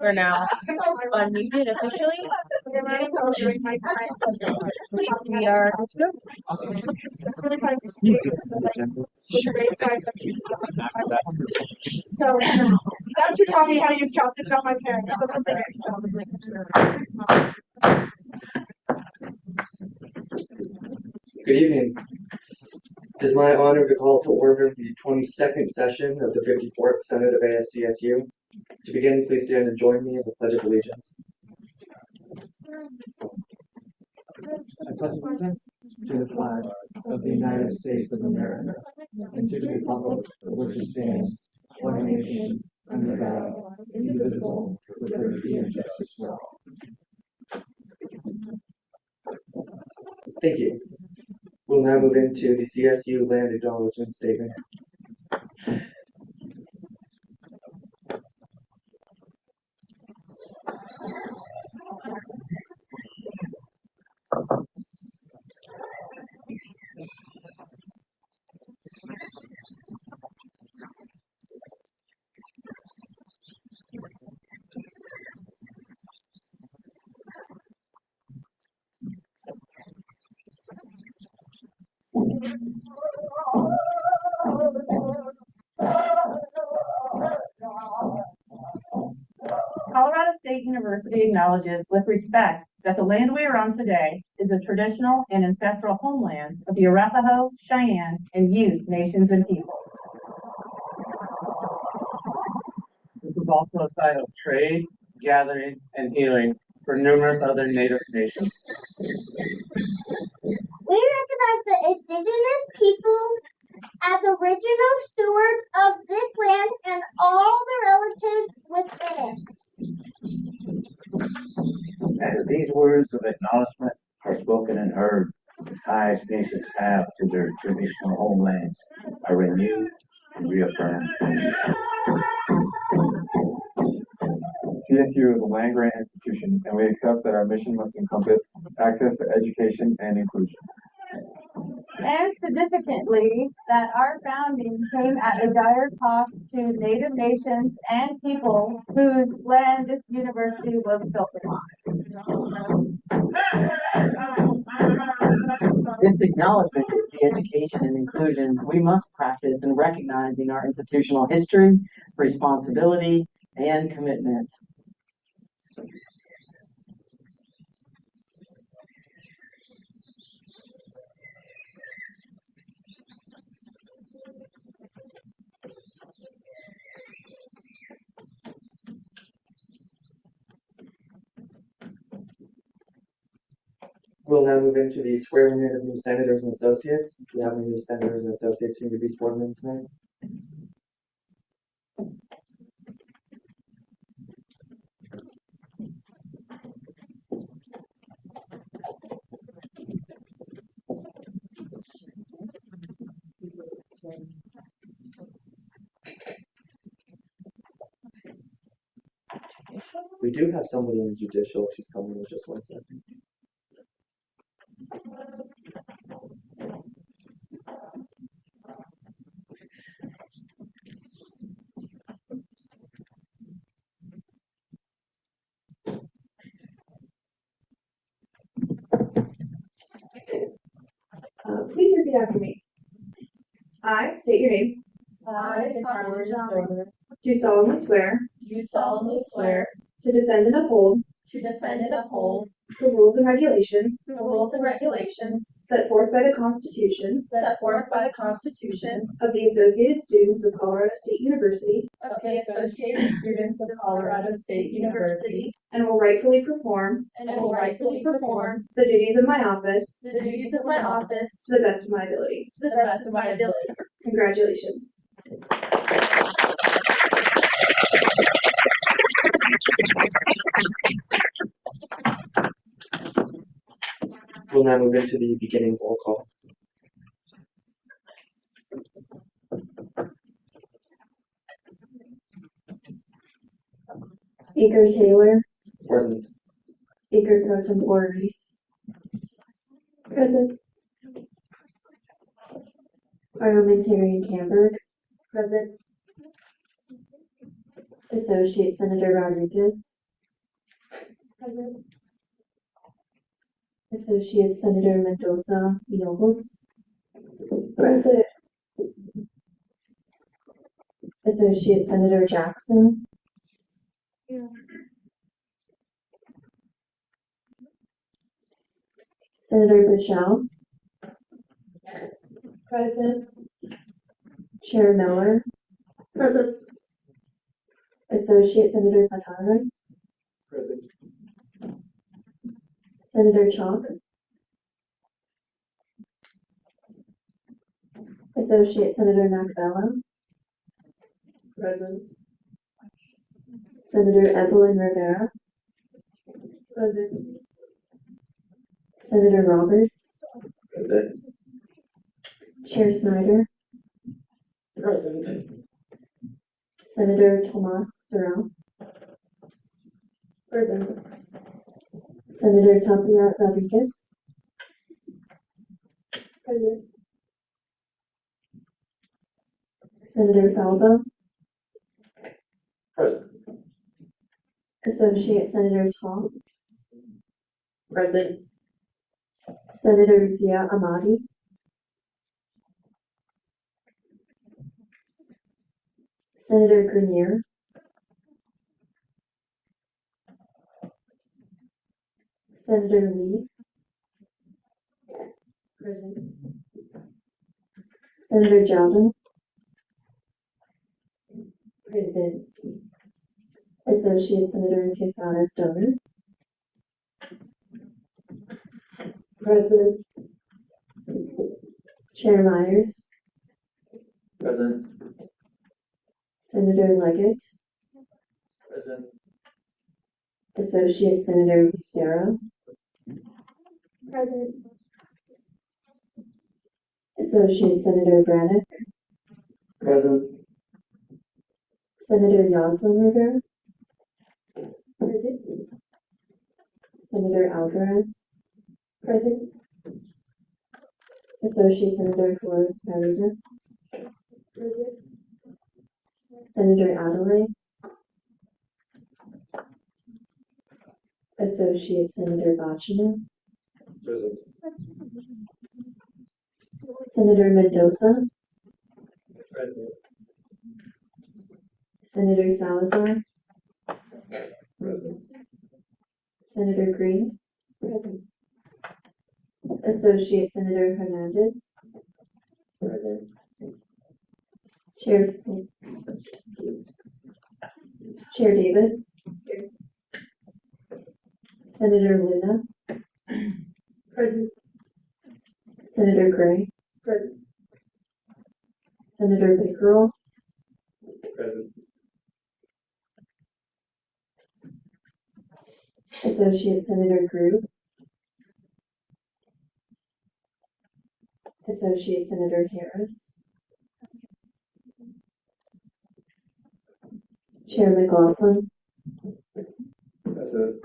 We're now unmuted officially. We are. So that's who taught me how to use chopsticks, not my parents. Good evening. It is my honor to call to order the 22nd session of the 54th Senate of ASCSU. To begin, please stand and join me in the Pledge of Allegiance. I pledge allegiance to the flag of the United States of America and to the republic for which it stands, one nation, under God, indivisible, with liberty and justice for all. Thank you. We'll now move into the CSU Land Acknowledgement Statement. Colorado State University acknowledges with respect that the land we are on today is the traditional and ancestral homelands of the Arapaho, Cheyenne, and Ute nations and peoples. This is also a site of trade, gathering, and healing for numerous other Native nations. We recognize the indigenous peoples as original stewards of this land and all the relatives within it. As these words of acknowledgement are spoken and heard, the ties nations have to their traditional homelands are renewed and reaffirmed. CSU is a land-grant institution, and we accept that our mission must encompass access to education and inclusion. And significantly, that our founding came at a dire cost to Native nations and peoples whose land this university was built upon. This acknowledgement is the education and inclusion we must practice in recognizing our institutional history, responsibility, and commitment. We'll now move into the swearing in of new senators and associates. Do we have any new senators and associates who need to be sworn in tonight? We do have somebody in judicial. She's coming in just 1 second. Please repeat after me. I state your name. I, Carla Jones, Do solemnly swear do solemnly swear to defend and uphold the the rules and regulations rules and regulations set forth by the Constitution set forth by the Constitution of the Associated Students of Colorado State University of the Associated Students of Colorado State University and will rightfully perform and will rightfully perform the duties of my office the duties of my office to the best of my ability. to the best of my ability. Congratulations. We'll now move into the beginning roll call. Speaker Taylor. Present. Speaker Pro Tempore Reese. Present. Parliamentarian Camberg. Present. Associate Senator Rodriguez. Present. Associate Senator Mendoza Villalobos. Present. Associate Senator Jackson. Yeah. Senator Bichelle. Present. Chair Miller. Present. Associate Senator Fatare. Present. Senator Chalk. Associate Senator Macbella. Present. Senator Evelyn Rivera. Present. Senator Roberts. Present. Chair Snyder. Present. Senator Tomas Sorrell. Present. Senator Tapia Rodriguez. Present. Senator Falbo. Present. Associate Senator Tall. Present. Senator Zia Ahmadi. Senator Grenier. Senator Lee. Present. Senator Jowden. Present. Associate Senator Quesada Stoner. Present. Chair Myers. Present. Senator Leggett. Present. Associate Senator Lucero. Present. Associate Senator Brannick. Present. Senator Yoslin Rivera. Present. Senator Alvarez. Present. Associate Senator Flores Parrilla. Present. Senator Adelaide. Associate Senator Bachman. Present. Senator Mendoza. Present. Senator Salazar. Present. Senator Green. Present. Associate Senator Hernandez. Present. Chair Davis. Here. Senator Luna. Present. Senator Gray. Present. Senator Pickerel. Present. Associate Senator Grube. Associate Senator Harris. Chair McLaughlin. Present.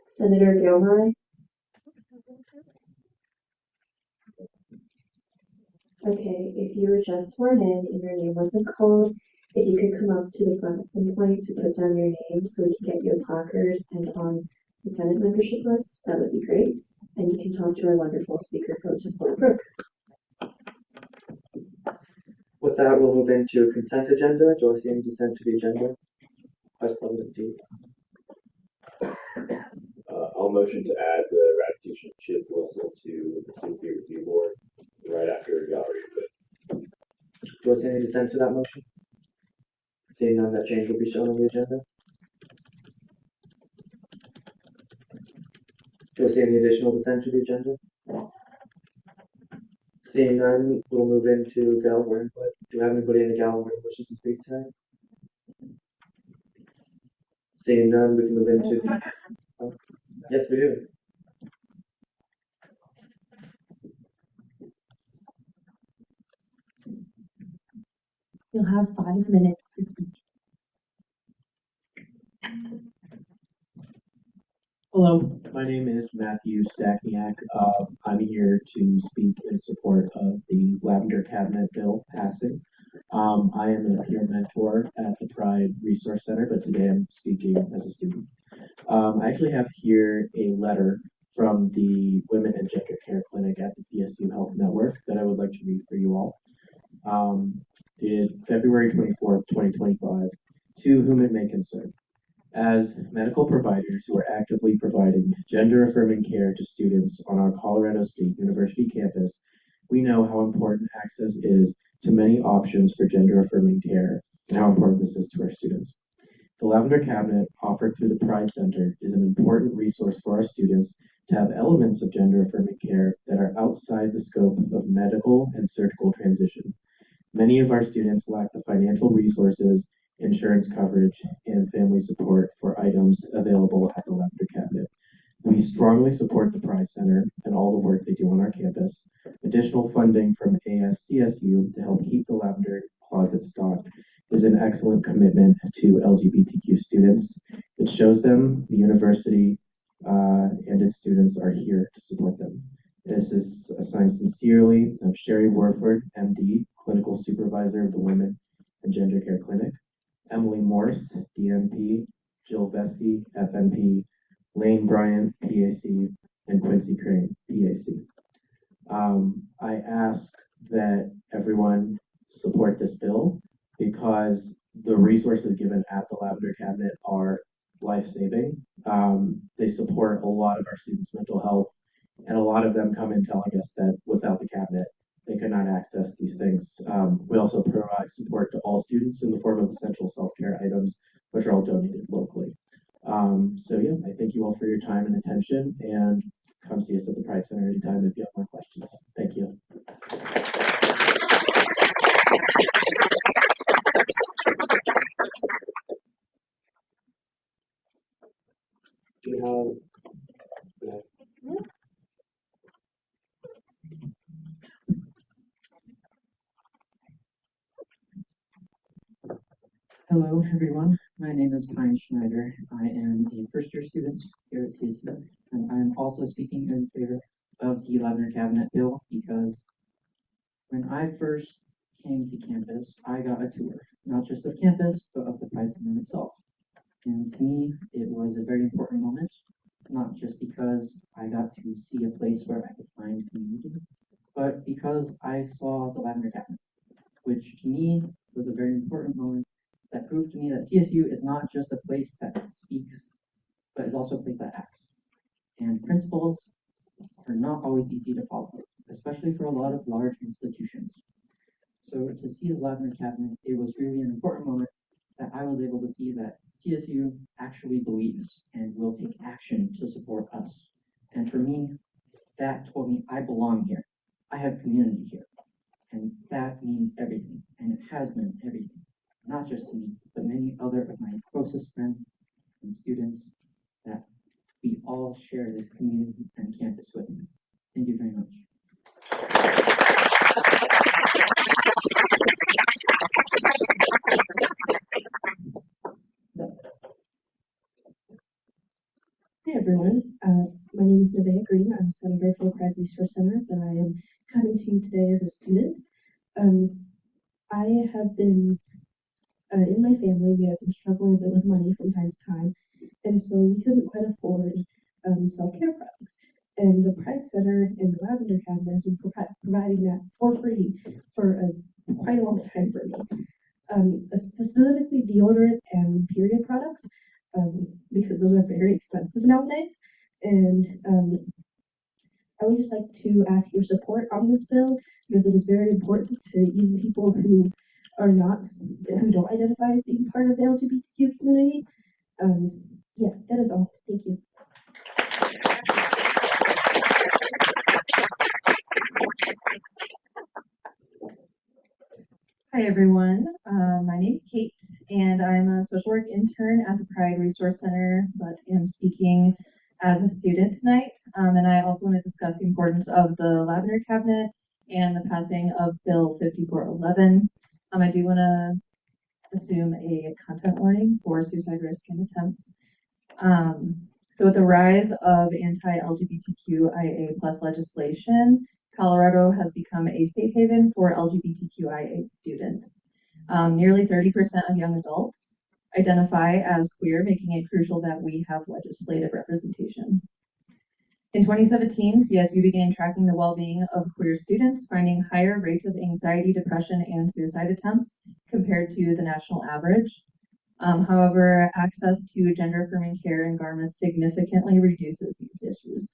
Senator Gilroy. Okay, if you were just sworn in and your name wasn't called, if you could come up to the front at some point to put down your name so we can get you a placard and on the Senate membership list, that would be great. And you can talk to our wonderful speaker, Coach Brooke. With that, we'll move into consent agenda. Do I see any dissent to the agenda? Vice President Deeds. I'll motion to add the ratification of Chip Wilson to the school peer review board right after gallery. Do I see any dissent to that motion? Seeing none, that change will be shown on the agenda. Do I see any additional dissent to the agenda? Seeing none, we'll move into gallery input. Do we have anybody in the gallery who wishes to speak tonight? Seeing none, we can move into. Oh, yes, we do. You'll have 5 minutes to speak. Hello, my name is Matthew Stachniak. I'm here to speak in support of the Lavender Cabinet bill passing. I am a peer mentor at the Pride Resource Center, but today I'm speaking as a student. I actually have here a letter from the Women and Gender Care Clinic at the CSU Health Network that I would like to read for you all. Dated February 24th, 2025, to whom it may concern. As medical providers who are actively providing gender-affirming care to students on our Colorado State University campus, we know how important access is to many options for gender-affirming care and how important this is to our students. The Lavender Cabinet, offered through the Pride Center, is an important resource for our students to have elements of gender-affirming care that are outside the scope of medical and surgical transition. Many of our students lack the financial resources, insurance coverage, and family support for items available at the Lavender Cabinet. We strongly support the Pride Center and all the work they do on our campus. Additional funding from ASCSU to help keep the Lavender Closet stocked is an excellent commitment to LGBTQ students. It shows them the university and its students are here to support them. This is signed sincerely of Sherry Warford, MD, Clinical Supervisor of the Women and Gender Care Clinic, Emily Morse, DNP, Jill Vesti, FNP, Lane Bryant, PAC, and Quincy Crane, PAC. I ask that everyone support this bill because the resources given at the Lavender Cabinet are life-saving. They support a lot of our students' mental health, and a lot of them come in telling us that without the cabinet, they could not access these things. We also provide support to all students in the form of essential self-care items, which are all donated locally. So yeah, I thank you all for your time and attention, and come see us at the Pride Center anytime if you have more questions. Thank you. Hello, everyone. My name is Heinz Schneider. I am a first-year student here at CSU, and I'm also speaking in favor of the Lavender Cabinet bill because when I first came to campus, I got a tour, not just of campus, but of the Pride Center itself. And to me, it was a very important moment, not just because I got to see a place where I could find community, but because I saw the Lavender Cabinet, which to me was a very important moment that proved to me that CSU is not just a place that speaks, but is also a place that acts. And principles are not always easy to follow, especially for a lot of large institutions. So to see the Lavender Cabinet, it was really an important moment that I was able to see that CSU actually believes and will take action to support us. And for me, that told me I belong here. I have community here. And that means everything. And it has meant everything. Not just to me, but many other of my closest friends and students that we all share this community and campus with. Thank you very much. Hi everyone, my name is Nevaeh Green. I'm a senator for the Pride Resource Center, but I am coming to you today as a student. I have been, in my family, we have been struggling a bit with money from time to time, and so we couldn't quite afford self-care products. And the Pride Center and the Lavender Cabinet has been providing that for free for quite a long time for me. Specifically deodorant and period products, because those are very expensive nowadays. And I would just like to ask your support on this bill because it is very important to even people who don't identify as being part of the LGBTQ community. Yeah, that is all. Thank you. Hi everyone, my name's Kate and I'm a social work intern at the Pride Resource Center, but am speaking as a student tonight. And I also want to discuss the importance of the Lavender Cabinet and the passing of Bill 5411. I do want to assume a content warning for suicide risk and attempts. So with the rise of anti-LGBTQIA+ legislation, Colorado has become a safe haven for LGBTQIA students. Nearly 30% of young adults identify as queer, making it crucial that we have legislative representation. In 2017, CSU began tracking the well-being of queer students, finding higher rates of anxiety, depression, and suicide attempts compared to the national average. However, access to gender-affirming care and garments significantly reduces these issues.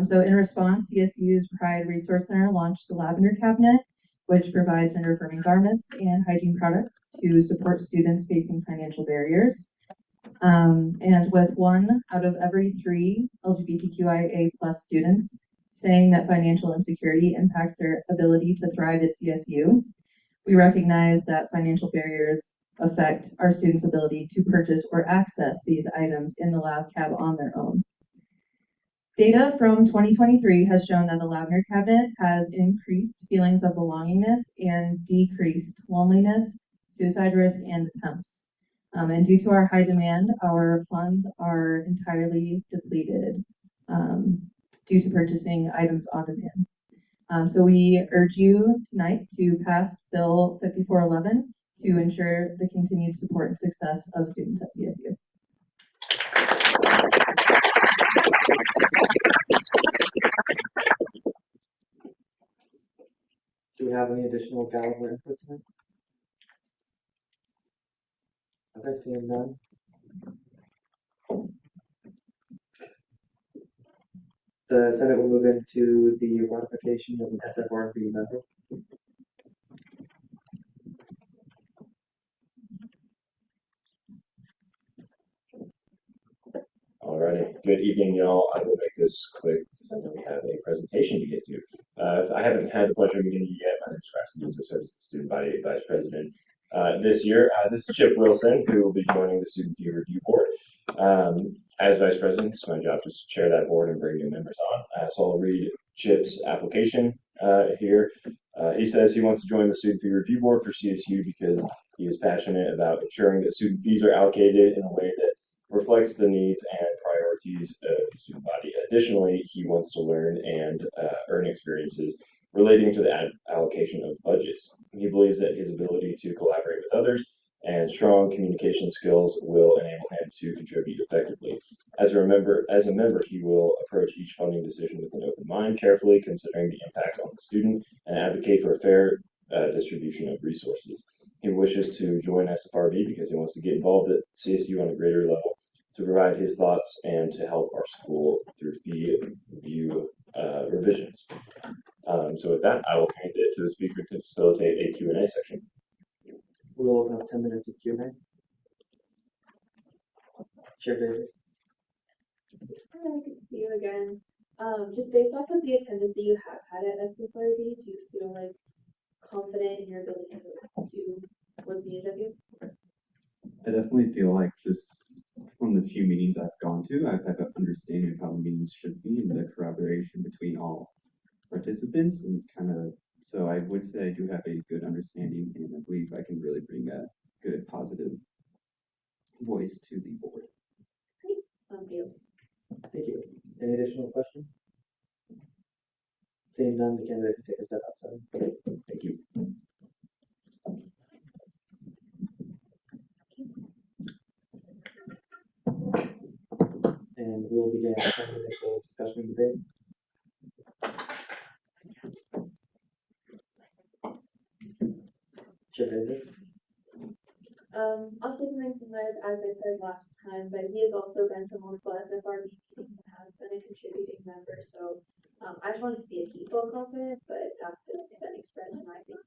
So in response, CSU's Pride Resource Center launched the Lavender Cabinet, which provides gender-affirming garments and hygiene products to support students facing financial barriers. And with 1 out of every 3 LGBTQIA+ students saying that financial insecurity impacts their ability to thrive at CSU, we recognize that financial barriers affect our students' ability to purchase or access these items in the Lab Cab on their own. Data from 2023 has shown that the Lavender Cabinet has increased feelings of belongingness and decreased loneliness, suicide risk, and attempts. And due to our high demand, our funds are entirely depleted due to purchasing items on demand. So we urge you tonight to pass Bill 5411 to ensure the continued support and success of students at CSU. Do we have any additional valuable input tonight? Okay, seeing none. The Senate will move into the ratification of an SFRB member. Alrighty, good evening, y'all. I will make this quick because I know we have a presentation to get to. If I haven't had the pleasure of meeting you yet, my name is Braxton Hughes, I serve as the Student Body Vice President this year. This is Chip Wilson, who will be joining the Student Fee Review Board. As Vice President, it's my job to chair that board and bring new members on. So I'll read Chip's application here. He says he wants to join the Student Fee Review Board for CSU because he is passionate about ensuring that student fees are allocated in a way that reflects the needs and priorities of the student body. Additionally, he wants to learn and earn experiences relating to the allocation of budgets. He believes that his ability to collaborate with others and strong communication skills will enable him to contribute effectively. As a member, he will approach each funding decision with an open mind, carefully considering the impact on the student, and advocate for a fair distribution of resources. He wishes to join SFRB because he wants to get involved at CSU on a greater level, to provide his thoughts and to help our school through fee review revisions. So with that, I will hand it to the speaker to facilitate a Q&A section. We'll open up 10 minutes of Q&A. Chair Davis. Hi, good to see you again. Just based off of the attendance that you have had at SFRB, do you feel like confident in your ability to do what's needed of you? I definitely feel like just from the few meetings I've gone to, I've had an understanding of how meetings should be and the collaboration between all participants, and so I would say I do have a good understanding, and I believe I can really bring a good positive voice to the board. Great. Thank you. Thank you. Any additional questions? Seeing none, the candidate can take a step outside. Thank you. And we'll begin 10 minutes of discussion and debate. Chair Davis. I'll say something similar as I said last time, but he has also been to multiple SFRB meetings and has been a contributing member. So I just want to see if he felt confident, but that has been expressed in my opinion.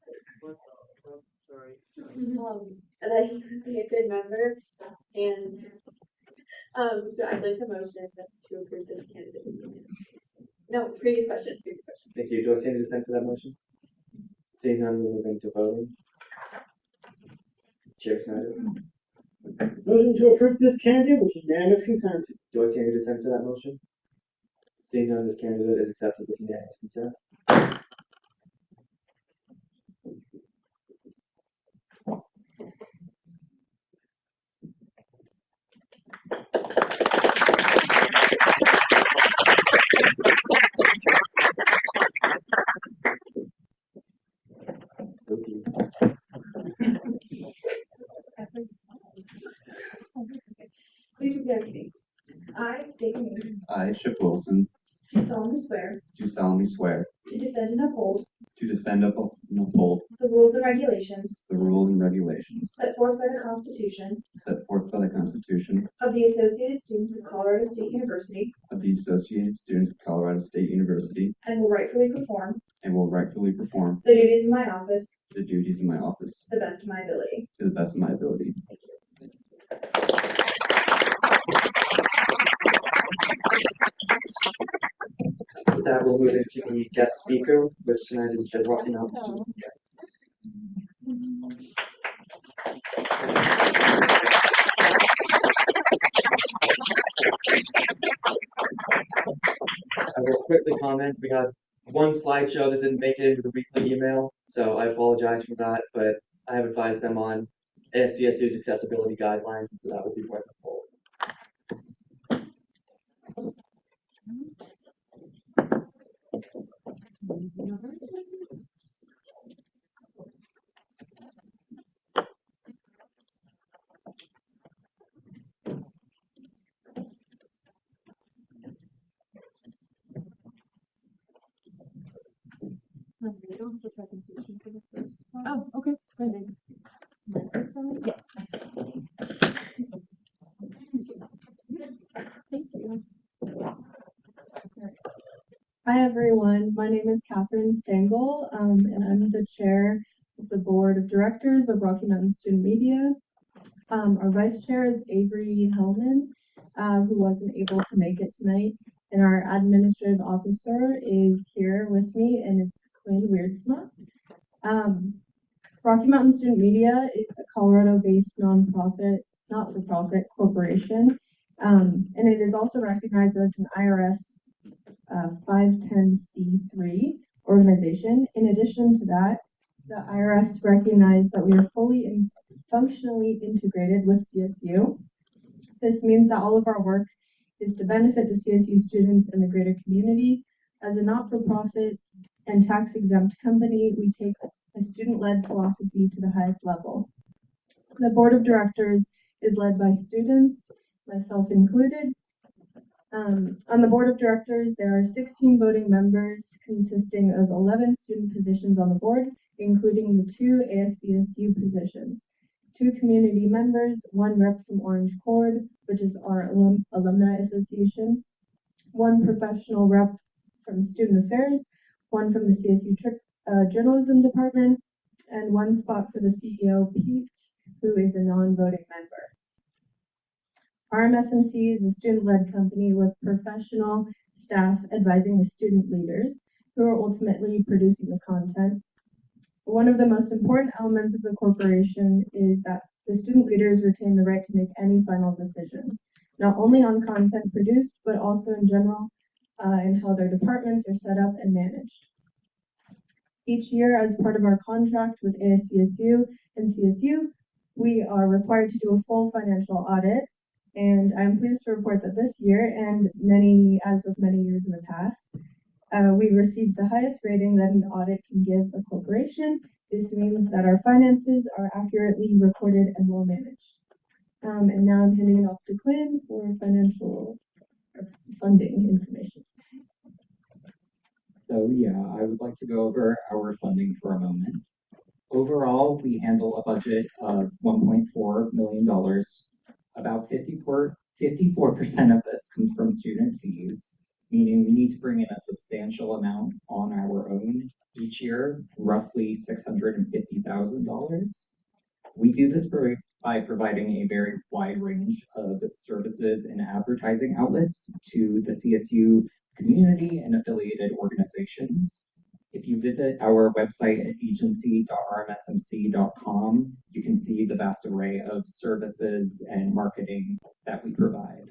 And that he would be a good member. And so I'd like to motion to approve this candidate. No, previous question. Thank you. Do I see any dissent to that motion? Seeing none, we're moving to voting. Chair Snyder. Motion to approve this candidate with unanimous consent. Do I see any dissent to that motion? Seeing none, this candidate is accepted with unanimous consent. Spooky. Repeat after me. I state your name. I, Chip Wilson, Do solemnly swear do solemnly swear to defend and uphold to defend and uphold the rules and regulations the rules and regulations set forth by the Constitution set forth by the Constitution of the Associated Students of Colorado State University of the Associated Students of Colorado State University and will rightfully perform the duties of my office duties of my office to the best of my ability. to the best of my ability. With that, we'll move into the guest speaker, which tonight is Jed Rocky Mountain. I will quickly comment, we had one slideshow that didn't make it into the weekly email, so I apologize for that, but I have advised them on ASCSU's accessibility guidelines, and so that will be working forward. We don't have a presentation for the first one. Oh, okay. Yes. Thank you. Hi, everyone. My name is Catherine Stengel, and I'm the chair of the board of directors of Rocky Mountain Student Media. Our vice chair is Avery Hellman, who wasn't able to make it tonight. And our administrative officer is here with me, and it's Quinn Weirdsma. Rocky Mountain Student Media is a Colorado-based not-for-profit corporation, and it is also recognized as an IRS 510c3 organization. In addition to that, the IRS recognized that we are fully and functionally integrated with CSU. This means that all of our work is to benefit the CSU students and the greater community. As a not-for-profit and tax-exempt company, we take a student-led philosophy to the highest level. The board of directors is led by students, myself included. On the board of directors, there are 16 voting members consisting of 11 student positions on the board, including the 2 ASCSU positions, 2 community members, 1 rep from Orange Cord, which is our alumni association, 1 professional rep from Student Affairs, 1 from the CSU journalism department, and 1 spot for the CEO, Pete, who is a non-voting member. RMSMC is a student-led company with professional staff advising the student leaders who are ultimately producing the content. One of the most important elements of the corporation is that the student leaders retain the right to make any final decisions, not only on content produced, but also in general in how their departments are set up and managed. Each year, as part of our contract with ASCSU and CSU, we are required to do a full financial audit. And I'm pleased to report that this year, and as with many years in the past, we received the highest rating that an audit can give a corporation. This means that our finances are accurately recorded and well managed. And now I'm handing it off to Quinn for financial funding information. So yeah, I would like to go over our funding for a moment. Overall, we handle a budget of $1.4 million. About 54% of this comes from student fees, meaning we need to bring in a substantial amount on our own each year, roughly $650,000. We do this by providing a very wide range of services and advertising outlets to the CSU community and affiliated organizations. If you visit our website at agency.rmsmc.com, you can see the vast array of services and marketing that we provide.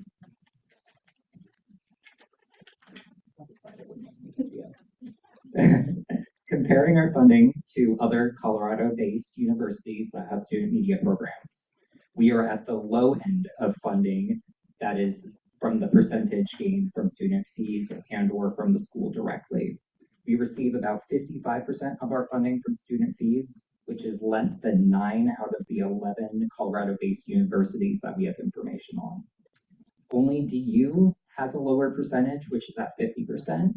Comparing our funding to other Colorado-based universities that have student media programs, we are at the low end of funding, that is from the percentage gained from student fees and or from the school directly. We receive about 55% of our funding from student fees, which is less than 9 out of the 11 Colorado-based universities that we have information on. Only DU has a lower percentage, which is at 50%.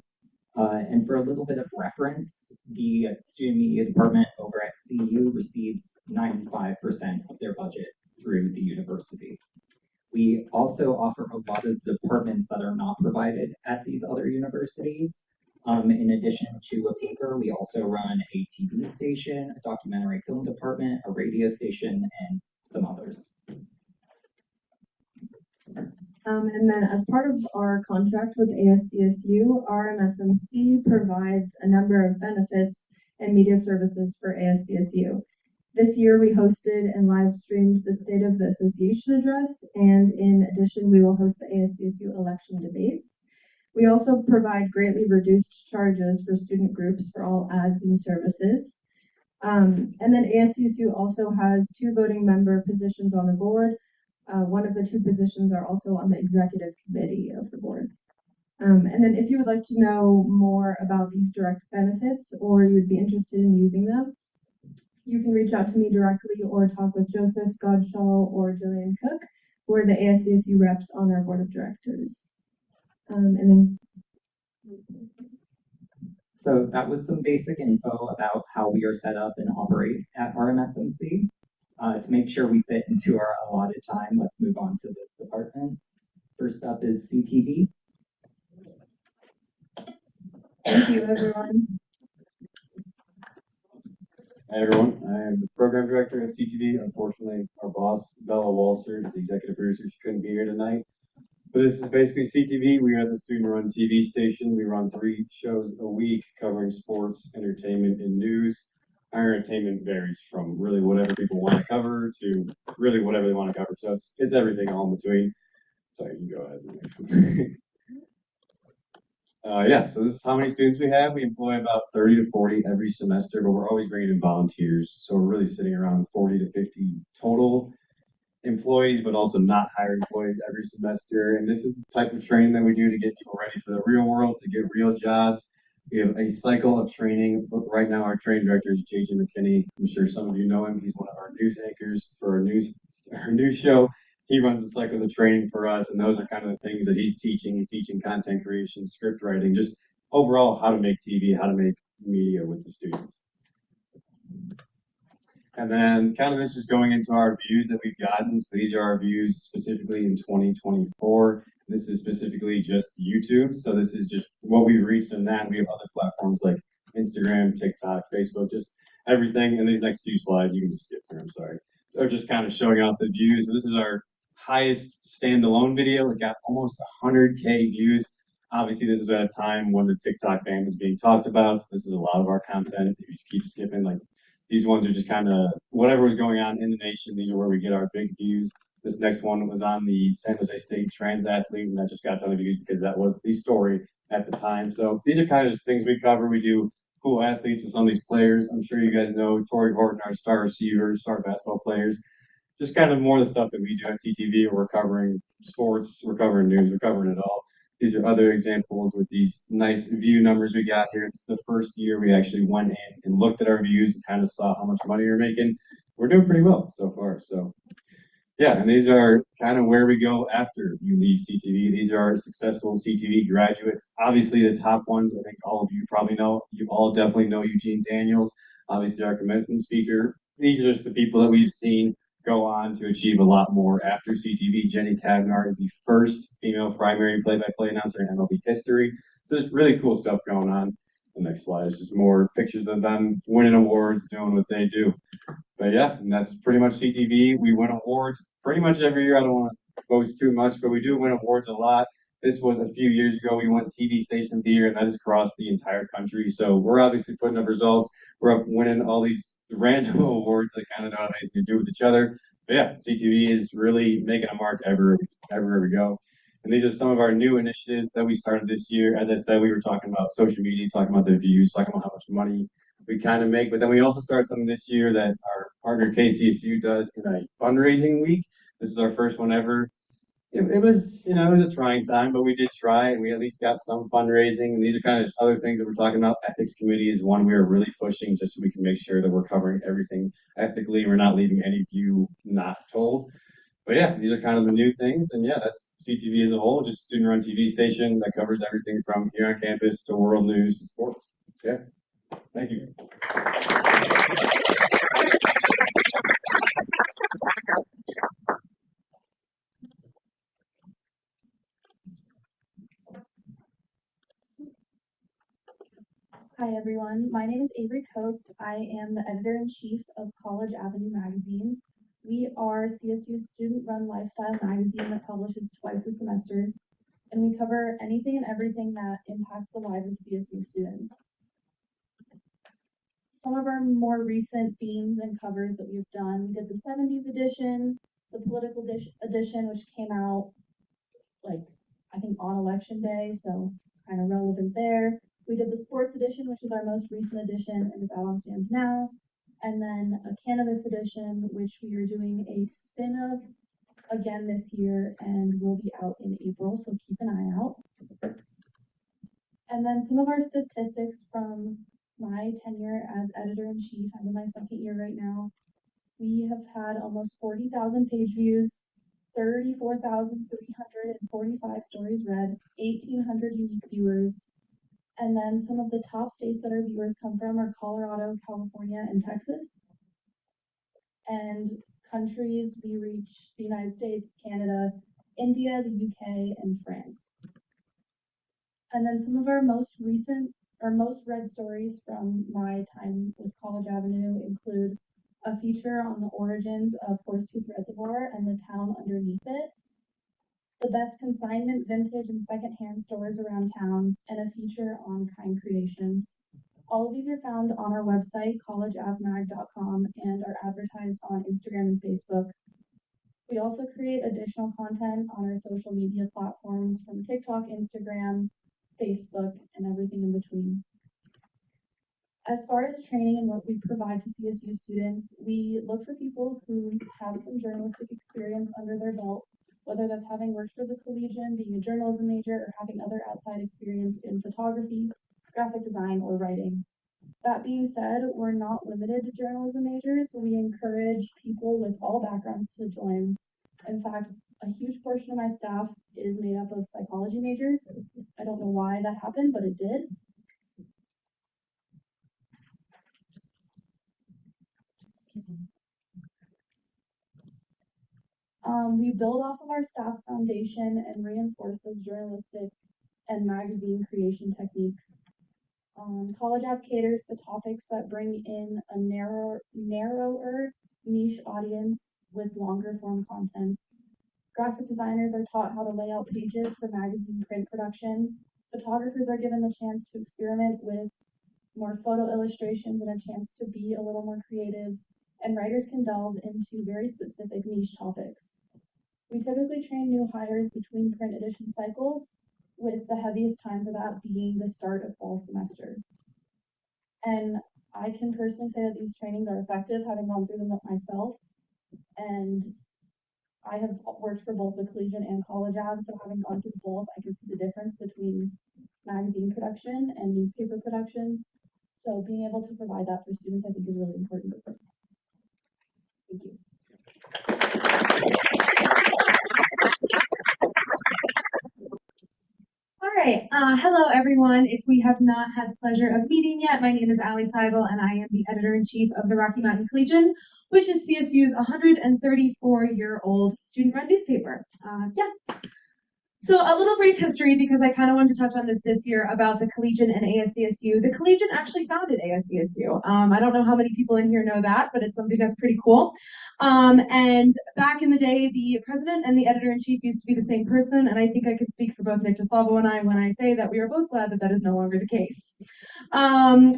And for a little bit of reference, the student media department over at CU receives 95% of their budget through the university. We also offer a lot of departments that are not provided at these other universities. In addition to a paper, we also run a TV station, a documentary film department, a radio station, and some others. And then as part of our contract with ASCSU, RMSMC provides a number of benefits and media services for ASCSU. This year we hosted and live streamed the State of the Association address, and in addition we will host the ASCSU election debates. We also provide greatly reduced charges for student groups for all ads and services. And then ASCSU also has 2 voting member positions on the board. One of the 2 positions are also on the executive committee of the board. And then if you would like to know more about these direct benefits or you would be interested in using them, you can reach out to me directly or talk with Joseph Godshaw or Jillian Cook, who are the ASCSU reps on our board of directors. So that was some basic info about how we are set up and operate at RMSMC. To make sure we fit into our allotted time, let's move on to the departments. First up is CTV. Thank you, everyone. Hi everyone, I am the program director at CTV. Unfortunately, our boss, Bella Walser, is the executive producer. She couldn't be here tonight. But this is basically CTV. We are the student-run TV station. We run 3 shows a week covering sports, entertainment, and news. Our entertainment varies from really whatever people want to cover to really whatever they want to cover. So it's everything all in between. Sorry, you can go ahead. Yeah, so this is how many students we have. We employ about 30 to 40 every semester, but we're always bringing in volunteers. So we're really sitting around 40 to 50 total employees, but also not hired employees every semester. And this is the type of training that we do to get people ready for the real world, to get real jobs. We have a cycle of training. Right now, our training director is JJ McKinney. I'm sure some of you know him. He's one of our news anchors for our news show. He runs the cycles of training for us, and those are kind of the things that he's teaching. He's teaching content creation, script writing, just overall how to make TV, how to make media with the students. And then kind of this is going into our views that we've gotten. So these are our views specifically in 2024. This is specifically just YouTube. So this is just what we've reached in that. We have other platforms like Instagram, TikTok, Facebook, just everything. And these next few slides, you can just skip through, I'm sorry. They're just kind of showing out the views. So this is our highest standalone video. It got almost 100K views. Obviously, this is at a time when the TikTok ban was being talked about. So this is a lot of our content. If you keep skipping, like these ones are just kind of whatever was going on in the nation. These are where we get our big views. This next one was on the San Jose State trans athlete, and that just got a ton of views because that was the story at the time. So these are kind of just things we cover. We do cool athletes with some of these players. I'm sure you guys know Torrey Horton, our star receiver, star basketball players. Just kind of more of the stuff that we do at CTV. We're covering sports, we're covering news, we're covering it all. These are other examples with these nice view numbers we got here. It's the first year we actually went in and looked at our views and kind of saw how much money we're making. We're doing pretty well so far. So yeah, and these are kind of where we go after you leave CTV. These are successful CTV graduates. Obviously the top ones, I think all of you probably know. You all definitely know Eugene Daniels, obviously our commencement speaker. These are just the people that we've seen go on to achieve a lot more after CTV. Jenny Kavnar is the first female primary play-by-play announcer in MLB history. So there's really cool stuff going on. The next slide is just more pictures of them winning awards, doing what they do. But yeah, and that's pretty much CTV. We win awards pretty much every year. I don't want to boast too much, but we do win awards a lot. This was a few years ago. We won TV Station of the Year, and that is across the entire country. So we're obviously putting up results. We're up winning all these random awards that kind of don't have anything to do with each other. But yeah, CTV is really making a mark everywhere we go. And these are some of our new initiatives that we started this year. As I said, we were talking about social media, talking about the views, talking about how much money we kind of make. But then we also started something this year that our partner KCSU does in a fundraising week. This is our first one ever. It was, it was a trying time, but we did try, and we at least got some fundraising. And these are kind of just other things that we're talking about. Ethics committee is one we are really pushing just so we can make sure that we're covering everything ethically. We're not leaving any view not told. But yeah, these are kind of the new things, and yeah, that's CTV as a whole, just a student-run TV station that covers everything from here on campus to world news to sports. So, yeah, thank you. Hi everyone, my name is Avery Coates. I am the editor-in-chief of College Avenue magazine. We are CSU's student-run lifestyle magazine that publishes twice a semester, and we cover anything and everything that impacts the lives of CSU students. Some of our more recent themes and covers that we've done, we did the 70s edition, the political edition, which came out like, I think on election day, so kind of relevant there. We did the sports edition, which is our most recent edition and is out on stands now. And then a cannabis edition, which we are doing a spin of again this year and will be out in April, so keep an eye out. And then some of our statistics from my tenure as editor-in-chief. I'm in my second year right now. We have had almost 40,000 page views, 34,345 stories read, 1,800 unique viewers. And then some of the top states that our viewers come from are Colorado, California, and Texas. And countries, we reach the United States, Canada, India, the UK, and France. And then some of our most recent or most read stories from my time with College Avenue include a feature on the origins of Horsetooth Reservoir and the town underneath it, the best consignment, vintage, and secondhand stores around town, and a feature on kind creations. All of these are found on our website, collegeavmag.com, and are advertised on Instagram and Facebook. We also create additional content on our social media platforms from TikTok, Instagram, Facebook, and everything in between. As far as training and what we provide to CSU students, we look for people who have some journalistic experience under their belt, whether that's having worked for the Collegian, being a journalism major, or having other outside experience in photography, graphic design, or writing. That being said, we're not limited to journalism majors. We encourage people with all backgrounds to join. In fact, a huge portion of my staff is made up of psychology majors. I don't know why that happened, but it did. We build off of our staff's foundation and reinforce those journalistic and magazine creation techniques. College Ave caters to topics that bring in a narrower niche audience with longer form content. Graphic designers are taught how to lay out pages for magazine print production. Photographers are given the chance to experiment with more photo illustrations and a chance to be a little more creative. And writers can delve into very specific niche topics. We typically train new hires between print edition cycles, with the heaviest time for that being the start of fall semester. And I can personally say that these trainings are effective, having gone through them myself. And I have worked for both the Collegian and College Ave, so having gone through both, I can see the difference between magazine production and newspaper production. So being able to provide that for students, I think, is really important. Thank you. All right. Hello, everyone. If we have not had the pleasure of meeting yet, my name is Allie Seibel, and I am the editor-in-chief of the Rocky Mountain Collegian, which is CSU's 134-year-old student-run newspaper. So a little brief history, because I kind of wanted to touch on this year about the Collegian and ASCSU. The Collegian actually founded ASCSU. I don't know how many people in here know that, but it's something that's pretty cool. And back in the day, the president and the editor-in-chief used to be the same person, and I think I could speak for both Nick DeSalvo and I when I say that we are both glad that that is no longer the case. And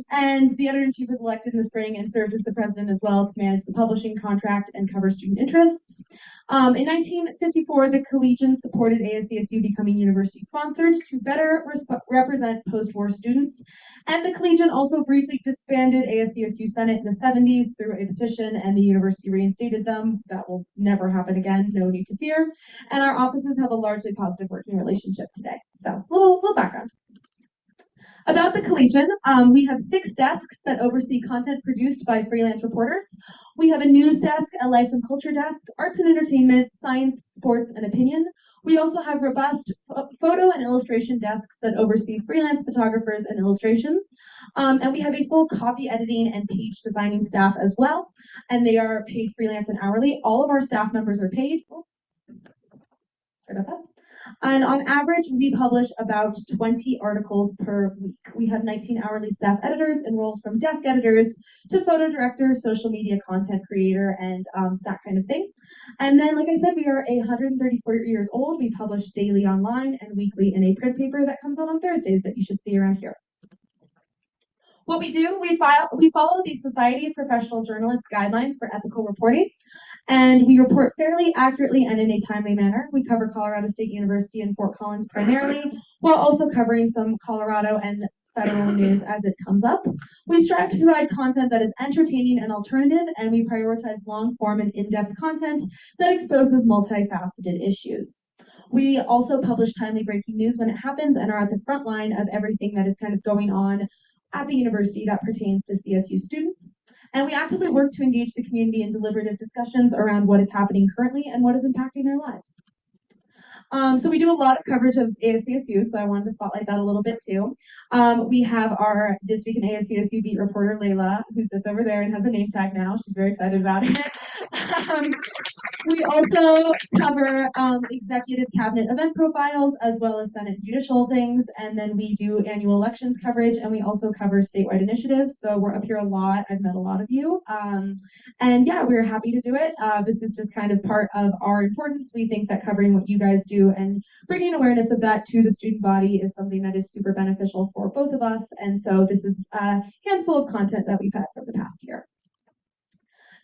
the editor-in-chief was elected in the spring and served as the president as well to manage the publishing contract and cover student interests. In 1954, the Collegian supported ASCSU becoming university-sponsored to better represent post-war students, and the Collegian also briefly disbanded ASCSU Senate in the 70s through a petition, and the university reinstated them. That will never happen again, no need to fear. And our offices have a largely positive working relationship today. So, little background. About the Collegian, we have 6 desks that oversee content produced by freelance reporters. We have a news desk, a life and culture desk, arts and entertainment, science, sports, and opinion. We also have robust photo and illustration desks that oversee freelance photographers and illustrations. And we have a full copy editing and page designing staff as well. And they are paid freelance and hourly. All of our staff members are paid. Sorry about that. And on average, we publish about 20 articles per week. We have 19 hourly staff editors and roles from desk editors to photo director, social media content creator, and that kind of thing. And then, like I said, we are 134 years old. We publish daily online and weekly in a print paper that comes out on Thursdays that you should see around here. What we do, we follow the Society of Professional Journalists guidelines for ethical reporting. And we report fairly accurately and in a timely manner. We cover Colorado State University and Fort Collins primarily, while also covering some Colorado and federal news as it comes up. We strive to provide content that is entertaining and alternative, and we prioritize long-form and in-depth content that exposes multifaceted issues. We also publish timely breaking news when it happens and are at the front line of everything that is kind of going on at the university that pertains to CSU students. And we actively work to engage the community in deliberative discussions around what is happening currently and what is impacting their lives. So we do a lot of coverage of ASCSU, so I wanted to spotlight that a little bit too. We have our This Week in ASCSU beat reporter, Layla, who sits over there and has a name tag now. She's very excited about it. We also cover executive cabinet event profiles as well as Senate judicial things, and then we do annual elections coverage, and we also cover statewide initiatives. So we're up here a lot. I've met a lot of you, and yeah, we're happy to do it. This is just kind of part of our importance. We think that covering what you guys do and bringing awareness of that to the student body is something that is super beneficial for both of us, and so this is a handful of content that we've had from the past year.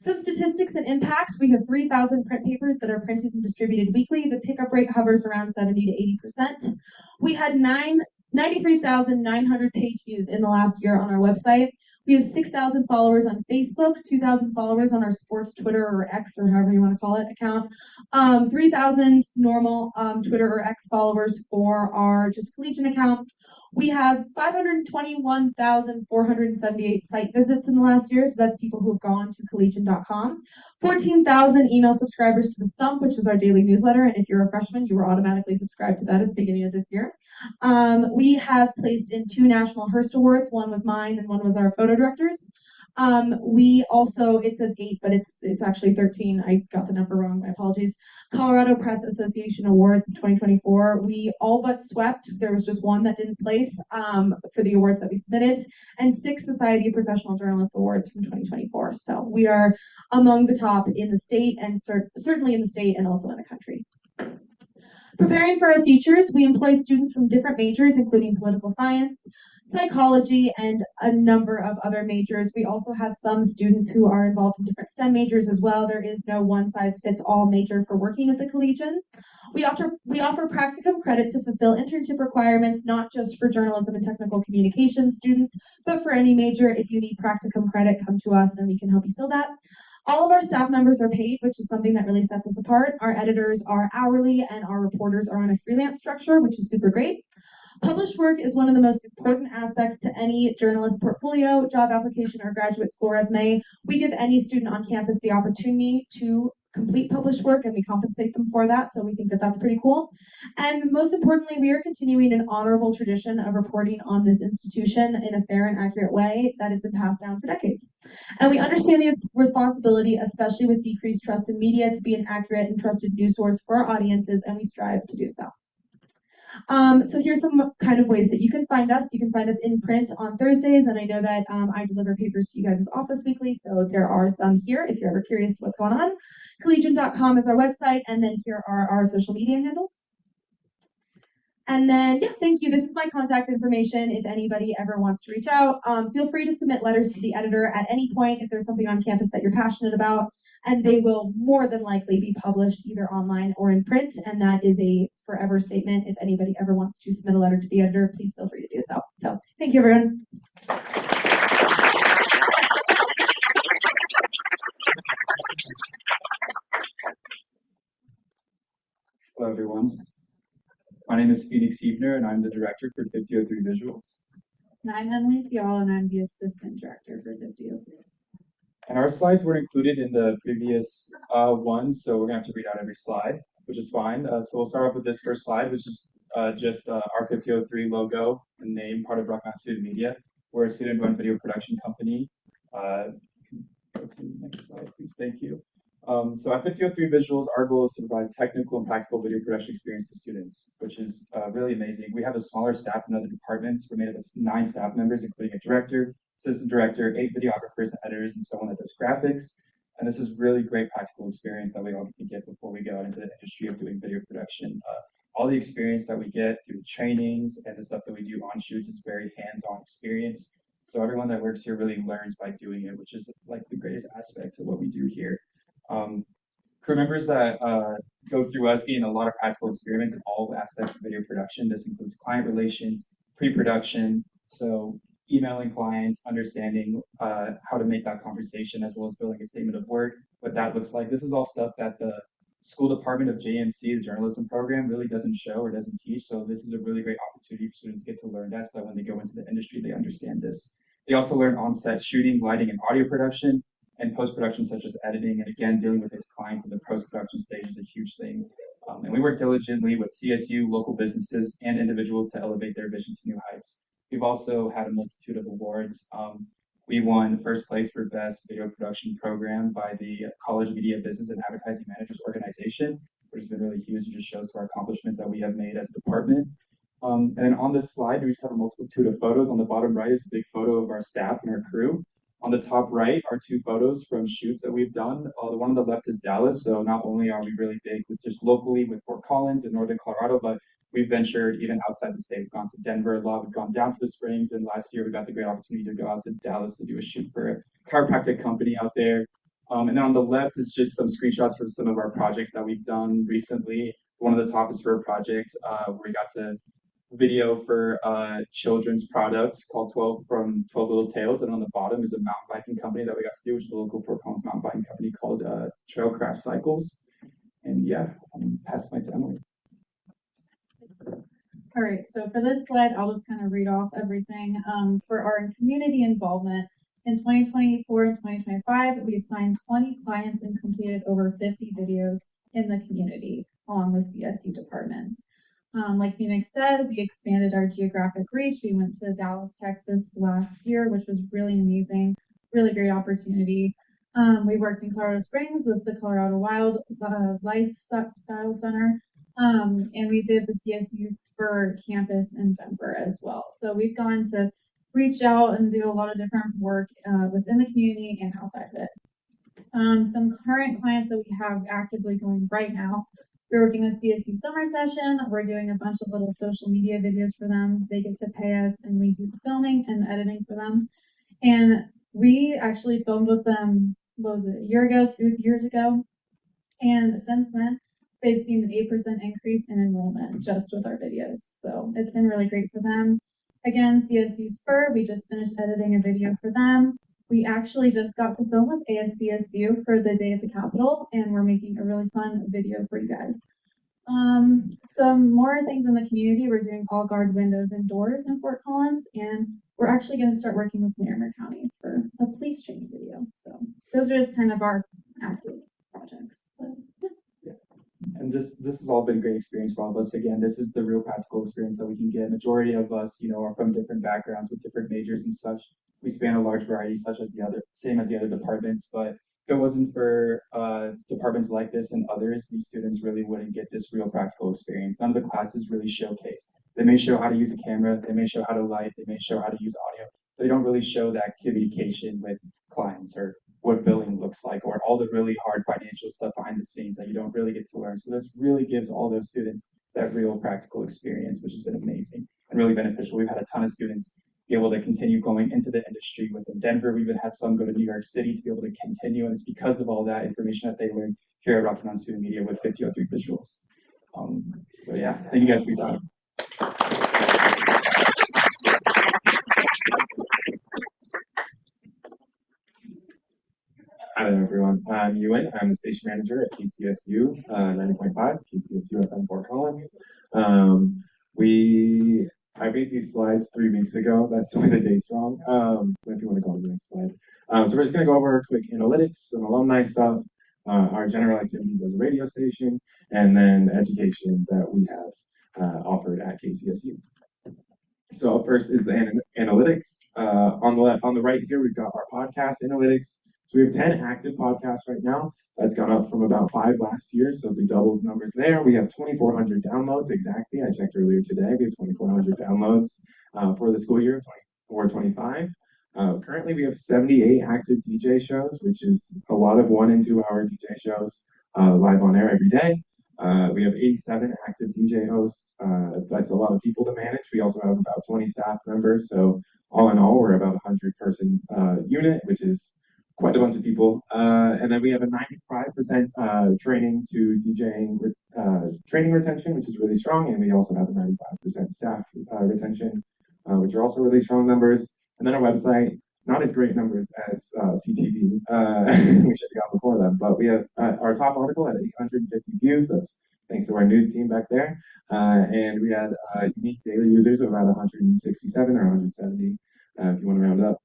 Some statistics and impact, we have 3,000 print papers that are printed and distributed weekly. The pickup rate hovers around 70 to 80%. We had 93,900 page views in the last year on our website. We have 6,000 followers on Facebook, 2,000 followers on our sports Twitter or X or however you want to call it account, 3,000 normal Twitter or X followers for our just collegiate account. We have 521,478 site visits in the last year, so that's people who have gone to collegian.com. 14,000 email subscribers to the Stump, which is our daily newsletter, and if you're a freshman, you were automatically subscribed to that at the beginning of this year. We have placed in 2 National Hearst Awards. One was mine and one was our photo director's. We also, it says 8, but it's actually 13. I got the number wrong, my apologies. Colorado Press Association Awards 2024. We all but swept. There was just one that didn't place for the awards that we submitted, and 6 Society of Professional Journalists Awards from 2024. So we are among the top in the state, and certainly in the state and also in the country. Preparing for our features, we employ students from different majors, including political science, psychology, and a number of other majors. We also have some students who are involved in different STEM majors as well. There is no one-size-fits-all major for working at the Collegian. We offer practicum credit to fulfill internship requirements, not just for journalism and technical communications students, but for any major. If you need practicum credit, come to us and we can help you fill that. All of our staff members are paid, which is something that really sets us apart. Our editors are hourly and our reporters are on a freelance structure, which is super great. Published work is one of the most important aspects to any journalist portfolio, job application, or graduate school resume. We give any student on campus the opportunity to complete published work, and we compensate them for that, so we think that that's pretty cool. And most importantly, we are continuing an honorable tradition of reporting on this institution in a fair and accurate way that has been passed down for decades. And we understand the responsibility, especially with decreased trust in media, to be an accurate and trusted news source for our audiences, and we strive to do so. So here's some kind of ways that you can find us. You can find us in print on Thursdays, and I know that I deliver papers to you guys' office weekly, so there are some here if you're ever curious what's going on. Collegian.com is our website, and then here are our social media handles. And then, yeah, thank you. This is my contact information. If anybody ever wants to reach out, feel free to submit letters to the editor at any point if there's something on campus that you're passionate about, and they will more than likely be published either online or in print, and that is a forever statement. If anybody ever wants to submit a letter to the editor, please feel free to do so. So, thank you, everyone. Hello, everyone. My name is Phoenix Hebner, and I'm the director for 5003 Visuals. And I'm Emily Fial, and I'm the assistant director for 5003. And our slides were included in the previous one, so we're gonna have to read out every slide, which is fine. So we'll start off with this first slide, which is just our 5003 logo and name, part of Rock Mountain Student Media. We're a student-run video production company. Go to the next slide, please. Thank you. So at 5003 Visuals, our goal is to provide technical and practical video production experience to students, which is really amazing. We have a smaller staff than other departments. We're made up of 9 staff members, including a director, assistant director, 8 videographers and editors, and someone that does graphics. And this is really great practical experience that we all get to get before we go out into the industry of doing video production. All the experience that we get through trainings and the stuff that we do on shoots is very hands-on experience. So everyone that works here really learns by doing it, which is like the greatest aspect of what we do here. Crew members that go through us gain a lot of practical experience in all aspects of video production. This includes client relations, pre-production, so emailing clients, understanding how to make that conversation, as well as building a statement of work, what that looks like. This is all stuff that the school department of JMC, the journalism program, really doesn't show or doesn't teach. So this is a really great opportunity for students to get to learn that, so that when they go into the industry, they understand this. They also learn on-set shooting, lighting, and audio production, and post-production such as editing. And again, dealing with these clients in the post-production stage is a huge thing. And we work diligently with CSU, local businesses, and individuals to elevate their vision to new heights. We've also had a multitude of awards. We won first place for Best Video Production Program by the College Media Business and Advertising Managers Organization, which has been really huge. It just shows our accomplishments that we have made as a department. And on this slide, we just have a multitude of photos. On the bottom right is a big photo of our staff and our crew. On the top right are 2 photos from shoots that we've done. The one on the left is Dallas, so not only are we really big with just locally with Fort Collins in northern Colorado, but we've ventured even outside the state. We've gone to Denver a lot, we've gone down to the Springs, and last year we got the great opportunity to go out to Dallas to do a shoot for a chiropractic company out there. And then on the left is just some screenshots from some of our projects that we've done recently. One of the top is for a project where we got to video for a children's product called 12 Little Tales, and on the bottom is a mountain biking company that we got to do, which is a local Fort Collins mountain biking company called Trailcraft Cycles. And yeah, I'm passing my to Emily. All right, so for this slide, I'll just kind of read off everything. For our community involvement, in 2024 and 2025, we've signed 20 clients and completed over 50 videos in the community, along with CSU departments. Like Phoenix said, we expanded our geographic reach. We went to Dallas, Texas last year, which was really amazing, really great opportunity. We worked in Colorado Springs with the Colorado Lifestyle Center, and we did the CSU Spur campus in Denver as well. So we've gone to reach out and do a lot of different work within the community and outside of it. Some current clients that we have actively going right now. We're working with CSU Summer Session. We're doing a bunch of little social media videos for them. They get to pay us and we do the filming and editing for them. And we actually filmed with them, what was it, a year ago, 2 years ago? And since then, they've seen an 8% increase in enrollment just with our videos. So it's been really great for them. Again, CSU Spur, we just finished editing a video for them. We actually just got to film with ASCSU for the day at the Capitol, and we're making a really fun video for you guys. Some more things in the community. We're doing all guard windows and doors in Fort Collins, and we're actually going to start working with Larimer County for a police training video. So those are just kind of our active projects. But, yeah. And this has all been a great experience for all of us. Again, this is the real practical experience that we can get. Majority of us, are from different backgrounds with different majors and such. We span a large variety, same as the other departments. But if it wasn't for departments like this and others, these students really wouldn't get this real practical experience. None of the classes really showcase. They may show how to use a camera, they may show how to light, they may show how to use audio, but they don't really show that communication with clients or what billing looks like, or all the really hard financial stuff behind the scenes that you don't really get to learn. So this really gives all those students that real practical experience, which has been amazing and really beneficial. We've had a ton of students be able to continue going into the industry within Denver. We've even had some go to New York City to be able to continue, and it's because of all that information that they learned here at Rocky Mountain Student Media with 5003 Visuals. So yeah, thank you guys for your time. Hi there, everyone. I'm Ewan. I'm the station manager at KCSU 90.5, KCSU FM Fort Collins. We I made these slides 3 weeks ago. That's why the date's wrong. If you want to go to the next slide. So we're just going to go over quick analytics and alumni stuff, our general activities as a radio station, and then education that we have offered at KCSU. So up first is the analytics. On the left, on the right here, we've got our podcast analytics. So we have 10 active podcasts right now. That's gone up from about 5 last year, so we doubled numbers there. We have 2,400 downloads exactly. I checked earlier today. We have 2,400 downloads for the school year 24-25. Currently, we have 78 active DJ shows, which is a lot of 1 and 2 hour DJ shows live on air every day. We have 87 active DJ hosts. That's a lot of people to manage. We also have about 20 staff members. So all in all, we're about a 100-person unit, which is quite a bunch of people. And then we have a 95% training to DJing training retention, which is really strong. And we also have a 95% staff retention, which are also really strong numbers. And then our website, not as great numbers as CTV. We should have gone before them, but we have our top article at 850 views. That's thanks to our news team back there. And we had unique daily users of about 167 or 170, if you want to round up.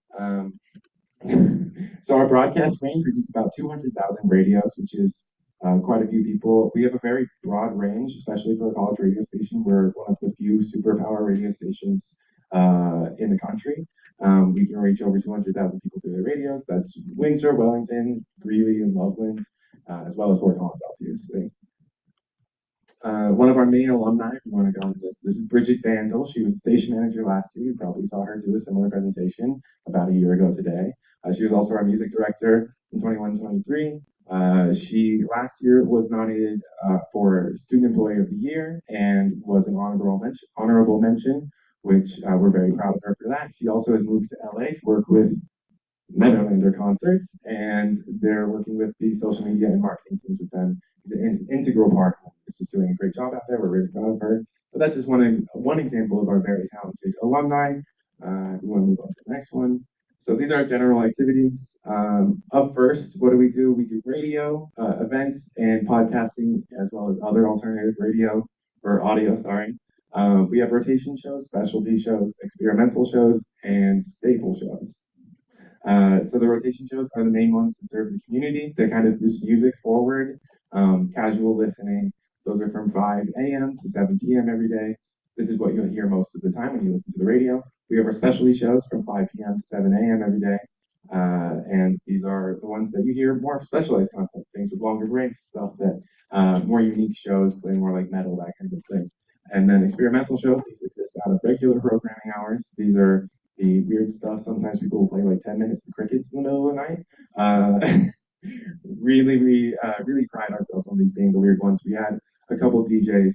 So our broadcast range reaches about 200,000 radios, which is quite a few people. We have a very broad range, especially for a college radio station. We're one of the few superpower radio stations in the country. We can reach over 200,000 people through their radios. That's Windsor, Wellington, Greeley, and Loveland, as well as Fort Collins, obviously. One of our main alumni, if you want to go into this is Bridget Vandal. She was a station manager last year. You probably saw her do a similar presentation about a year ago today. She was also our music director in 21-23. She last year was nominated for Student Employee of the Year and was an honorable mention, which we're very proud of her for that. She also has moved to LA to work with Netherlander Concerts, and they're working with the social media and marketing teams with them. She's an integral part of it. She's doing a great job out there. We're really proud of her. But that's just one example of our very talented alumni. We want to move on to the next one. So these are our general activities. Up first, what do? We do radio, events, and podcasting, as well as other alternative radio, or audio, sorry. We have rotation shows, specialty shows, experimental shows, and staple shows. So the rotation shows are the main ones to serve the community. They're kind of just music forward, casual listening. Those are from 5 a.m. to 7 p.m. every day. This is what you'll hear most of the time when you listen to the radio. We have our specialty shows from 5 p.m. to 7 a.m. every day. And these are the ones that you hear more specialized content, things with longer breaks, stuff that more unique shows, play more like metal, that kind of thing. And then experimental shows, these exist out of regular programming hours. These are the weird stuff. Sometimes people will play like 10 minutes of crickets in the middle of the night. We really pride ourselves on these being the weird ones. We had a couple DJs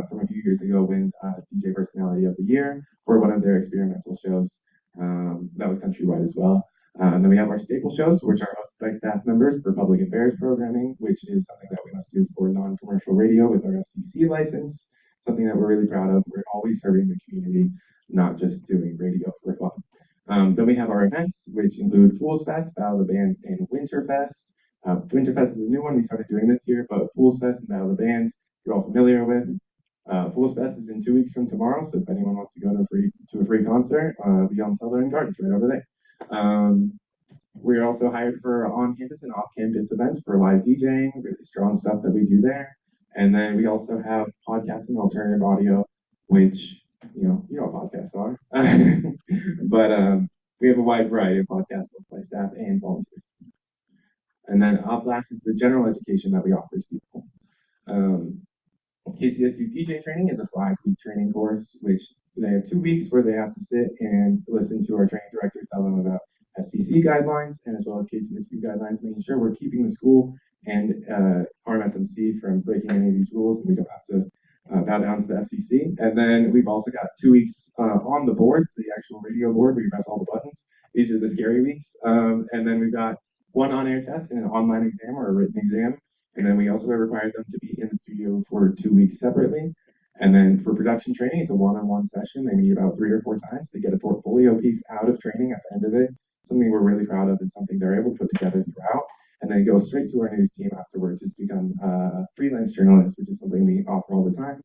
from a few years ago win DJ Personality of the Year for one of their experimental shows. That was countrywide as well. And then we have our staple shows, which are hosted by staff members for public affairs programming, which is something that we must do for non-commercial radio with our FCC license. Something that we're really proud of. We're always serving the community, not just doing radio for fun. Then we have our events, which include Fools Fest, Battle of the Bands, and Winterfest. Winterfest is a new one we started doing this year, but Fools Fest and Battle of the Bands you're all familiar with. Fools Fest is in 2 weeks from tomorrow, so if anyone wants to go to a free concert, be on Southern Gardens right over there. We're also hired for on-campus and off-campus events for live DJing, really strong stuff that we do there. And then we also have podcasting, alternative audio, which, you know what podcasts are. But we have a wide variety of podcasts both by staff and volunteers. And then up last is the general education that we offer to people. KCSU DJ training is a 5-week training course, which they have 2 weeks where they have to sit and listen to our training director tell them about FCC guidelines and as well as KCSU guidelines, making sure we're keeping the school and RMSMC from breaking any of these rules, and we don't have to bow down to the FCC. And then we've also got 2 weeks on the board, the actual radio board where you press all the buttons. These are the scary weeks. And then we've got 1 on-air test and an online exam or a written exam. And then we also required them to be in the studio for 2 weeks separately. And then for production training, it's a one-on-one session. They meet about 3 or 4 times to get a portfolio piece out of training at the end of it. Something we're really proud of and something they're able to put together throughout. And then go straight to our news team afterwards to become freelance journalists, which is something we offer all the time.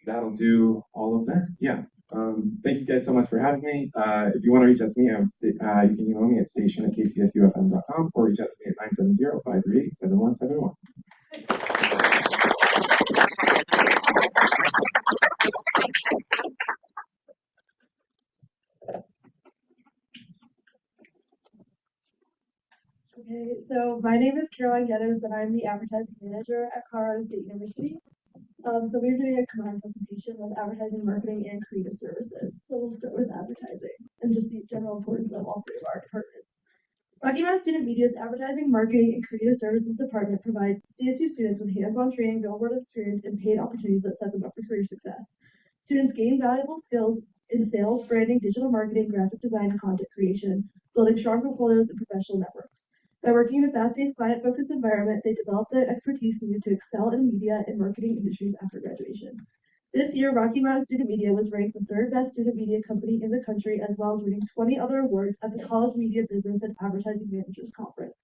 That'll do all of that. Yeah. Thank you guys so much for having me. If you want to reach out to me, you can email me at station@kcsufm.com or reach out to me at 970-538-7171. Okay, so my name is Caroline Geddes and I'm the advertising manager at Colorado State University. So we're doing a combined presentation with advertising, marketing, and creative services. So we'll start with advertising and just the general importance of all three of our departments. Rocky Mountain Student Media's advertising, marketing, and creative services department provides CSU students with hands-on training, real-world experience, and paid opportunities that set them up for career success. Students gain valuable skills in sales, branding, digital marketing, graphic design, and content creation, building strong portfolios and professional networks. By working in a fast-paced, client-focused environment, they develop the expertise needed to excel in media and marketing industries after graduation. This year, Rocky Mountain Student Media was ranked the third best student media company in the country, as well as winning 20 other awards at the College Media Business and Advertising Managers Conference.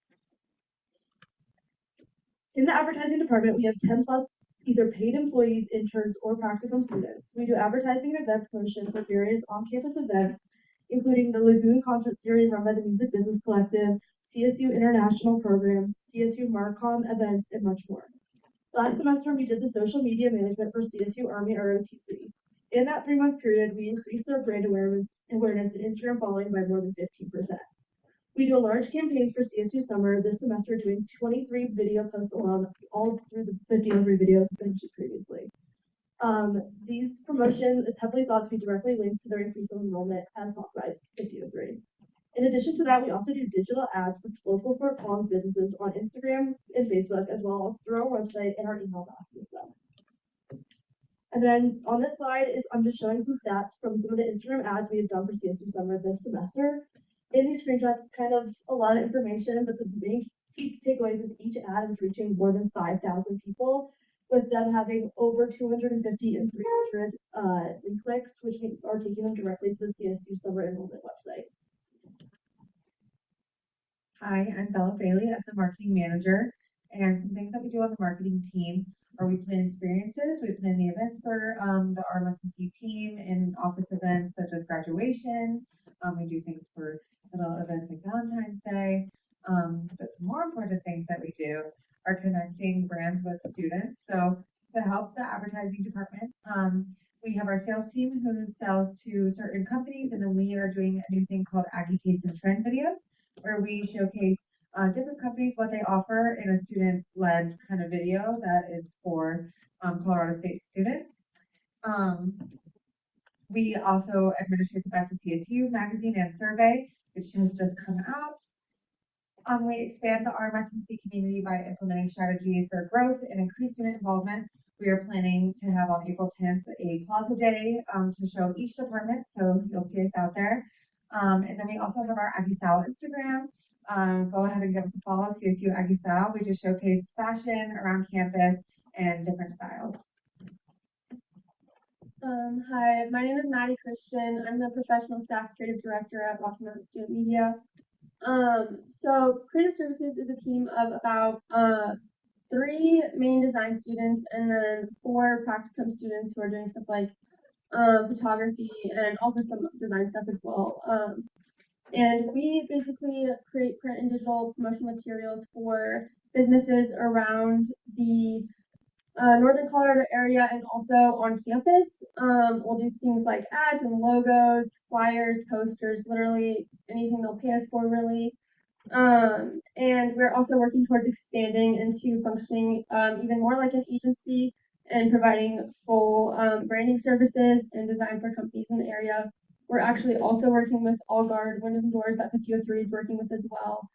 In the advertising department, we have 10 plus either paid employees, interns, or practicum students. We do advertising and event promotion for various on-campus events, including the Lagoon Concert Series run by the Music Business Collective, CSU International Programs, CSU Marcom events, and much more. Last semester, we did the social media management for CSU Army ROTC. In that 3-month period, we increased our brand awareness and Instagram following by more than 15%. We do a large campaigns for CSU Summer this semester, doing 23 video posts alone, all through the 53 videos mentioned previously. These promotions is heavily thought to be directly linked to their increase in enrollment, as talked by 53. In addition to that, we also do digital ads for local Fort Collins businesses on Instagram and Facebook, as well as through our website and our email blast system. And then on this slide I'm just showing some stats from some of the Instagram ads we have done for CSU Summer this semester. In these screenshots, it's kind of a lot of information, but the main key takeaways is each ad is reaching more than 5,000 people, with them having over 250 and 300 link clicks, which are taking them directly to the CSU Summer Enrollment website. Hi, I'm Bella Bailey. I'm the marketing manager, and some things that we do on the marketing team are we plan experiences, we plan the events for the RMSMC team in office events such as graduation. We do things for little events like Valentine's Day. But some more important things that we do are connecting brands with students. So to help the advertising department, we have our sales team who sells to certain companies, and then we are doing a new thing called Aggie Taste and Trend videos, where we showcase different companies, what they offer in a student-led kind of video that is for Colorado State students. We also administer the Best of CSU magazine and survey, which has just come out. We expand the RMSMC community by implementing strategies for growth and increased student involvement. We are planning to have on April 10th a Plaza Day to show each department, so you'll see us out there. And then we also have our Aggie Style Instagram. Go ahead and give us a follow, CSU Aggie Style. We just showcase fashion around campus and different styles. Hi, my name is Maddie Christian. I'm the professional staff creative director at Rocky Mountain Student Media. So creative services is a team of about 3 main design students and then 4 practicum students who are doing stuff like photography and also some design stuff as well. And we basically create print and digital promotional materials for businesses around the Northern Colorado area and also on campus. We'll do things like ads and logos, flyers, posters, literally anything they'll pay us for, really. And we're also working towards expanding into functioning even more like an agency and providing full branding services and design for companies in the area. We're actually also working with All Guard Windows and Doors that 5003 is working with as well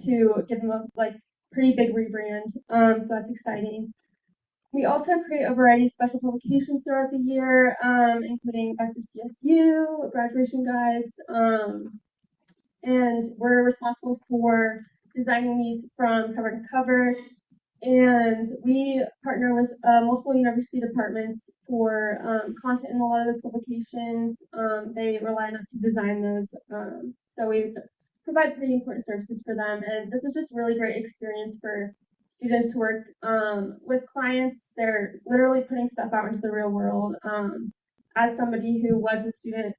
to give them a pretty big rebrand. So that's exciting. We also create a variety of special publications throughout the year, including Best of CSU, graduation guides, and we're responsible for designing these from cover to cover. And we partner with multiple university departments for content in a lot of those publications. They rely on us to design those, so we provide pretty important services for them. And this is just really great experience for students to work with clients. They're literally putting stuff out into the real world. as somebody who was a student,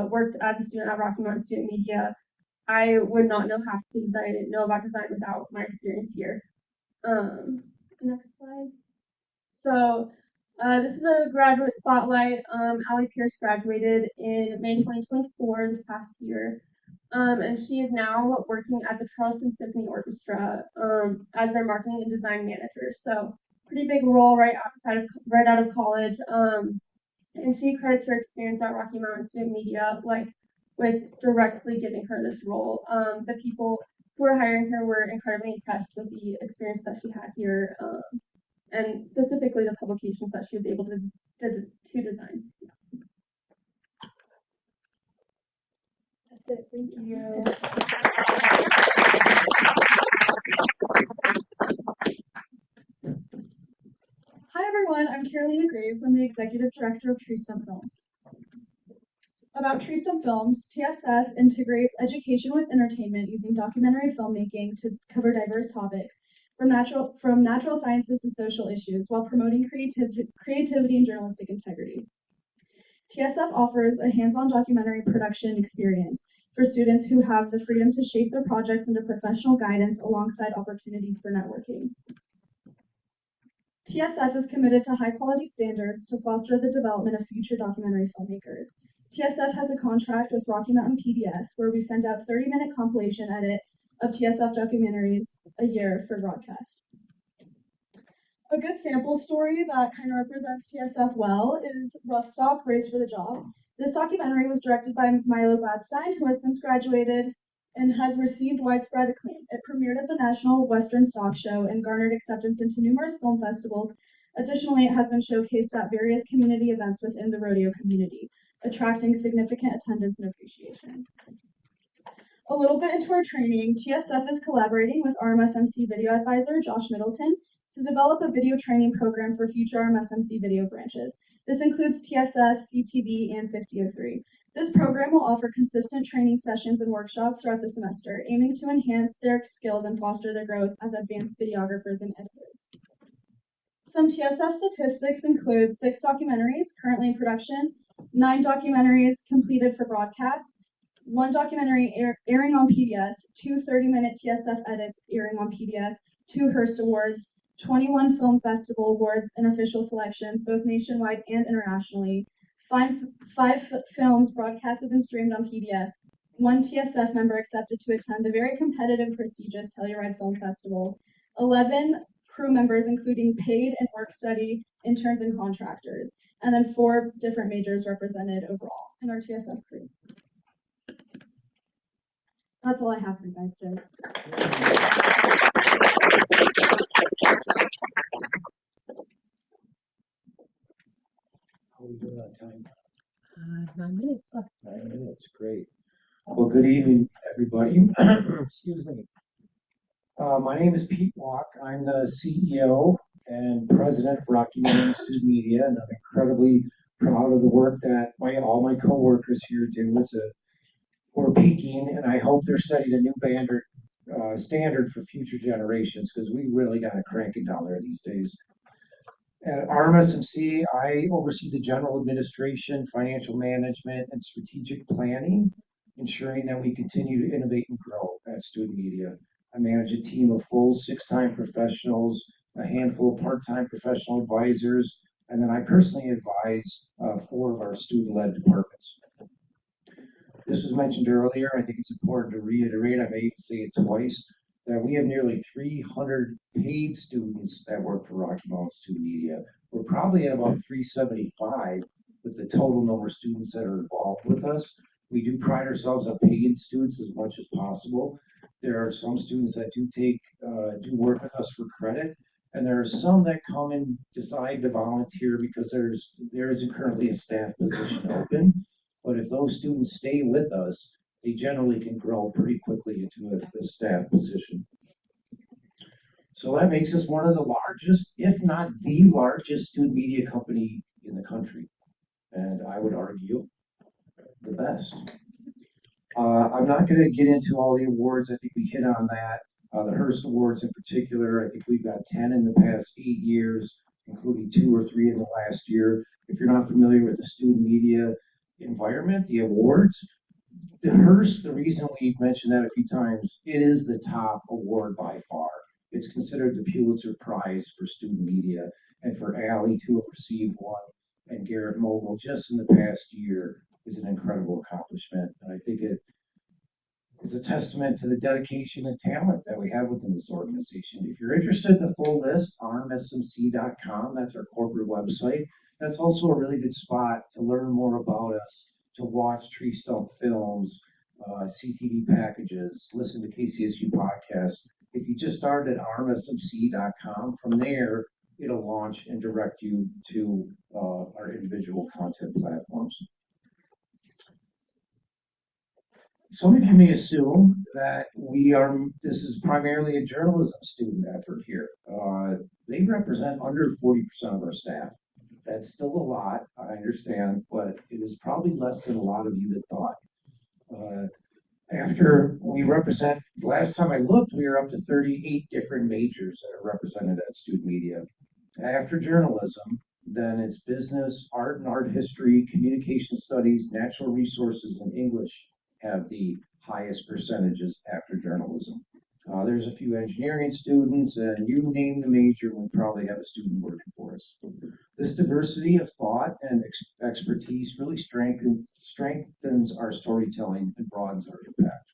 worked as a student at Rocky Mountain Student Media, I would not know half the things I know about design without my experience here. Next slide. So this is a graduate spotlight. Allie Pierce graduated in May 2024, this past year. And she is now working at the Charleston Symphony Orchestra as their marketing and design manager. So pretty big role right out of college. And she credits her experience at Rocky Mountain Student Media with directly giving her this role. The people who were hiring her were incredibly impressed with the experience that she had here, and specifically the publications that she was able to design. That's it. Thank you. Hi everyone, I'm Carolina Graves. I'm the Executive Director of Treestump Films. About Treestump Films, TSF integrates education with entertainment using documentary filmmaking to cover diverse topics from natural sciences to social issues while promoting creativity and journalistic integrity. TSF offers a hands-on documentary production experience for students who have the freedom to shape their projects under professional guidance alongside opportunities for networking. TSF is committed to high-quality standards to foster the development of future documentary filmmakers. TSF has a contract with Rocky Mountain PBS where we send out 30-minute compilation edit of TSF documentaries a year for broadcast. A good sample story that kind of represents TSF well is Rough Stock, Race for the Job. This documentary was directed by Milo Gladstein, who has since graduated and has received widespread acclaim. It premiered at the National Western Stock Show and garnered acceptance into numerous film festivals. Additionally, it has been showcased at various community events within the rodeo community, attracting significant attendance and appreciation. A little bit into our training, TSF is collaborating with RMSMC video advisor Josh Middleton to develop a video training program for future RMSMC video branches. This includes TSF, CTV, and 5003. This program will offer consistent training sessions and workshops throughout the semester, aiming to enhance their skills and foster their growth as advanced videographers and editors. Some TSF statistics include 6 documentaries currently in production, 9 documentaries completed for broadcast, 1 documentary airing on PBS, 2 30-minute TSF edits airing on PBS, 2 Hearst Awards, 21 film festival awards and official selections, both nationwide and internationally, 5 films broadcasted and streamed on PBS, 1 TSF member accepted to attend the very competitive, prestigious Telluride Film Festival, 11 crew members, including paid and work study interns and contractors, and then 4 different majors represented overall in our TSF crew. That's all I have for you guys today. How are we doing on time? 9 minutes left. 9 minutes, great. Well, good evening, everybody. Excuse me. My name is Pete Walk. I'm the CEO and president of Rocky Mountain Student Media, and I'm incredibly proud of the work that all my coworkers here do. We're peaking, and I hope they're setting a new standard for future generations, because we really got to crank it down there these days. At RMSMC, I oversee the general administration, financial management, and strategic planning, ensuring that we continue to innovate and grow at Student Media. I manage a team of full 6-time professionals, a handful of part-time professional advisors, and then I personally advise 4 of our student-led departments. This was mentioned earlier. I think it's important to reiterate, I may even say it twice, that we have nearly 300 paid students that work for Rocky Mountain Student Media. We're probably at about 375 with the total number of students that are involved with us. We do pride ourselves on paying students as much as possible. There are some students that do work with us for credit, and there are some that come and decide to volunteer because there isn't currently a staff position open. But if those students stay with us, they generally can grow pretty quickly into a staff position. So that makes us one of the largest, if not the largest, student media company in the country. And I would argue the best. I'm not going to get into all the awards. I think we hit on that. The Hearst Awards in particular, I think we've got 10 in the past 8 years. including 2 or 3 in the last year. If you're not familiar with the student media environment, the awards, the Hearst, the reason we've mentioned that a few times, it is the top award by far. It's considered the Pulitzer Prize for student media, and for Allie to have received one and Garrett Mogul just in the past year is an incredible accomplishment. And I think it's a testament to the dedication and talent that we have within this organization. If you're interested in the full list, armsmc.com, that's our corporate website. That's also a really good spot to learn more about us, to watch tree stump films, CTV packages, listen to KCSU podcasts. If you just start at armsmc.com, from there, it'll launch and direct you to our individual content platforms. Some of you may assume that this is primarily a journalism student effort here. They represent under 40% of our staff. That's still a lot, I understand, but it is probably less than a lot of you had thought. Last time I looked, we were up to 38 different majors that are represented at student media. After journalism, then it's business, art and art history, communication studies, natural resources, and English have the highest percentages after journalism. There's a few engineering students, and you name the major, we probably have a student working for us. This diversity of thought and expertise really strengthens our storytelling and broadens our impact.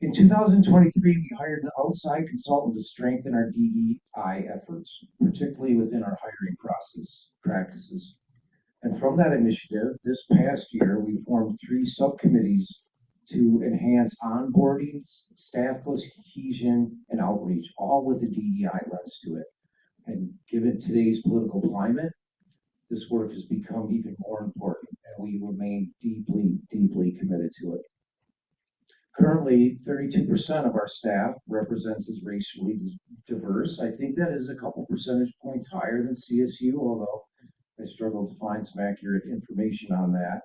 In 2023, we hired an outside consultant to strengthen our DEI efforts, particularly within our hiring practices. And from that initiative, this past year, we formed 3 subcommittees to enhance onboarding, staff cohesion, and outreach, all with a DEI lens to it. And given today's political climate, this work has become even more important, and we remain deeply, deeply committed to it. Currently, 32% of our staff represents as racially diverse. I think that is a couple percentage points higher than CSU, although I struggled to find some accurate information on that.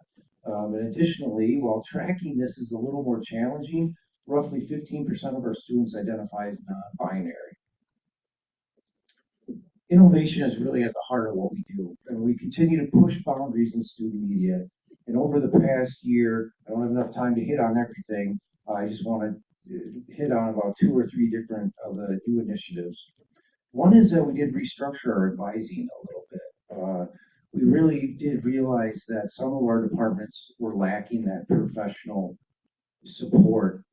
And additionally, while tracking this is a little more challenging, roughly 15% of our students identify as non-binary. Innovation is really at the heart of what we do, and we continue to push boundaries in student media. And over the past year, I don't have enough time to hit on everything. I just want to hit on about 2 or 3 different of the new initiatives. One is that we did restructure our advising a little bit. We really did realize that some of our departments were lacking that professional support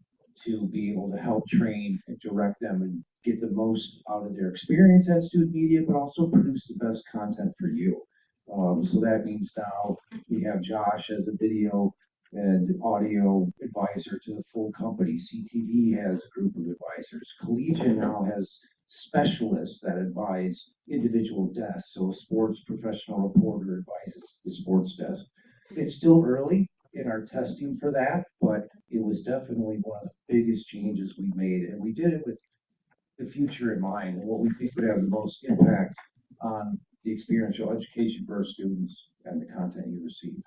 to be able to help train and direct them and get the most out of their experience at student media, but also produce the best content for you. So that means now we have Josh as a video and audio advisor to the full company. CTV has a group of advisors. Collegian now has specialists that advise individual desks. So a sports professional reporter advises the sports desk. It's still early in our testing for that, but it was definitely one of the biggest changes we made. And we did it with the future in mind and what we think would have the most impact on the experiential education for our students and the content you receive.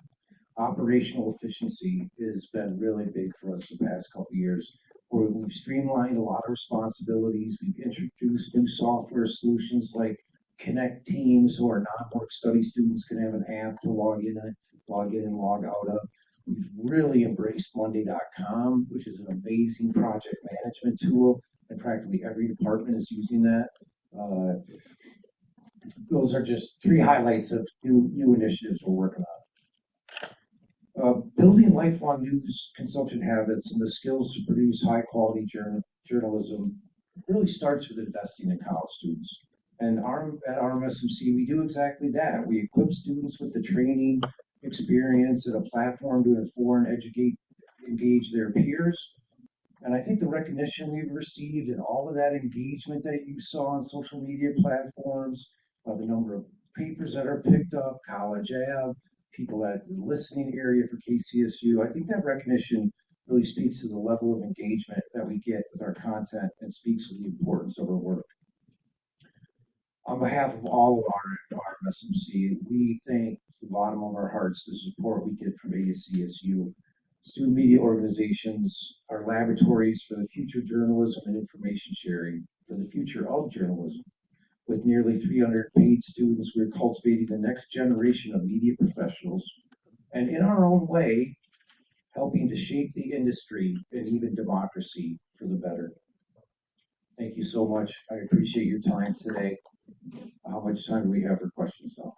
Operational efficiency has been really big for us the past couple of years, where we've streamlined a lot of responsibilities. We've introduced new software solutions like Connect Teams, so our non-work study students can have an app to log in and log out of. We've really embraced Monday.com, which is an amazing project management tool, and practically every department is using that. Those are just 3 highlights of new initiatives we're working on. Building lifelong news consumption habits and the skills to produce high quality journalism really starts with investing in college students. And at RMSMC, we do exactly that. We equip students with the training, experience, and a platform to inform and engage their peers. And I think the recognition we've received and all of that engagement that you saw on social media platforms, the number of papers that are picked up, College Ave, people at the listening area for KCSU, I think that recognition really speaks to the level of engagement that we get with our content and speaks to the importance of our work. On behalf of all of our MSMC, we thank the bottom of our hearts the support we get from ASCSU, student media organizations, our laboratories for the future journalism and information sharing, for the future of journalism. With nearly 300 paid students, we're cultivating the next generation of media professionals, and in our own way, helping to shape the industry and even democracy for the better. Thank you so much. I appreciate your time today. How much time do we have for questions now?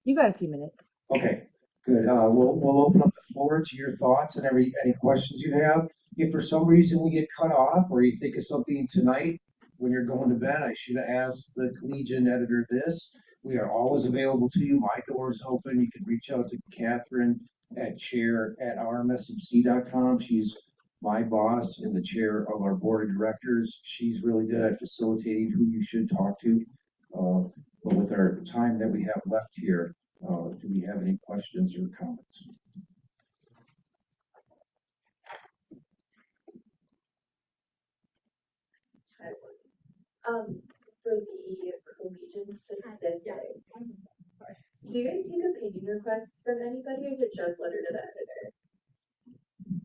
You got a few minutes. Okay, good. We'll open up the floor to your thoughts and any questions you have. If for some reason we get cut off or you think of something tonight when you're going to bed, I should have asked the Collegian editor this. We are always available to you. My door is open. You can reach out to Catherine at chair@rmsmc.com. She's my boss and the chair of our board of directors. She's really good at facilitating who you should talk to. But with our time that we have left here, do we have any questions or comments? For the Collegian specific, do you guys take opinion requests from anybody, or is it just letter to the editor?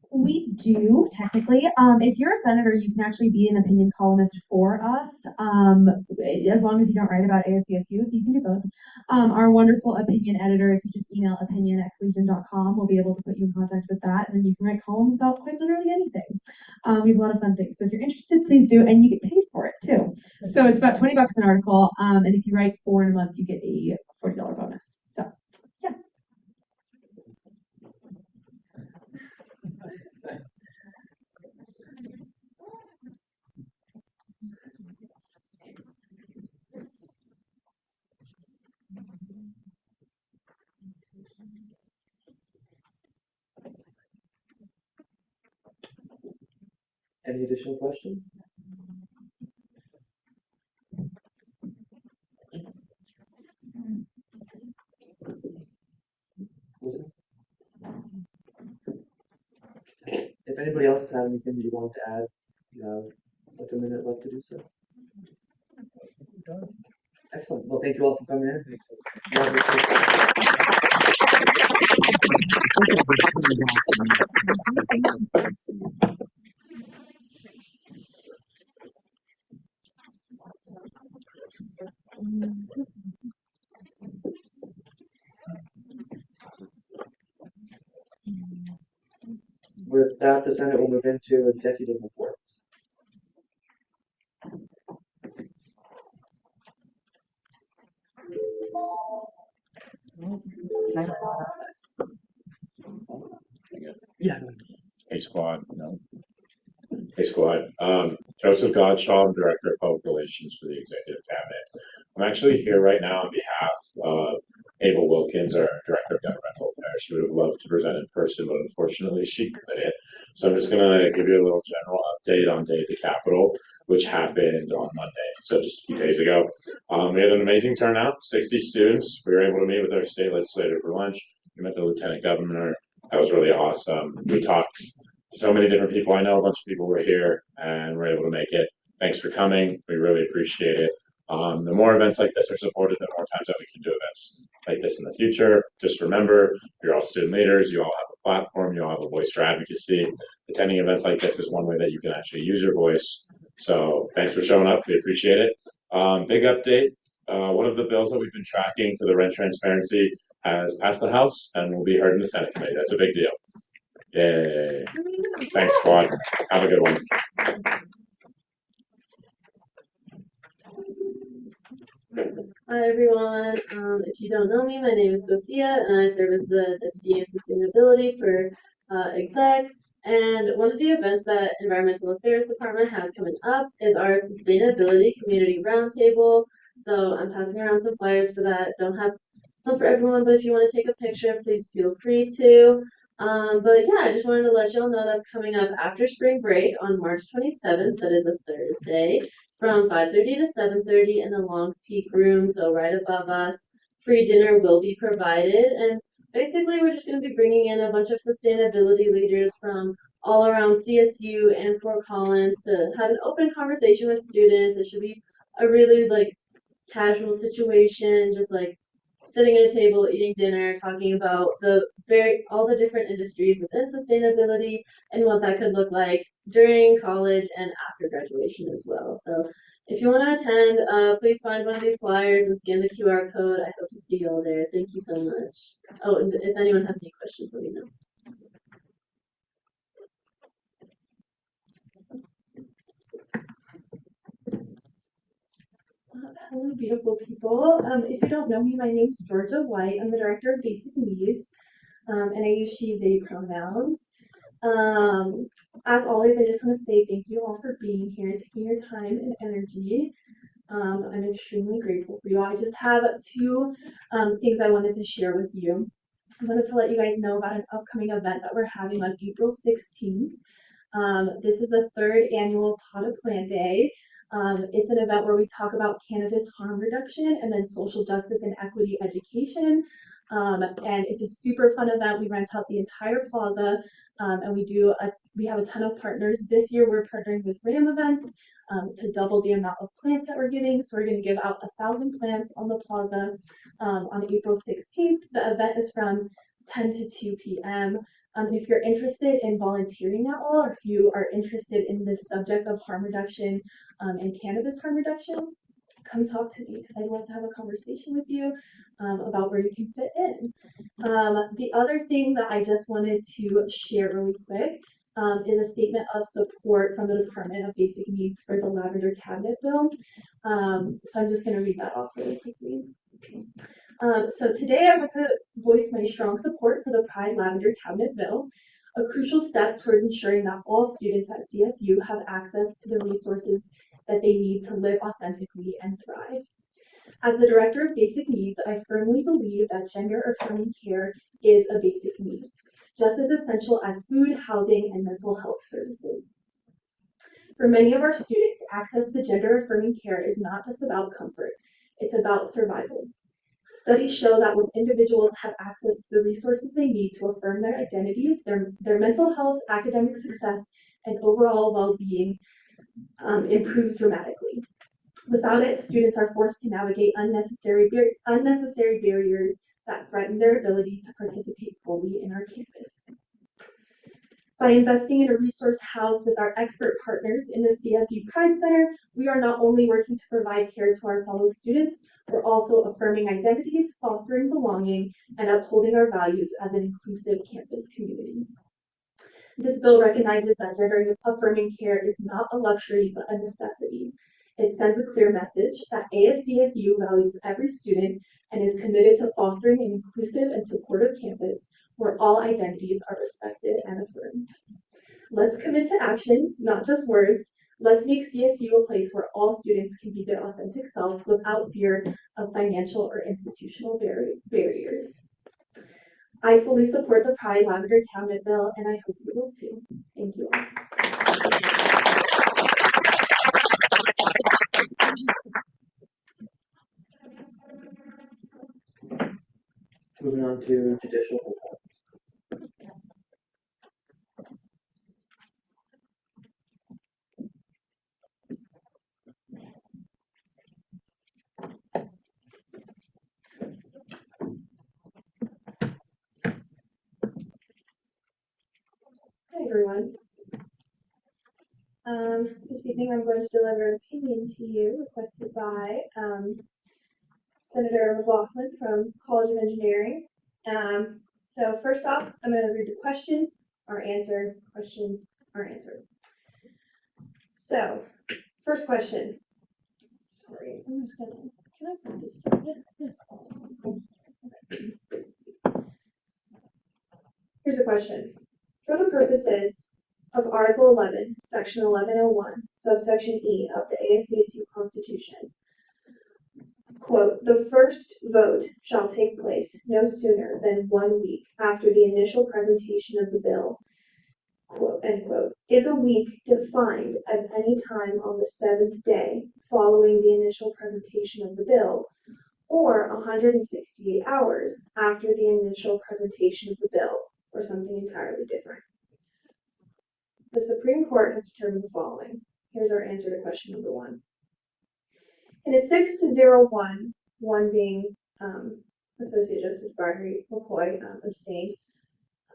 We do technically. If you're a senator, you can actually be an opinion columnist for us. As long as you don't write about ASCSU, so you can do both. Our wonderful opinion editor, if you just email opinion@collegian.com, we'll be able to put you in contact with that, and then you can write columns about quite literally anything. We have a lot of fun things. So if you're interested, please do, and you get paid for it too. So it's about $20 an article, and if you write 4 in a month, you get a $40 bonus. So yeah. Any additional questions? If anybody else had anything that you want to add, you have like a minute left to do so. Excellent. Well, thank you all for coming in. With that, the Senate will move into executive reports. Yeah. Hey squad, no. Hey squad. Joseph Godshaw, Director of Public Relations for the Executive Cabinet. I'm actually here right now on behalf of Ava Wilkins, our Director of Governmental Affairs. She would have loved to present in person, but unfortunately she couldn't. So I'm just gonna give you a little general update on Day at the Capitol, which happened on Monday, so just a few days ago. We had an amazing turnout, 60 students. We were able to meet with our state legislator for lunch. We met the Lieutenant Governor. That was really awesome. We talked to so many different people. I know a bunch of people were here and were able to make it. Thanks for coming. We really appreciate it. The more events like this are supported, the more times that we can do events like this in the future. Just remember, you're all student leaders. You all have a platform. You all have a voice for advocacy. Attending events like this is one way that you can actually use your voice. So thanks for showing up. We appreciate it. Big update. One of the bills that we've been tracking for the rent transparency has passed the House and will be heard in the Senate committee. That's a big deal. Yay. Thanks, squad. Have a good one. Hi everyone. If you don't know me, my name is Sophia and I serve as the Deputy of Sustainability for Exec. And one of the events that Environmental Affairs Department has coming up is our Sustainability Community Roundtable. So I'm passing around some flyers for that. Don't have some for everyone, but if you want to take a picture, please feel free to. But yeah, I just wanted to let y'all know that's coming up after spring break on March 27th. That is a Thursday from 5:30 to 7:30 in the Longs Peak room, so right above us. Free dinner will be provided, and basically we're just going to be bringing in a bunch of sustainability leaders from all around CSU and Fort Collins to have an open conversation with students. It should be a really casual situation, just sitting at a table, eating dinner, talking about all the different industries within sustainability and what that could look like during college and after graduation as well. So If you want to attend, please find one of these flyers and scan the QR code. I hope to see you all there. Thank you so much. Oh, and if anyone has any questions, let me know. Hello, beautiful people. If you don't know me, my name's Georgia White. I'm the Director of Basic Needs, and I use she, they pronouns. As always, I just want to say thank you all for being here, taking your time and energy. I'm extremely grateful for you. I just have two things I wanted to share with you. I wanted to let you guys know about an upcoming event that we're having on April 16th. This is the third annual Pot of Plant Day. It's an event where we talk about cannabis harm reduction and then social justice and equity education. And it's a super fun event. We rent out the entire plaza, and we have a ton of partners. This year we're partnering with RAM Events to double the amount of plants that we're giving. So we're going to give out 1,000 plants on the plaza on April 16th. The event is from 10 to 2 p.m. And if you're interested in volunteering at all, or if you are interested in this subject of harm reduction and cannabis harm reduction, come talk to me because I'd love to have a conversation with you about where you can fit in. The other thing that I just wanted to share really quick is a statement of support from the Department of Basic Needs for the Lavender Cabinet Bill. So I'm just going to read that off really quickly. So today I want to voice my strong support for the Pride Lavender Cabinet Bill, a crucial step towards ensuring that all students at CSU have access to the resources that they need to live authentically and thrive. As the Director of Basic Needs, I firmly believe that gender-affirming care is a basic need, just as essential as food, housing, and mental health services. For many of our students, access to gender-affirming care is not just about comfort, it's about survival. Studies show that when individuals have access to the resources they need to affirm their identities, their mental health, academic success, and overall well-being improves dramatically. Without it, students are forced to navigate unnecessary barriers that threaten their ability to participate fully in our campus. By investing in a resource housed with our expert partners in the CSU Pride Center, we are not only working to provide care to our fellow students, we're also affirming identities, fostering belonging, and upholding our values as an inclusive campus community. This bill recognizes that gender-affirming care is not a luxury, but a necessity. It sends a clear message that ASCSU values every student and is committed to fostering an inclusive and supportive campus where all identities are respected and affirmed. Let's commit to action, not just words. Let's make CSU a place where all students can be their authentic selves without fear of financial or institutional barriers. I fully support the Pride Lavender Cabinet Bill, and I hope you will too. Thank you all. Moving on to judicial reports. Hi everyone. This evening I'm going to deliver an opinion to you requested by Senator McLaughlin from College of Engineering. So first off, I'm going to read the question, our answer, question, our answer. So, first question. Sorry, I'm just gonna, can I put this? Yeah, awesome. Okay. Here's a question. For the purposes of Article 11, Section 1101, subsection E of the ASCSU Constitution, quote, the first vote shall take place no sooner than 1 week after the initial presentation of the bill, quote, end quote. Is a week defined as any time on the 7th day following the initial presentation of the bill, or 168 hours after the initial presentation of the bill, or something entirely different? The Supreme Court has determined the following. Here's our answer to question number 1. In a 6-0-1, one being Associate Justice Barry McCoy abstained,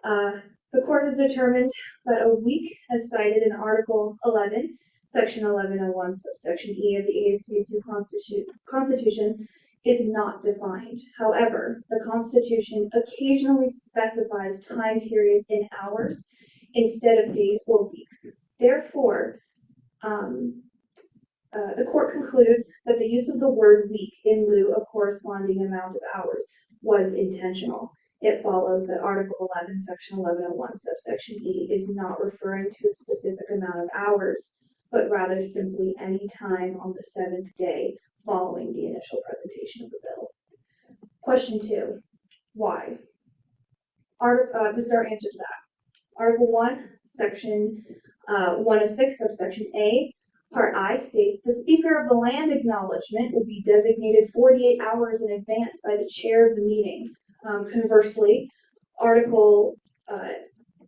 the court has determined that a week, as cited in Article 11, Section 1101, subsection E of the ASCSU Constitution is not defined. However, the Constitution occasionally specifies time periods in hours instead of days or weeks. Therefore, the court concludes that the use of the word week in lieu of corresponding amount of hours was intentional. It follows that Article 11, Section 1101, subsection E is not referring to a specific amount of hours, but rather simply any time on the seventh day following the initial presentation of the bill. Question 2, why? This is our answer to that. Article 1, Section 106, subsection A, Part I states, the Speaker of the Land Acknowledgement will be designated 48 hours in advance by the chair of the meeting. Conversely, Article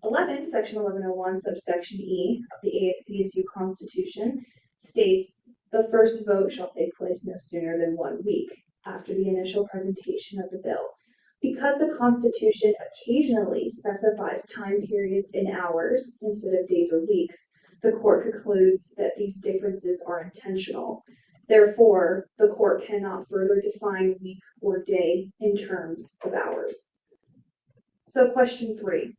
11, Section 1101, subsection E of the ASCSU Constitution states, the first vote shall take place no sooner than 1 week after the initial presentation of the bill. Because the Constitution occasionally specifies time periods in hours instead of days or weeks, the court concludes that these differences are intentional. Therefore, the court cannot further define week or day in terms of hours. So question 3.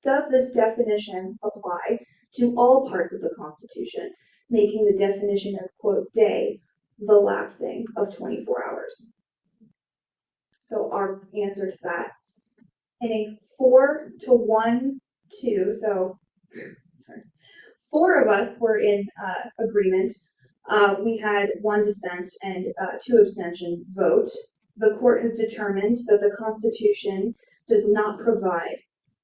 Does this definition apply to all parts of the Constitution, making the definition of, quote, day the lapsing of 24 hours? So our answer to that, in a 4-to-1-2, so sorry, 4 of us were in agreement. We had 1 dissent and 2 abstention vote. The court has determined that the Constitution does not provide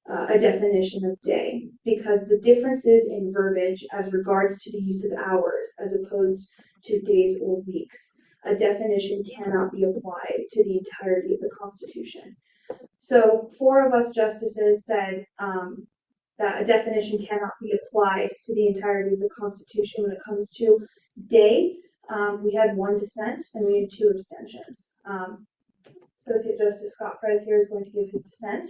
a definition of day because the differences in verbiage as regards to the use of hours as opposed to days or weeks, a definition cannot be applied to the entirety of the Constitution. So 4 of us justices said that a definition cannot be applied to the entirety of the Constitution when it comes to day. We had 1 dissent and we had 2 abstentions. Associate Justice Scott Perez here is going to give his dissent.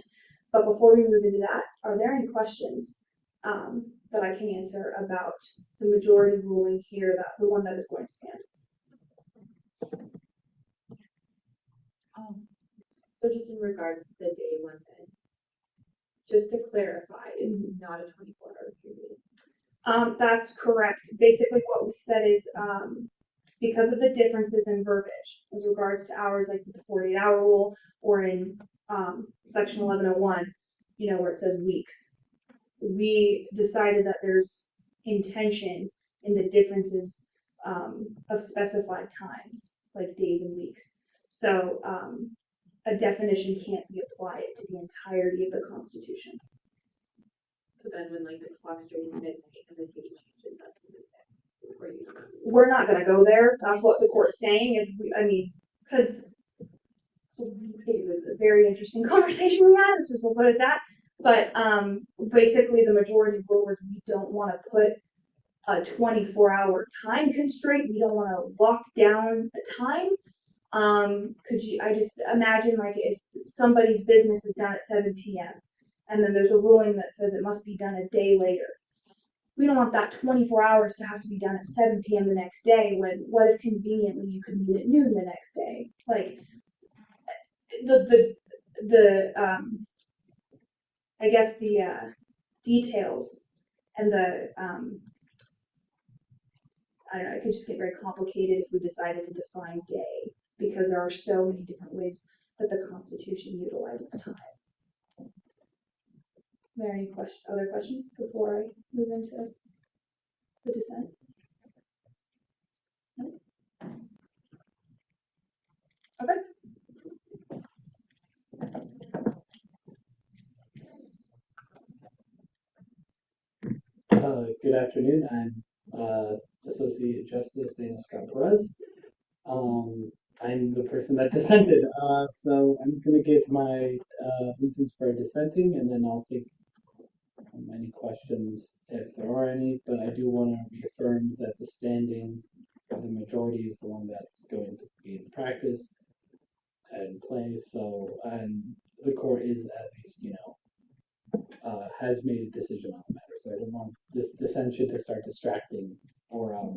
But before we move into that, are there any questions that I can answer about the majority ruling here, the one that is going to stand? So just in regards to the day one then, just to clarify, it's not a 24-hour period. That's correct. Basically what we said is because of the differences in verbiage as regards to hours, like the 48-hour rule or in section 1101, you know, where it says weeks, we decided that there's intention in the differences of specified times, like days and weeks. So a definition can't be applied to the entirety of the Constitution. So then when like the clock strikes midnight and the date changes, that's the mistake. We're not going to go there. That's what the court's saying is, because it was a very interesting conversation we had, so we'll put it at that. But basically the majority rule was we don't want to put a 24-hour time constraint. We don't want to lock down a time. I just imagine like if somebody's business is done at 7 p.m. and then there's a ruling that says it must be done a day later. We don't want that 24 hours to have to be done at 7 p.m. the next day when what if conveniently you could meet at noon the next day? Like I guess the details and the I don't know, it could just get very complicated if we decided to define day, because there are so many different ways that the Constitution utilizes time. Are there any other questions before I move into the dissent? No? Okay. Good afternoon. I'm Associate Justice Dana Scott Perez. I'm the person that dissented. So I'm going to give my reasons for dissenting, and then I'll take any questions if there are any. But I do want to reaffirm that the standing of the majority is the one that's going to be in practice and play. So, and the court is at least, has made a decision on the matter. so I don't want this dissension to start distracting or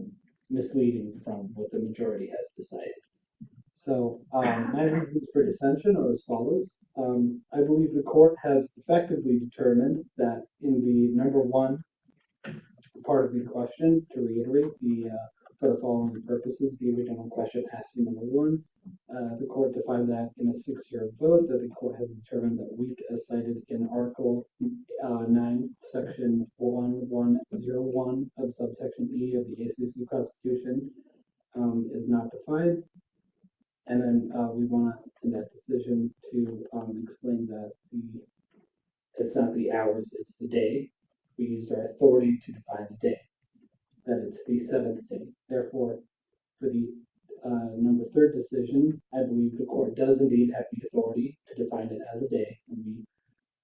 misleading from what the majority has decided. So my reasons for dissension are as follows. I believe the court has effectively determined that in the number one part of the question, to reiterate, for the following purposes, the original question asked in number one, the court defined that in a 6-0 vote that the court has determined that weak as cited in Article 9, Section 1101 of subsection E of the ASCSU Constitution is not defined. And then we want in that decision to explain that it's not the hours, it's the day. We used our authority to define the day, that it's the 7th day. Therefore, for the number third decision, I believe the court does indeed have the authority to define it as a day. And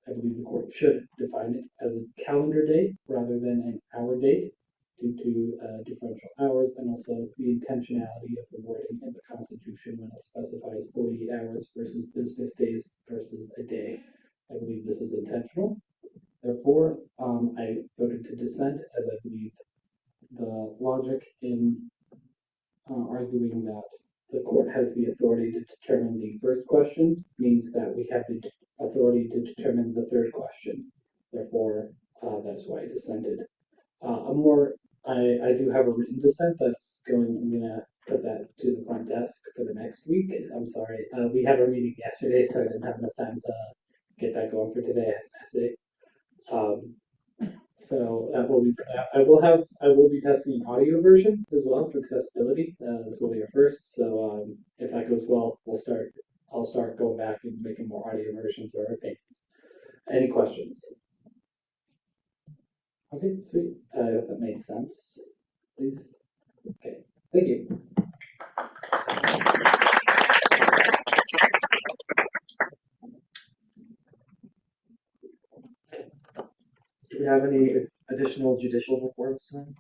I believe the court should define it as a calendar day rather than an hour date due to differential hours and also the intentionality of the wording in the Constitution when it specifies 48 hours versus business days versus a day. I believe this is intentional. Therefore, I voted to dissent as I believe the logic in arguing that the court has the authority to determine the first question means that we have the authority to determine the third question. Therefore, that's why I dissented. I do have a written dissent that's going, I'm gonna put that to the front desk for the next week. I'm sorry, we had our meeting yesterday, so I didn't have enough time to get that going for today. So that will be, I will be testing an audio version as well for accessibility. This will be our first. So if that goes well, I'll start going back and making more audio versions or opinions. Any questions? Okay, sweet. I hope that made sense. Please. Okay, thank you. Do we have any additional judicial reports then?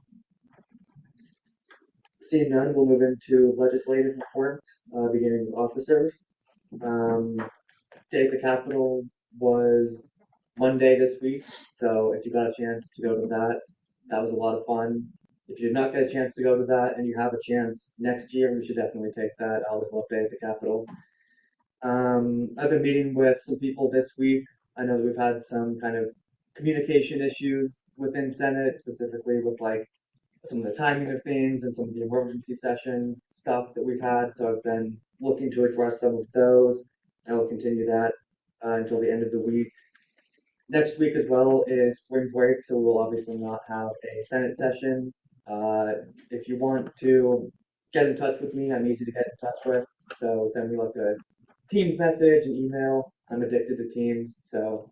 Seeing none, we'll move into legislative reports, beginning with officers. Day at the Capitol was Monday this week, so if you got a chance to go to that, that was a lot of fun. If you did not get a chance to go to that and you have a chance next year, we should definitely take that. I always love Day at the Capitol. I've been meeting with some people this week. I know that we've had some kind of communication issues within Senate, specifically with like some of the timing of things and some of the emergency session stuff that we've had. So I've been looking to address some of those. I will continue that until the end of the week. Next week as well is spring break, so we will obviously not have a Senate session. If you want to get in touch with me, I'm easy to get in touch with. So send me like a Teams message, an email. I'm addicted to Teams, so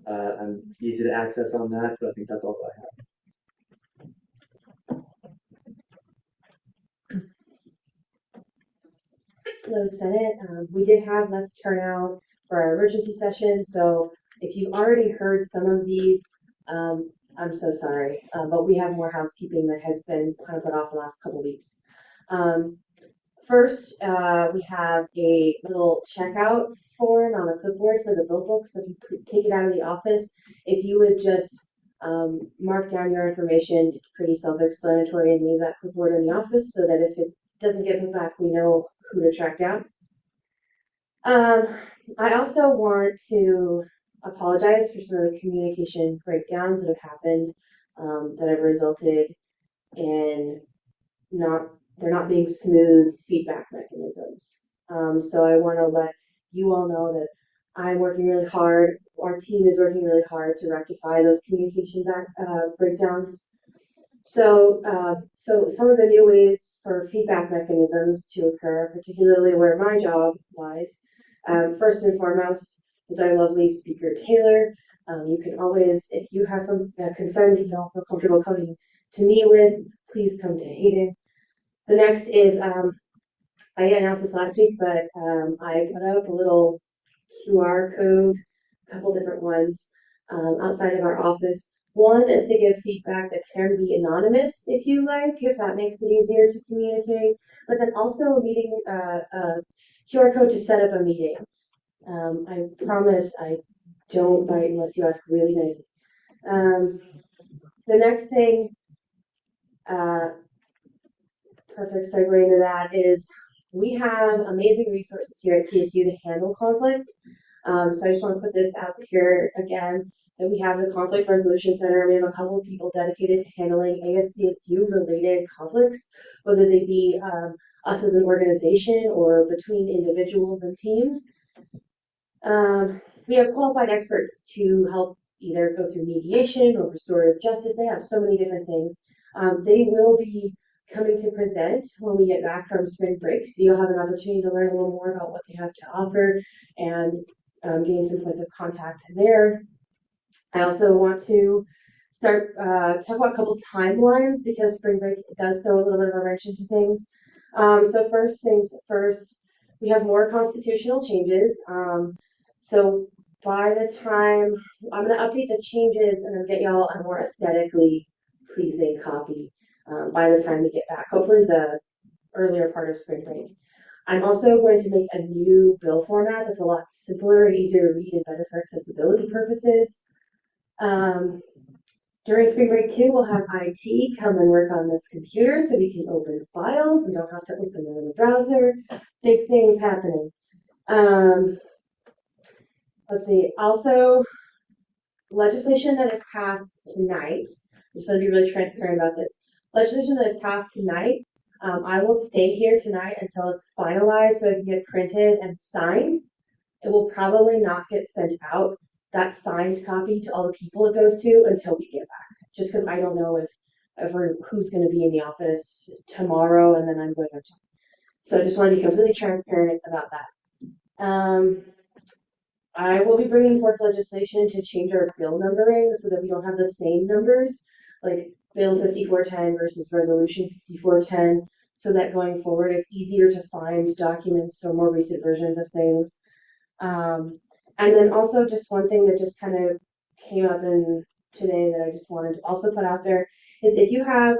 I'm easy to access on that, but I think that's all I have. Hello, Senate. We did have less turnout for our emergency session, so if you've already heard some of these, I'm so sorry, but we have more housekeeping that has been kind of put off the last couple weeks. First, we have a little checkout form on a clipboard for the bill book, so if you could take it out of the office, if you would just mark down your information, it's pretty self-explanatory, and leave that clipboard in the office so that if it doesn't get put back, we know who to track down. I also want to apologize for some of the communication breakdowns that have happened that have resulted in there not being smooth feedback mechanisms. So I want to let you all know that I'm working really hard. Our team is working really hard to rectify those communication breakdowns. So some of the new ways for feedback mechanisms to occur, particularly where my job lies, first and foremost is our lovely speaker Taylor. You can always, if you have some concern that you don't feel comfortable coming to me with, please come to Hayden. The next is, I announced this last week, but I put up a little QR code, a couple different ones, outside of our office. One is to give feedback that can be anonymous if you like, if that makes it easier to communicate, but then also a meeting, QR code to set up a meeting. I promise I don't bite unless you ask really nicely. The next thing, perfect segue into that, is we have amazing resources here at CSU to handle conflict. So I just want to put this out here again, that we have the Conflict Resolution Center. We have a couple of people dedicated to handling ASCSU related conflicts, whether they be us as an organization or between individuals and teams. We have qualified experts to help either go through mediation or restorative justice. They have so many different things. They will be coming to present when we get back from spring break, so you'll have an opportunity to learn a little more about what they have to offer and gain some points of contact there. I also want to start talk about a couple timelines, because spring break does throw a little bit of a wrench into things. So first things first, we have more constitutional changes. So by the time, I'm going to update the changes and then get y'all a more aesthetically pleasing copy by the time we get back, hopefully the earlier part of spring break. I'm also going to make a new bill format that's a lot simpler and easier to read and better for accessibility purposes. During spring break too, we'll have IT come and work on this computer so we can open files and don't have to open them in the browser. Big things happening. Let's see, also legislation that is passed tonight, I'm just going to be really transparent about this. Legislation that is passed tonight, I will stay here tonight until it's finalized so it can get printed and signed. It will probably not get sent out, that signed copy, to all the people it goes to until we get back. Just because I don't know if who's going to be in the office tomorrow, and then I'm going to. So I just want to be completely transparent about that. I will be bringing forth legislation to change our bill numbering so that we don't have the same numbers, like Bill 5410 versus Resolution 5410, so that going forward it's easier to find documents or more recent versions of things. And then also just one thing that just kind of came up in today that I just wanted to also put out there is, if you have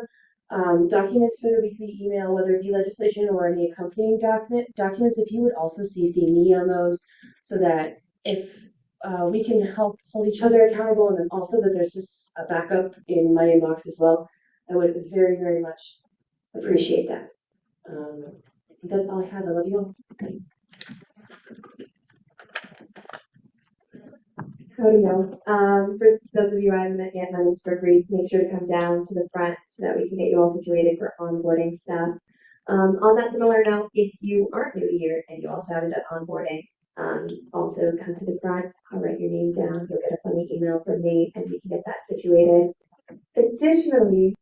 documents for the weekly email, whether it be legislation or any accompanying documents, if you would also CC me on those, so that if we can help hold each other accountable, and then also that there's just a backup in my inbox as well, I would very, very much appreciate that. I think that's all I have. I love you all. Howdy y'all. For those of you I haven't met yet, my name's Brooke Reese. Make sure to come down to the front so that we can get you all situated for onboarding stuff. On that similar note, if you aren't new here and you also haven't done onboarding, also come to the front. I'll write your name down. You'll get a funny email from me and we can get that situated. Additionally,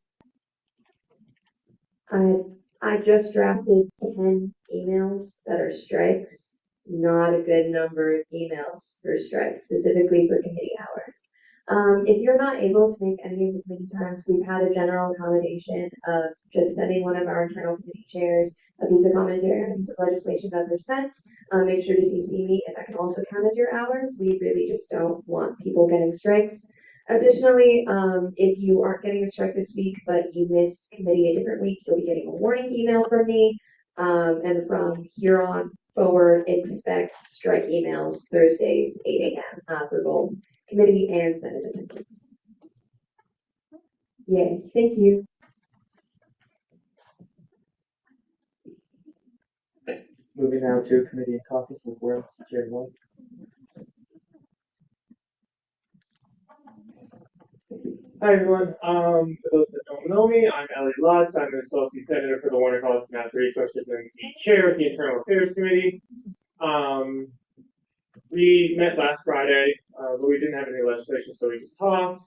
I just drafted 10 emails that are strikes. Not a good number of emails for strikes, specifically for committee hours. If you're not able to make any of the committee times, we've had a general accommodation of just sending one of our internal committee chairs a piece of commentary on a piece of legislation that they're sent. Make sure to CC me if that can also count as your hour. We really just don't want people getting strikes. Additionally, if you aren't getting a strike this week, but you missed committee a different week, you'll be getting a warning email from me. And from here on forward, expect strike emails Thursdays, 8 a.m. For both committee and Senate attendance. Yay, thank you. Moving now to committee and caucus reports. Chair White. Hi everyone. For those that don't know me, I'm Elliot Lutz. I'm an associate senator for the Warner College of Natural Resources and the chair of the Internal Affairs Committee. We met last Friday, but we didn't have any legislation, so we just talked.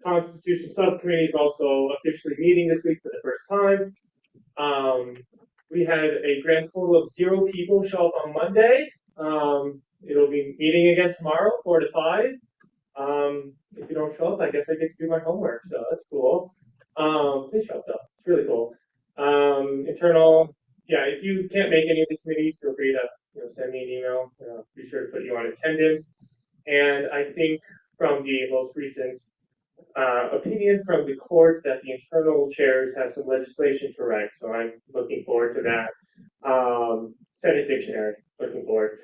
Constitution Subcommittee is also officially meeting this week for the first time. We had a grand total of 0 people show up on Monday. It'll be meeting again tomorrow, 4 to 5. If you don't show up, I guess I get to do my homework, so that's cool. Please show up though, it's really cool. Internal, yeah, if you can't make any of the committees, feel free to send me an email. Be sure to put you on attendance. And I think from the most recent opinion from the court that the internal chairs have some legislation to write, so I'm looking forward to that. Senate dictionary, looking forward.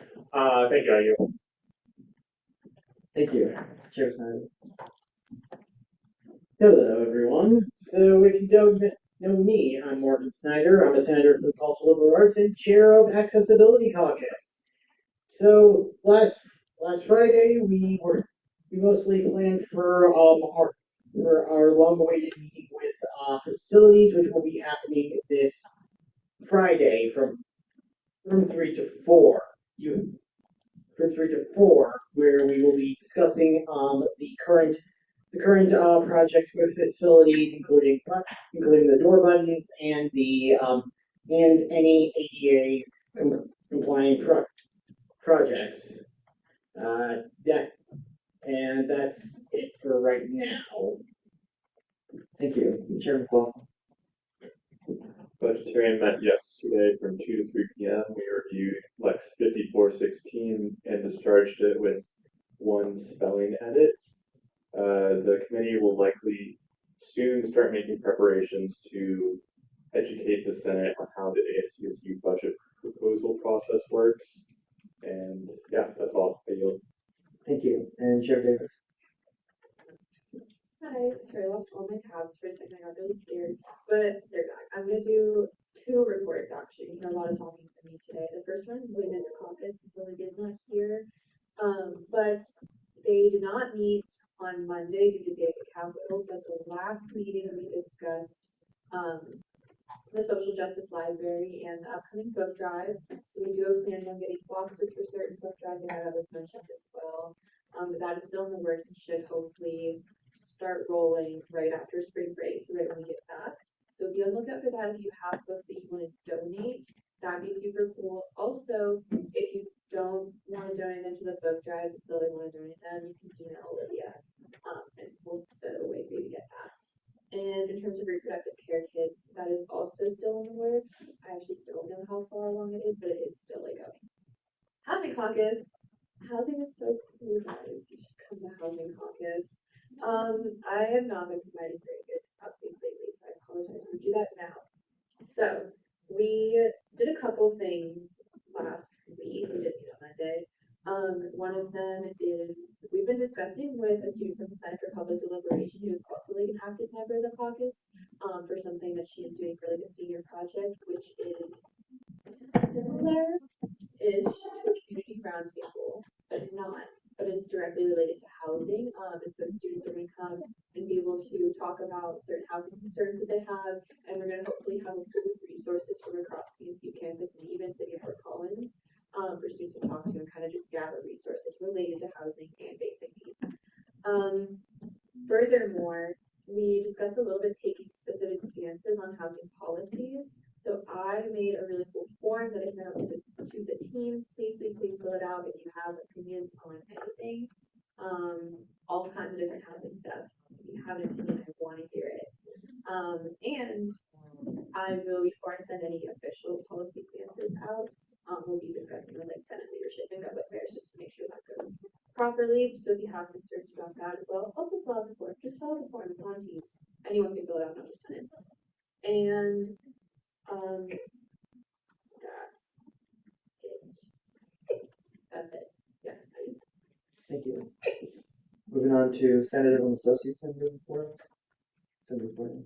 Thank you, I Thank you, Chair Snyder. Hello, everyone. So, if you don't know me, I'm Morgan Snyder. I'm a senator for the Cultural Liberal Arts and chair of Accessibility Caucus. So, last Friday, we mostly planned for our long-awaited meeting with facilities, which will be happening this Friday from 3 to 4. From 3 to 4, where we will be discussing the current projects with facilities, including the door buttons and the and any ADA compliant projects. That and that's it for right now. Thank you. Chairman Clough. Budgetarian met yesterday from 2 to 3 p.m. We reviewed Lex 5416 and discharged it with one spelling edit. The committee will likely soon start making preparations to educate the Senate on how the ASCSU budget proposal process works. And yeah, that's all. I yield. Thank you. And Chair Davis. Hi, sorry, I lost all my tabs for a second. I got really scared, but they're back. I'm gonna do two reports actually. You hear a lot of talking from me today. The first one is Women's Caucus, so Olivia's not here. But they did not meet on Monday due to day at Capitol, but the last meeting we discussed the Social Justice Library and the upcoming book drive. So we do have plans on getting boxes for certain book drives. I know that was mentioned as well. But that is still in the works and should hopefully start rolling right after spring break, so right when we get back. So be on the lookout for that. If you have books that you want to donate, that'd be super cool. Also, if you don't want to donate them to the book drive, but still they want to donate them, you can email Olivia, and we'll set a way for you to get that. And in terms of reproductive care kits, that is also still in the works. I actually don't know how far along it is, but it is still like going. Housing Caucus. Housing is so cool, guys. You should come to Housing Caucus. I have not been providing very good updates lately, so I apologize. We'll do that now. So we did a couple things last week. We did meet on Monday. One of them is we've been discussing with a student from the Center for Public Deliberation who is also like an active member of the caucus for something that she is doing for like a senior project, which is similar-ish to a community roundtable, but not. But it's directly related to housing. And so students are going to come and be able to talk about certain housing concerns that they have, and we're going to hopefully have a pool of resources from across CSU campus and even City of Fort Collins for students to talk to and kind of just gather resources related to housing and basic needs. Furthermore, we discussed a little bit taking specific stances on housing policies. So I made a really cool form that I sent out to the teams. Please fill it out if you have opinions on anything. All kinds of different housing stuff. If you have an opinion, I want to hear it. And I will, before I send any official policy stances out, we'll be discussing with like Senate leadership and government affairs just to make sure that goes properly. So if you have concerns about that as well, also fill out the form. Just fill out the form. It's on Teams. Anyone can fill it out, not just send it. And that's it. Yeah. Thank you. Moving on to Senator and Associate Senator reports. Senator Gordon.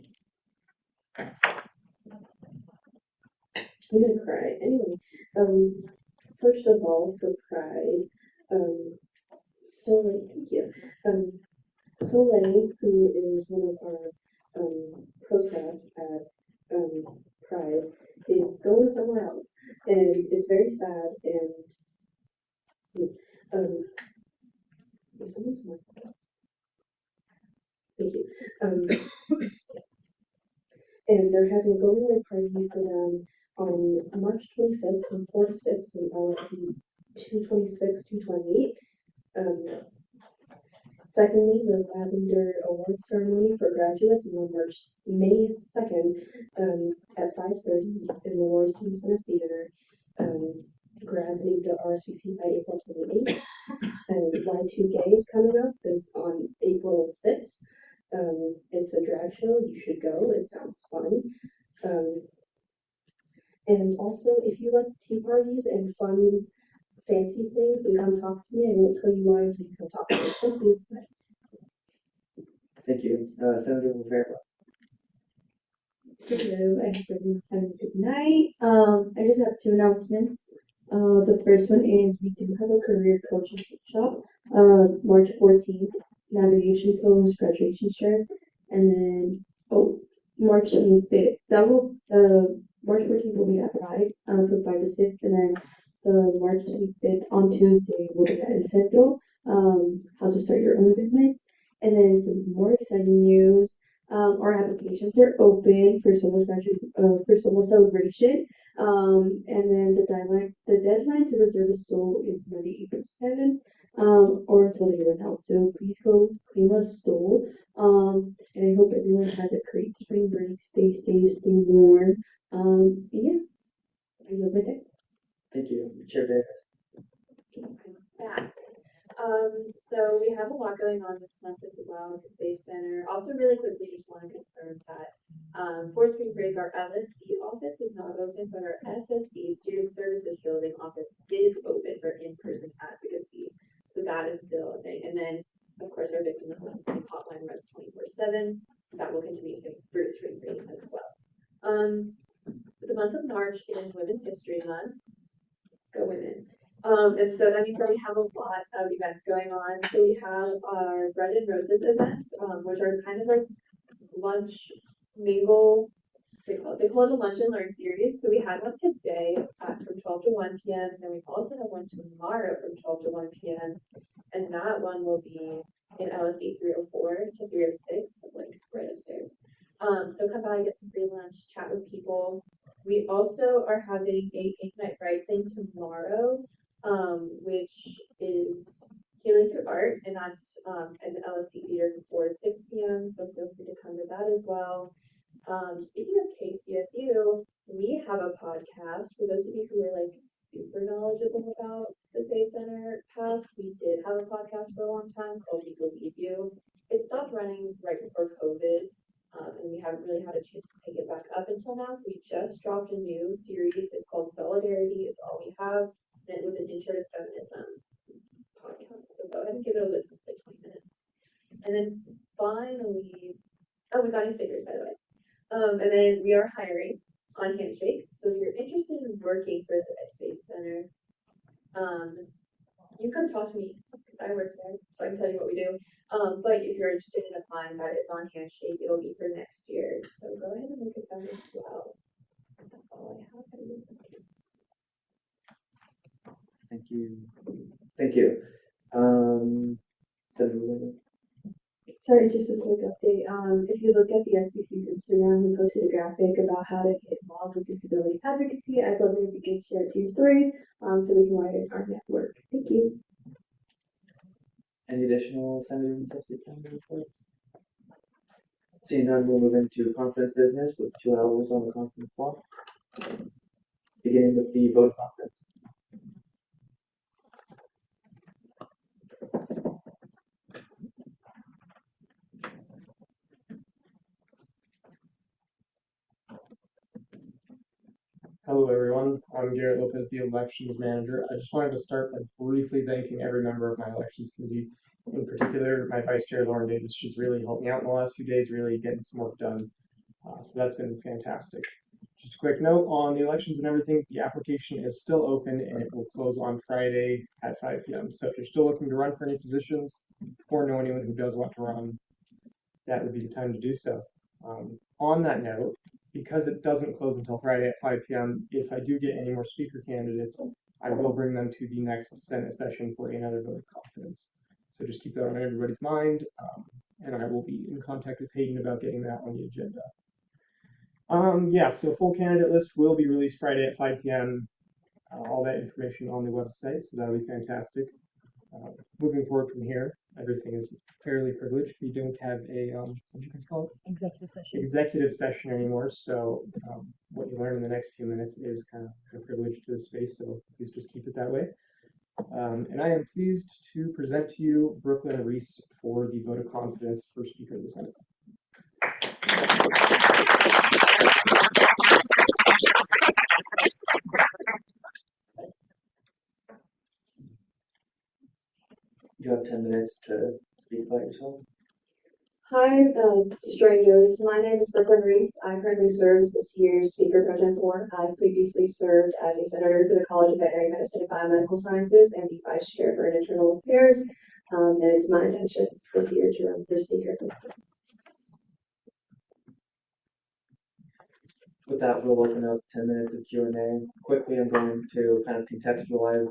I'm gonna cry. Anyway, first of all, for Pride, Soleil, thank you. Soleil, who is one of our pro staff at Pride, is going somewhere else, and it's very sad. And thank you. And they're having a going away party for them on March 25th from 4 to 6 in LSC 226, 228. Secondly, the Lavender Awards ceremony for graduates is on May 2nd at 5:30 in the Lawrence Team Center Theater. Grads need to RSVP by April 28th. And Y2K is coming up on April 6th. It's a drag show. You should go. It sounds fun. And also, if you like tea parties and fun, fancy things, then come talk to me. I won't tell you why until you come talk to me. Thank you. Thank you. Senator Rivera. Hello, I hope everyone's having a good night. I just have two announcements. The first one is we do have a career coaching workshop, March 14th, navigation flows, graduation stress, and then, March 25th. March 14th will be at Pride, from 5 to 6, and then the March 25th on Tuesday will be at El Centro, how to start your own business. And then some more exciting news. Our applications are open for for someone's celebration. And then the deadline to reserve a stall is Monday, April 7th, or until they run out. So please go claim a stall. And I hope everyone has a great spring break. Stay safe, stay warm. And yeah, I love my day. Thank you. Chair Davis. Back. So we have a lot going on this month as well at the Safe Center. Also, really quickly, just want to confirm that for spring break, our LSC office is not open, but our SSB Student Services Building office is open for in-person advocacy. So that is still a thing. And then, of course, our victim assistance hotline runs 24/7. That will continue through spring break as well. The month of March is Women's History Month. Go women. And so that means that we have a lot of events going on. So we have our Bread and Roses events, which are kind of like lunch mingle. They call it the Lunch and Learn series. So we had one today from 12 to 1 p.m. And then we also have one tomorrow from 12 to 1 p.m. And that one will be in LSE 304 to 306, like right upstairs. So come by, get some free lunch, chat with people. We also are having a Ignite Bright thing tomorrow, which is Healing Through Art, and that's at the LSC Theater from 4 to 6 p.m. So feel free to come to that as well. Speaking of KCSU, we have a podcast. For those of you who are like super knowledgeable about the Safe Center past, we did have a podcast for a long time called We Believe You. It stopped running right before COVID. And we haven't really had a chance to pick it back up until now. So we just dropped a new series. It's called Solidarity is All We Have. And it was an intro to feminism podcast. So go ahead and give it a listen. It's like 20 minutes. And then finally, we got any stickers, by the way. And then we are hiring on Handshake. So if you're interested in working for the Safe Center, you come talk to me because I work there, so I can tell you what we do. But if you're interested in applying, that is on Handshake. It'll be for next year. So go ahead and look at that as well. That's all I have. Thank you. Thank you. Senator Rivera. Sorry, just a quick update. If you look at the SBC's Instagram, we posted a graphic about how to get involved with disability advocacy. I'd love it if you could share it to your stories, so we can widen our network. Thank you. Any additional Senator and Associate Senator reports? Seeing none, we'll move into conference business with 2 hours on the conference block, beginning with the vote conference. Hello, everyone. I'm Garrett Lopez, the elections manager. I just wanted to start by briefly thanking every member of my elections committee, in particular my vice chair, Lauren Davis. She's really helped me out in the last few days, really getting some work done. So that's been fantastic. Just a quick note on the elections and everything. The application is still open and it will close on Friday at 5 p.m. So if you're still looking to run for any positions or know anyone who does want to run, that would be the time to do so. On that note, because it doesn't close until Friday at 5 p.m., if I do get any more speaker candidates, I will bring them to the next Senate session for another vote of confidence. So just keep that on everybody's mind, and I will be in contact with Hayden about getting that on the agenda. So full candidate list will be released Friday at 5 p.m. All that information on the website, so that'll be fantastic. Moving forward from here, everything is fairly privileged. We don't have a, what do you guys call it? Executive session anymore, so what you learn in the next few minutes is kind of a privilege to the space, so please just keep it that way. And I am pleased to present to you Brooklyn Reese for the vote of confidence for Speaker of the Senate. You have 10 minutes to speak about yourself. Hi, strangers. My name is Brooklyn Reese. I currently serve as this year's Speaker Pro Tempore. I previously served as a senator for the College of Veterinary Medicine and Biomedical Sciences and the Vice Chair for Internal Affairs. And it's my intention this year to run for Speaker this year. With that, we'll open up 10 minutes of Q&A. Quickly, I'm going to kind of contextualize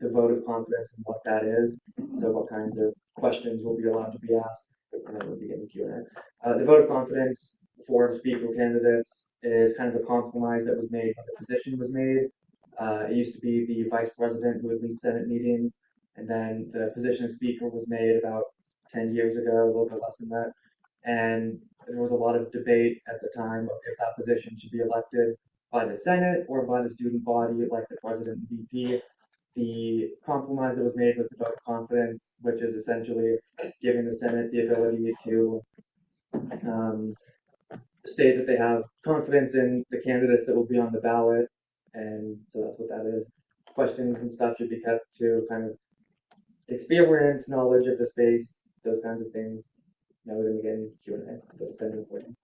the vote of confidence and what that is. So what kinds of questions will be allowed to be asked, and then we'll begin the Q&A. The vote of confidence for speaker candidates is kind of a compromise that was made when the position was made. It used to be the vice president who would lead Senate meetings, and then the position of speaker was made about 10 years ago, a little bit less than that. And there was a lot of debate at the time of if that position should be elected by the Senate or by the student body, like the president and VP. The compromise that was made was the vote of confidence, which is essentially giving the Senate the ability to state that they have confidence in the candidates that will be on the ballot. And so that's what that is. Questions and stuff should be kept to kind of experience, knowledge of the space, those kinds of things. Now we're going to begin Q&A for the Senate appointment.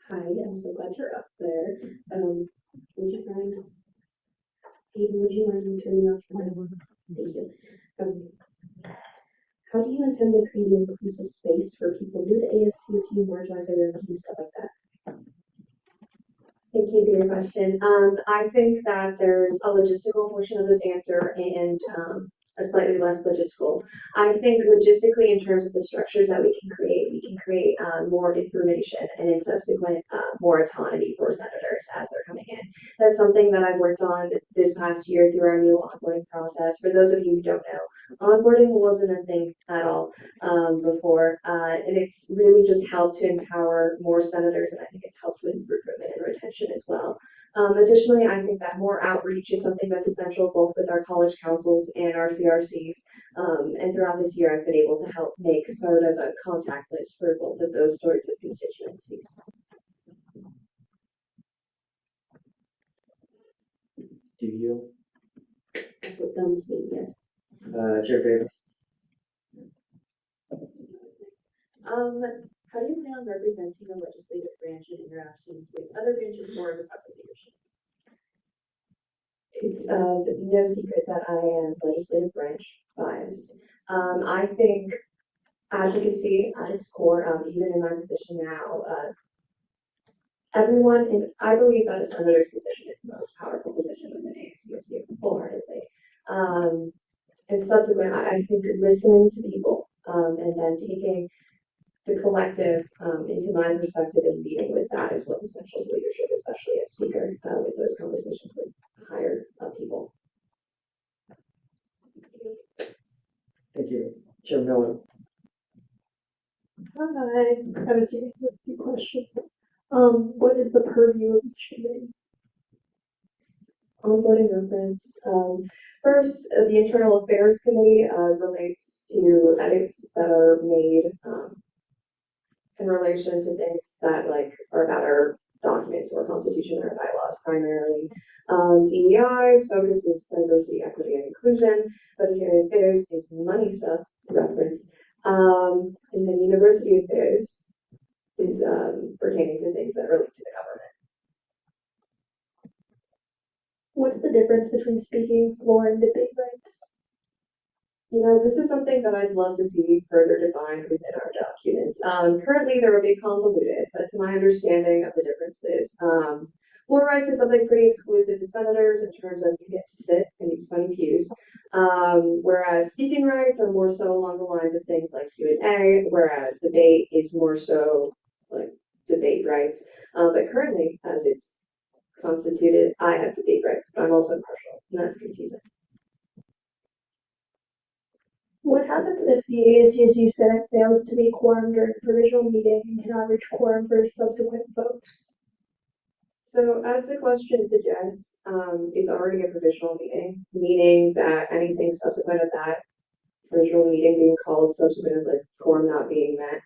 Hi, I'm so glad you're up there. Would you mind, Aiden, would you mind turning off your mic? Thank you. How do you intend to create an inclusive space for people new to ASCSU, marginalized identities, stuff like that? Thank you for your question. I think that there's a logistical portion of this answer and a slightly less logistical. I think logistically, in terms of the structures that we can create more information and in subsequent more autonomy for senators as they're coming in. That's something that I've worked on this past year through our new onboarding process. For those of you who don't know, onboarding wasn't a thing at all before, and it's really just helped to empower more senators, and I think it's helped with recruitment and retention as well. Additionally, I think that more outreach is something that's essential both with our college councils and our CRCs. And throughout this year, I've been able to help make sort of a contact list for both of those sorts of constituencies. Do you? That's what thumbs mean, yes. Chair Davis. How do you plan on representing the legislative branch in interactions with other branches or the public leadership? It's no secret that I am legislative branch biased. I think advocacy at its core, even in my position now, everyone, and I believe that a senator's position is the most powerful position within ASCSU, wholeheartedly. And subsequent, I think listening to people and then taking the collective into my perspective and leading with that is what's essential to leadership, especially as speaker with those conversations with higher people. Thank you. Chair Miller. Hi, I have a series of few questions. What is the purview of each committee? Onboarding reference. First, the Internal Affairs Committee relates to edits that are made in relation to things that are about our documents or constitution or bylaws primarily. DEI focuses diversity, equity, and inclusion. Budgetary affairs is money stuff reference. And then university affairs is pertaining to things that relate to the government. What's the difference between speaking, floor, and debate rights? You know, this is something that I'd love to see further defined within our documents. Currently, they're a bit convoluted, but to my understanding of the differences, floor rights is something pretty exclusive to senators in terms of you get to sit in these funny pews, whereas speaking rights are more so along the lines of things like Q&A, whereas debate is more so like debate rights. But currently, as it's constituted, I have debate rights, but I'm also impartial, and that's confusing. What happens if the ASCSU Senate fails to meet quorum during a provisional meeting and cannot reach quorum for subsequent votes? So as the question suggests, it's already a provisional meeting, meaning that anything subsequent of that provisional meeting being called subsequent of the quorum not being met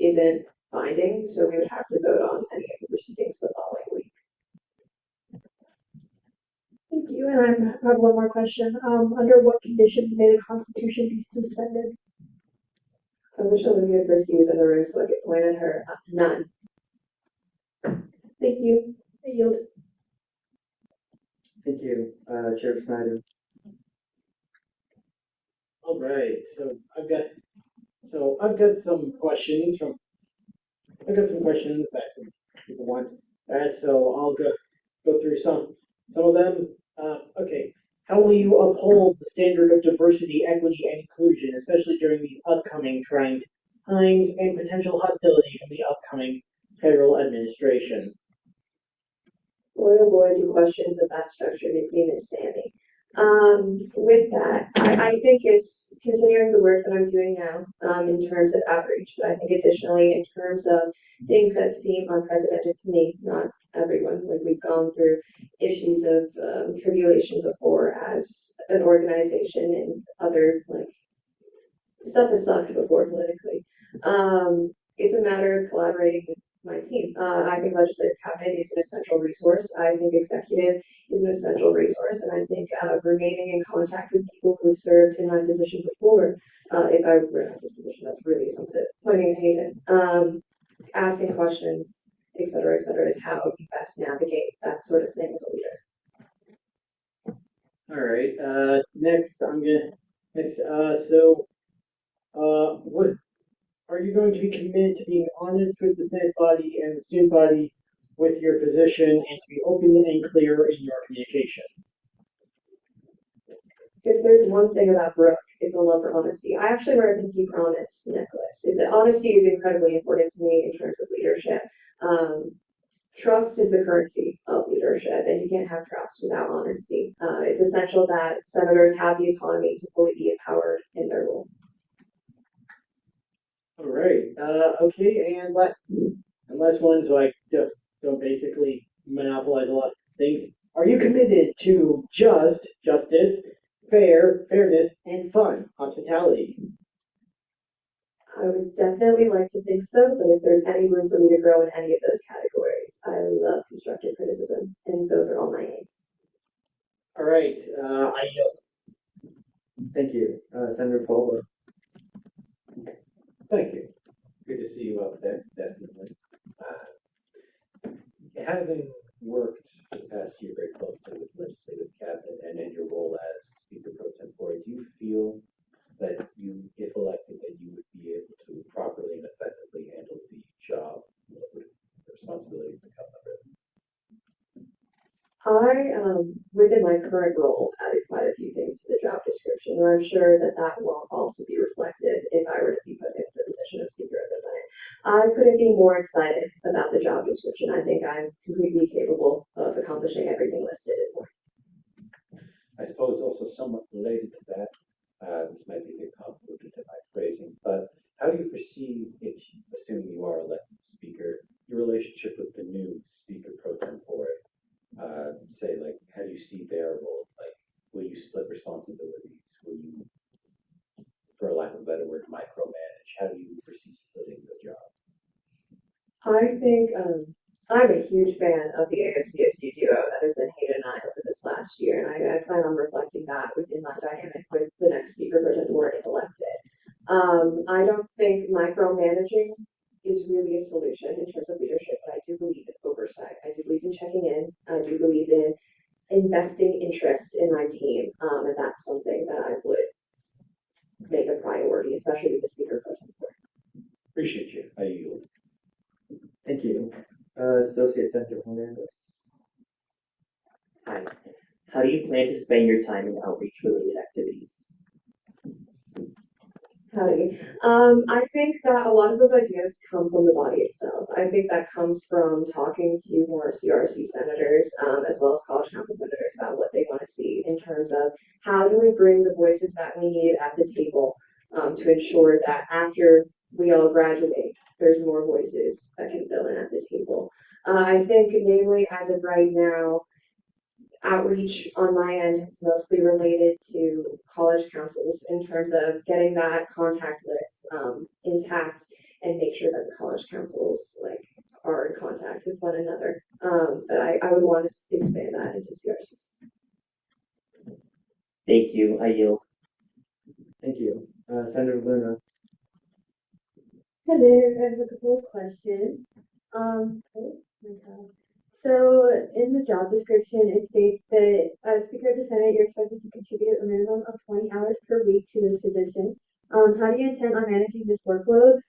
isn't binding, so we would have to vote on any of the proceedings the following week. Thank you, and I have one more question. Under what conditions may the Constitution be suspended? I wish Olivia Brisky was in the room so I could point at her. None. Thank you. I yield. Thank you, Chair Snyder. All right, I've got some questions that some people want. So I'll go through some of them. Okay, how will you uphold the standard of diversity, equity, and inclusion, especially during these upcoming trying times and potential hostility from the upcoming federal administration? Boy, oh boy, do questions of that structure make me miss Sammy. With that, I think it's continuing the work that I'm doing now in terms of outreach, but I think additionally in terms of things that seem unprecedented to me, not everyone. Like we've gone through issues of tribulation before as an organization and other like stuff has sucked before politically. It's a matter of collaborating with my team. I think legislative cabinet is an essential resource. I think executive is an essential resource, and I think remaining in contact with people who've served in my position before, if I were in this position, that's really something. Pointing at Hayden, asking questions, et cetera, is how you best navigate that sort of thing as a leader. All right. What are you going to be committed to being honest with the Senate body and the student body with your position and to be open and clear in your communication? If there's one thing about Brooke, it's a love for honesty. I actually wear a pinky promise necklace. The honesty is incredibly important to me in terms of leadership. Trust is the currency of leadership, and you can't have trust without honesty. It's essential that senators have the autonomy to fully be empowered in their role. All right. Okay. And last one, so I don't basically monopolize a lot of things. Are you committed to justice, fairness, and fun, hospitality? I would definitely like to think so, but if there's any room for me to grow in any of those categories, I love constructive criticism, and those are all my aims. All right. I yield. Thank you, Senator Fulber. Thank you. Good to see you up there, definitely. Having worked for the past year very closely with legislative cabinet and in your role as Speaker Pro Tempore, do you feel that you, if elected, that you would be able to properly and effectively handle the job, the responsibilities that come under it? Within my current role, added quite a few things to the job description, and I'm sure that that will also be reflected if I were to be put into the position of Speaker of the Senate. I couldn't be more excited about the job description. I think I'm completely capable of accomplishing everything listed and more. I suppose also somewhat related to that, this might be a bit convoluted in my phrasing, but how do you perceive, if, assuming you are elected Speaker, your relationship with the new Speaker Pro Tempore? Say, like, how do you see their role? Like, will you split responsibilities? Will you, for lack of a better word, micromanage? How do you foresee splitting the job? I think I'm a huge fan of the ASCSU duo that has been Hayden and I over this last year, and I plan on reflecting that within my dynamic with the next Speaker Pro Tempore if elected. I don't think micromanaging is really a solution in terms of leadership, but I do believe in oversight. I do believe in checking in. I do believe in investing interest in my team, and that's something that I would make a priority, especially with the Speaker Pro Tempore. Appreciate you. I yield. Thank you. Associate Senator Hernandez. Hi. How do you plan to spend your time in outreach-related activities? Howdy. I think that a lot of those ideas come from the body itself. I think that comes from talking to more CRC senators, as well as college council senators about what they want to see in terms of how do we bring the voices that we need at the table to ensure that after we all graduate, there's more voices that can fill in at the table. I think namely as of right now, outreach on my end is mostly related to college councils in terms of getting that contact list intact and make sure that the college councils are in contact with one another. But I would want to expand that into CRCs. Thank you. I yield. Thank you. Senator Luna. Hi there, I have a couple of questions. Oh my God. So in the job description, it states that as Speaker of the Senate, you're expected to contribute a minimum of 20 hours per week to this position. How do you intend on managing this workload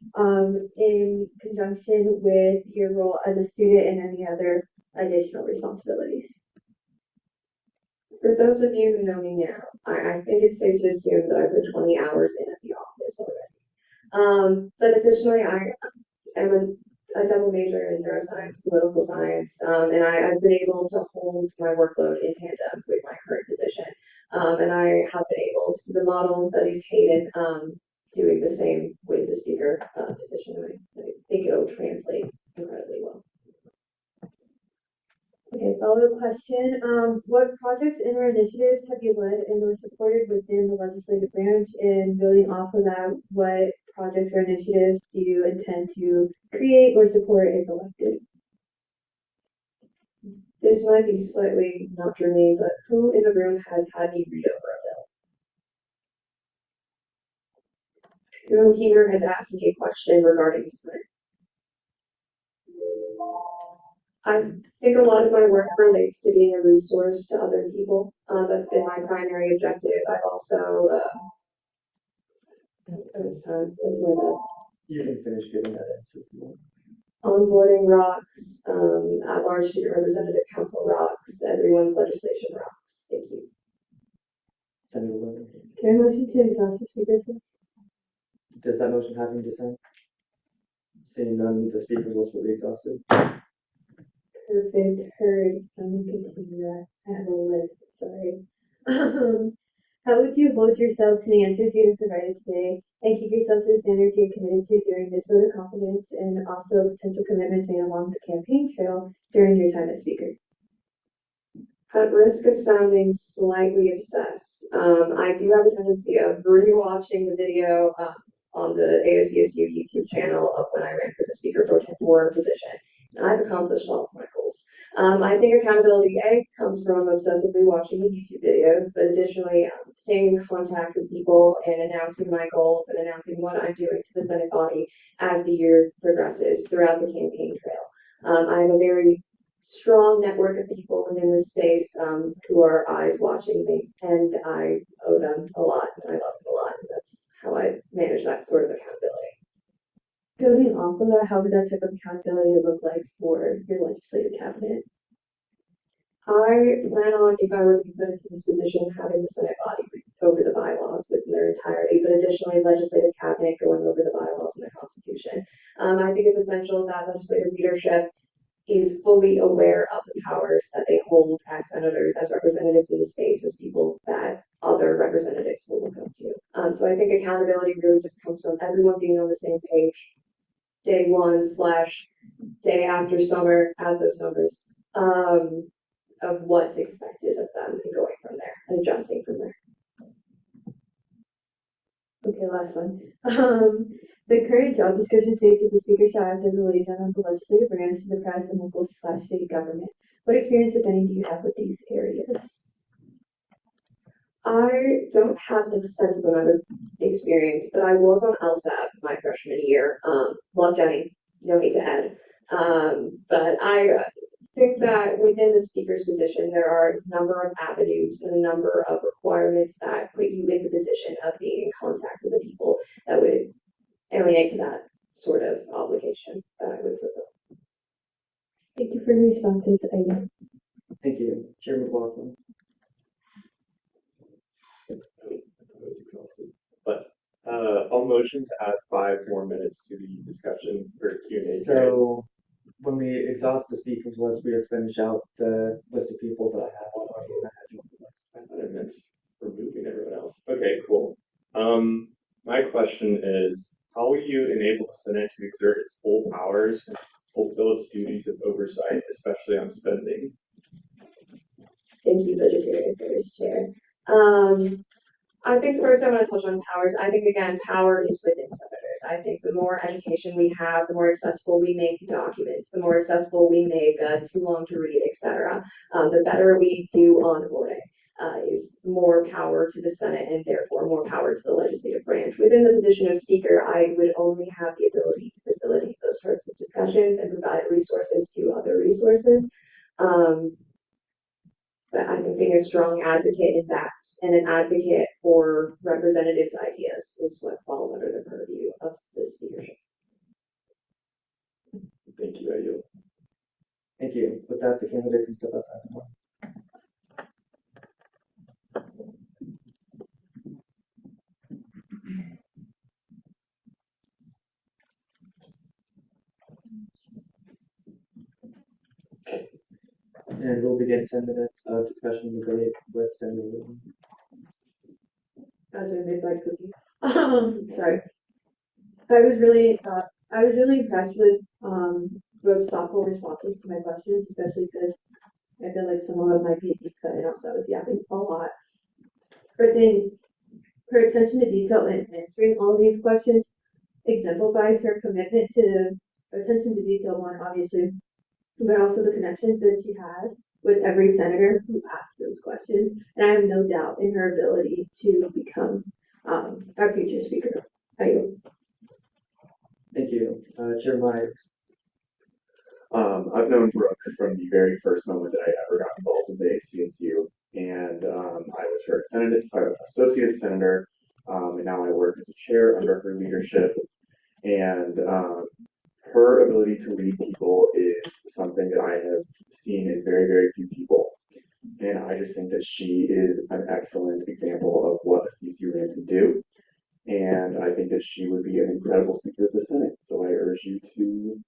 in conjunction with your role as a student and any other additional responsibilities? For those of you who know me now, I think it's safe to assume that I put 20 hours in at the office already. But additionally, I am a double major in neuroscience, political science, and I've been able to hold my workload in tandem with my current position. And I have been able to see the model that is Hayden doing the same with the speaker position. And I think it'll translate incredibly well. Okay, follow-up question. What projects and/or initiatives have you led and or supported within the legislative branch? And building off of that, what projects or initiatives do you intend to create or support if elected? This might be slightly not germane, but who in the room has had me read over a bill? Who here has asked me a question regarding the Senate? I think a lot of my work relates to being a resource to other people. That's been my primary objective. I've also, that's time. That's my bad. You can finish giving that answer if you want. Onboarding rocks, at-large student representative council rocks, everyone's legislation rocks. Thank you. Senator Levin. Can I motion to exhaust the speaker's list? Does that motion have any dissent? Seeing none, the speakers list will be exhausted. Perfect, heard. I'm gonna continue that. I have a list, sorry. How would you hold yourself to the answers you have provided today and keep yourself to the standards you're committed to during this vote of confidence and also potential commitments made along the campaign trail during your time as speaker? At risk of sounding slightly obsessed, I do have a tendency of rewatching the video on the ASCSU YouTube channel of when I ran for the speaker pro tempore position. And I've accomplished all of my goals. I think accountability comes from obsessively watching the YouTube videos, but additionally staying in contact with people and announcing my goals and announcing what I'm doing to the Senate body as the year progresses throughout the campaign trail. I have a very strong network of people within this space who are eyes watching me, and I owe them a lot, and I love them a lot. And that's how I manage that sort of accountability. Building off of that, how would that type of accountability look like for your legislative cabinet? I plan on, if I were to be put into this position, having the Senate body read over the bylaws within their entirety, but additionally legislative cabinet going over the bylaws and the Constitution. I think it's essential that legislative leadership is fully aware of the powers that they hold as senators, as representatives in the space, as people that other representatives will look up to. So I think accountability really just comes from everyone being on the same page, day one / day after summer, add those numbers, of what's expected of them and going from there and adjusting from there. Okay, last one. The current job description states that the speaker shall act as a liaison of the legislative branch to the press and local / state government. What experience, if any, do you have with these areas? I don't have an extensive amount of experience, but I was on LSAT my freshman year. Love Jenny, no hate to add. But I think that within the speaker's position, there are a number of avenues and a number of requirements that put you in the position of being in contact with the people that would alienate to that sort of obligation that I would fulfill. Thank you for your responses again. Thank you. Chair McLaughlin. But I'll motion to add 5 more minutes to the discussion for Q&A. So when we exhaust the speakers list, we just finish out the list of people that I have on our I thought I meant removing everyone else. Okay, cool. My question is, how will you enable the Senate to exert its full powers and fulfill its duties of oversight, especially on spending? Thank you, Budgetary Affairs Chair. I think first I want to touch on powers. I think, again, power is within senators. I think the more education we have, the more accessible we make documents, the more accessible we make too long to read, etc., the better we do onboarding. is more power to the Senate and therefore more power to the legislative branch. Within the position of Speaker, I would only have the ability to facilitate those sorts of discussions and provide resources to other resources. But I think being a strong advocate in that and an advocate for representatives' ideas is what falls under the purview of the speakership. Thank you, Ayul. Thank you. With that, the candidate can step outside the board. And we'll begin 10 minutes of discussion and debate with Senator Whitman. As I made my cookie. Sorry. I was really impressed with Rose's thoughtful responses to my questions, especially because I feel like some of my PhD cut out, so I was yapping a lot. Her attention to detail in answering all these questions exemplifies her commitment to attention to detail, one obviously, but also the connections that she has with every senator who asks those questions. And I have no doubt in her ability to become our future speaker. Thank you. Chair Myers. I've known Brooke from the very first moment that I ever got involved with the ASCSU, and I was her associate senator, and now I work as a chair under her leadership. And her ability to lead people is something that I have seen in very, very few people. And I just think that she is an excellent example of what a CSU can do. And I think that she would be an incredible speaker of the Senate. So I urge you to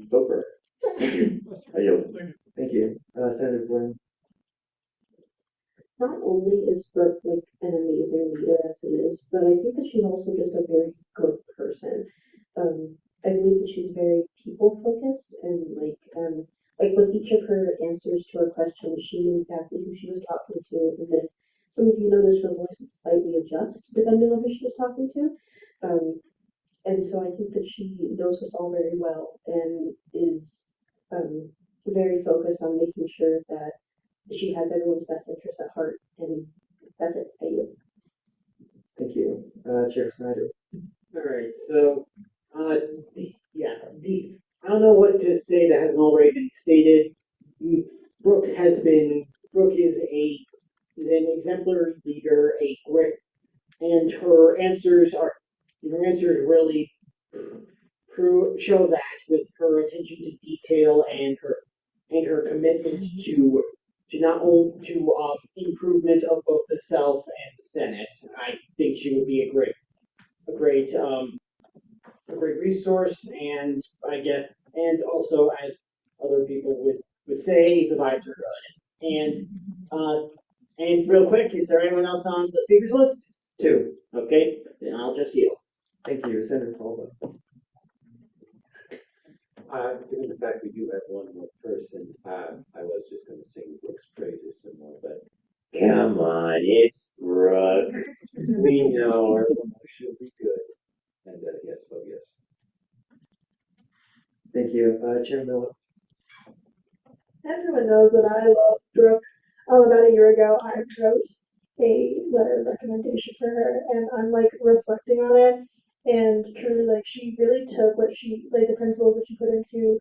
vote for her. Thank you. I yield. Thank you. Senator Brown. Not only is Brooke like an amazing leader as it is, but I think that she's also just a very good person. I believe that she's very people focused and like with each of her answers to her questions, she knew exactly who she was talking to, and then some of you noticed her voice would slightly adjust depending on who she was talking to. And so I think that she knows us all very well and is very focused on making sure that she has everyone's best interest at heart, and that's it. I yield. Thank you. Chair Snyder. All right, so, I don't know what to say that hasn't already been stated. Brooke is an exemplary leader, a great, and her answers really show that with her attention to detail and her commitment to not only to improvement of both the self and the Senate. I think she would be a great resource, and and also, as other people would say, the vibes are good. And real quick, is there anyone else on the speakers list? Two. Okay, then I'll just yield. Thank you, Senator Caldwell. Given the fact we do have one more person, I was just going to sing Brooke's praises some more, but come on, it's Brooke. We know her. She'll be good. And yes, vote yes. Thank you. Chair Miller. Everyone knows that I love Brooke. About a year ago, I wrote a letter of recommendation for her, and I'm like reflecting on it, and truly, like, she really took the principles that she put into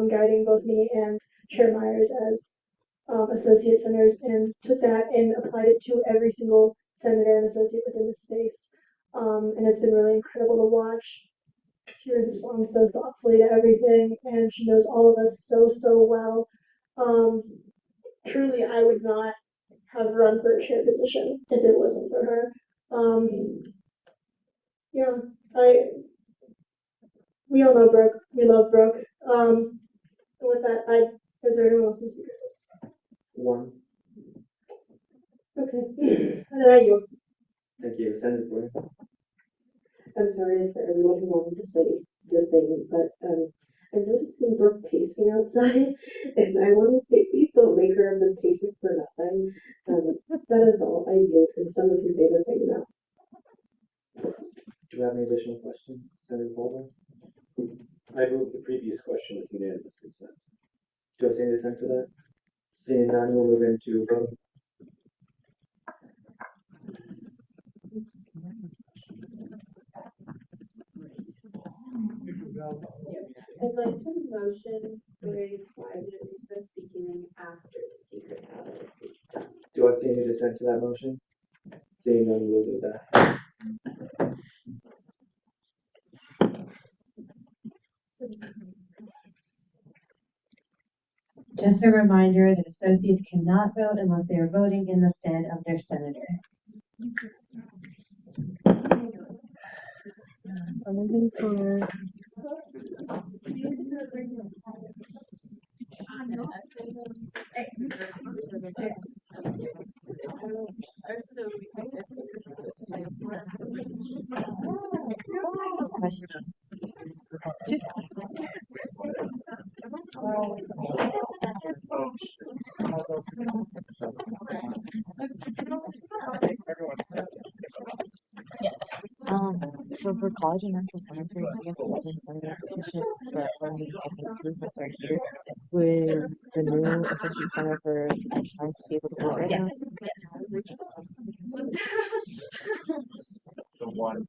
guiding both me and Chair Myers as associate senators, and took that and applied it to every single senator and associate within the space. And it's been really incredible to watch. She responds so thoughtfully to everything, and she knows all of us so well. Truly, I would not have run for a chair position if it wasn't for her. We all know Brooke. We love Brooke. And with that, is there anyone else in the speakers list? One. Okay. And then I yield. Thank you, Senator Boyd. I'm sorry for everyone who wanted to say the thing, but I'm noticing Brooke pacing outside, and I want to say, please don't make her have been pacing for nothing. That is all. I yield, and someone can say the thing now. Do you have any additional questions, Senator Baldwin? I move the previous question with unanimous consent. Do you have any dissent to that? Seeing none, we'll move into vote. to motion for a 5-minute recess beginning after the secret ballot is done. Do I see any dissent to that motion? Seeing none, we'll do that. Just a reminder that associates cannot vote unless they are voting in the stead of their senator. I'm looking for. Question. Yes. So for college and natural sciences, we have 7 positions, but only I think 2 of us are here. Would the new associate center for natural sciences be able to work right now? Yes. The one.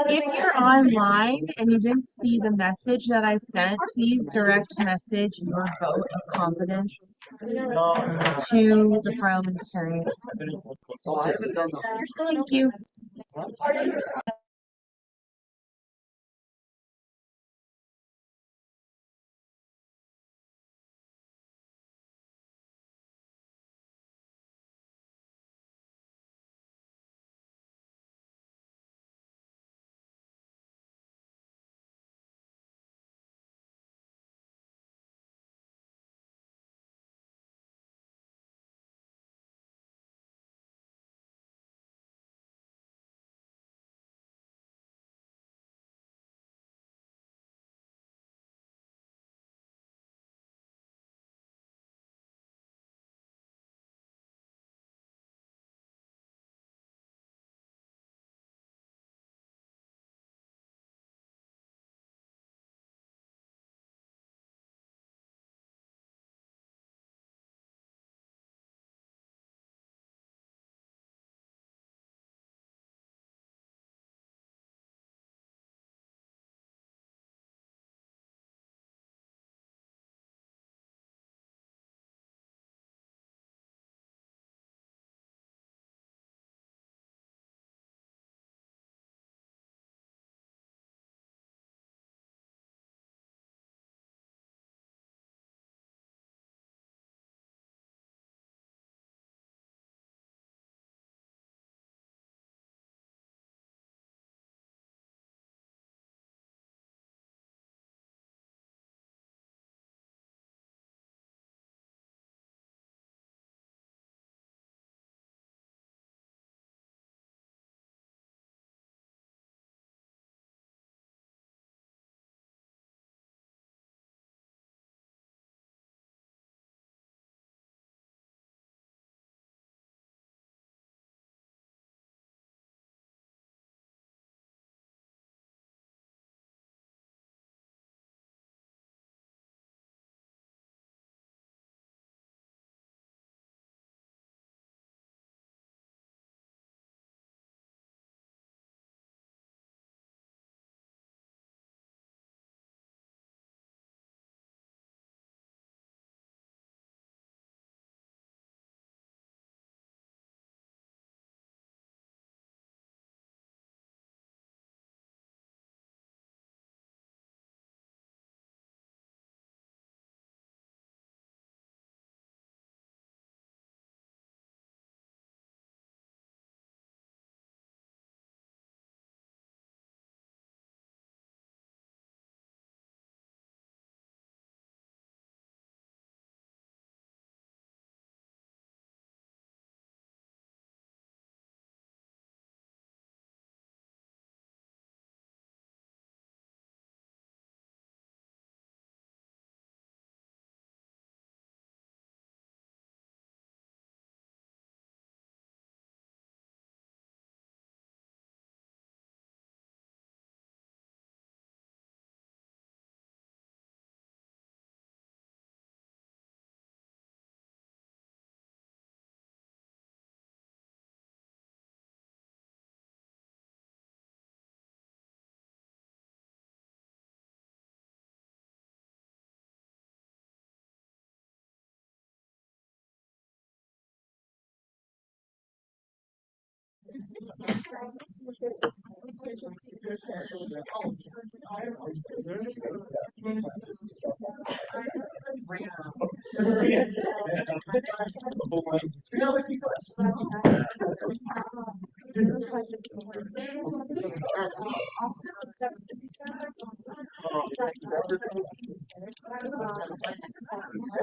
If you're online and you didn't see the message that I sent, please direct message your vote of confidence to the parliamentarian. Thank you.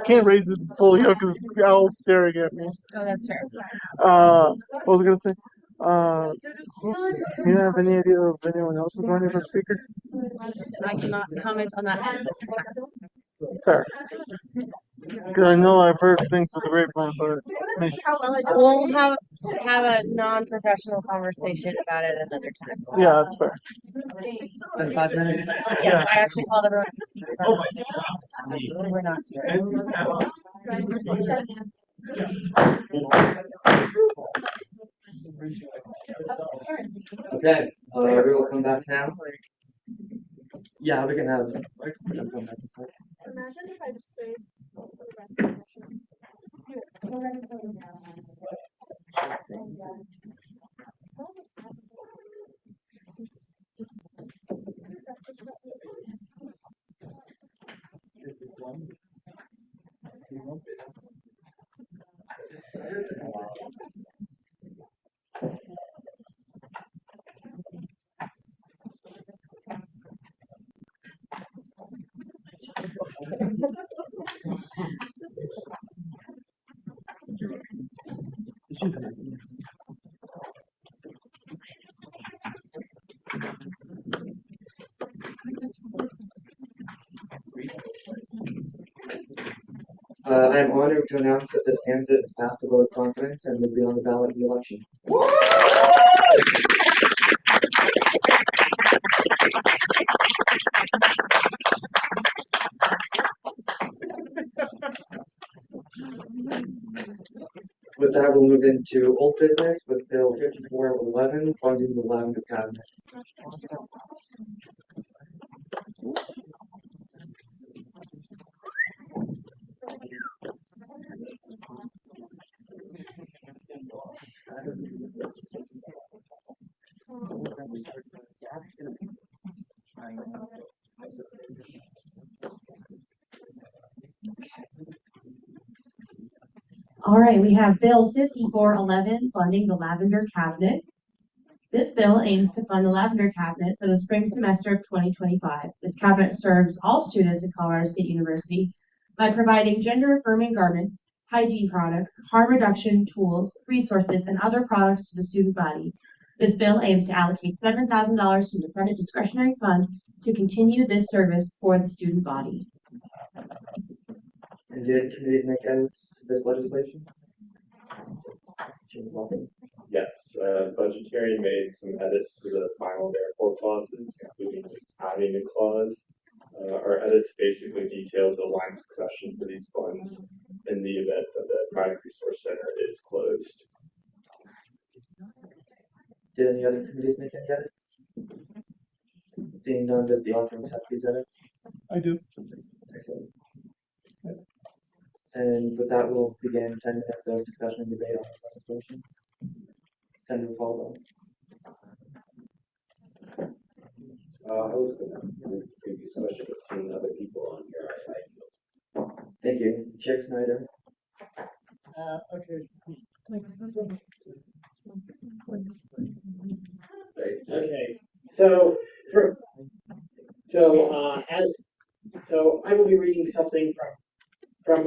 Can't raise it fully up because Al's staring at me. Oh, that's fair. What was I gonna say? You have any idea if anyone else is running for speaker? I cannot comment on that at this time. Fair. Because I know I've heard things with the grapevine, but We'll have a non-professional conversation about it another time. yeah, that's fair. In 5 minutes? Yes, I actually called everyone to see we're not here. Okay, everyone come back now. Yeah, we can have them come back inside. Imagine if I just stayed for the rest of the session. I am honored to announce that this candidate has passed the vote of confidence and will be on the ballot in the election. With that, we'll move into old business with Bill 5411, funding the Lavender Cabinet. All right, we have Bill 5411, funding the Lavender Cabinet. This bill aims to fund the Lavender Cabinet for the spring semester of 2025. This cabinet serves all students at Colorado State University by providing gender-affirming garments, hygiene products, harm reduction tools, resources, and other products to the student body. This bill aims to allocate $7,000 from the Senate discretionary fund to continue this service for the student body. And did committees make edits to this legislation? Yes, budgetary made some edits to the final therefore clauses, including adding a clause. Our edits basically detail the line of succession for these funds in the event that the Pride Resource Center is closed. Did any other committees make any edits? Seeing none, does the author accept these edits? I do. Excellent. And with that, we'll begin 10 minutes of discussion and debate on this legislation. Senator Falwell. I was going to the previous question, but seeing other people on here, Thank you. Chair Snyder. Okay. Okay. So I will be reading something from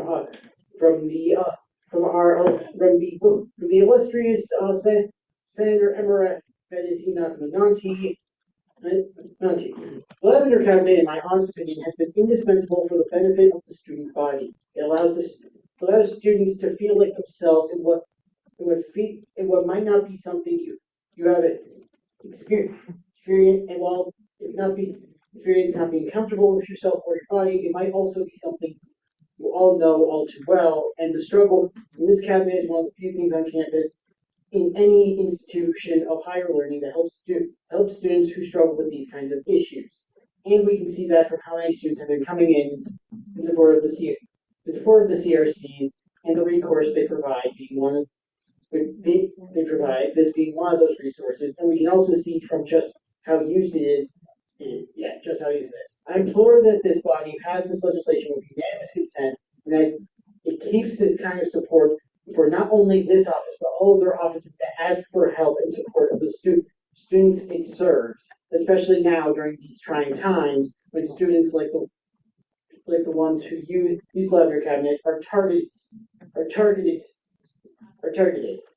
the illustrious Senator Emira Fedesina Menanti. The Lavender Cabinet, in my honest opinion, has been indispensable for the benefit of the student body. It allows students to feel like themselves in what might not be something you have experience, and while it not be experience not being comfortable with yourself or your body, it might also be something you all know all too well. And the struggle in this cabinet is one of the few things on campus in any institution of higher learning that helps students who struggle with these kinds of issues. And we can see that from how many students have been coming in support of the CRCs and the recourse they provide being one of they provide this being one of those resources. And we can also see from just how used it is, just how used it is. I implore that this body pass this legislation with unanimous consent, and that it keeps this kind of support for not only this office, but all of their offices that ask for help and support of the students it serves, especially now during these trying times when students like the ones who use Lavender Cabinet are targeted.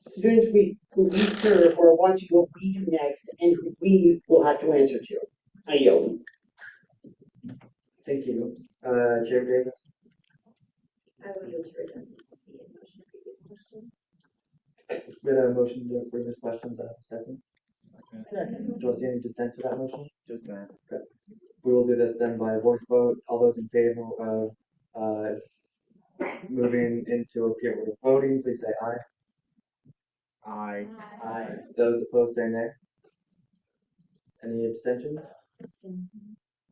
Students who we serve or watching what we do next and who we will have to answer to. I yield. Thank you. Chair Davis. I will yield to redundancy in motion previous question. We had a motion for this questions. I have a second. Do I see any dissent to that motion? Dissent. Okay. We will do this then by voice vote. All those in favor of moving into a period of voting, please say aye. Aye. Aye. Those opposed say nay. Any abstentions?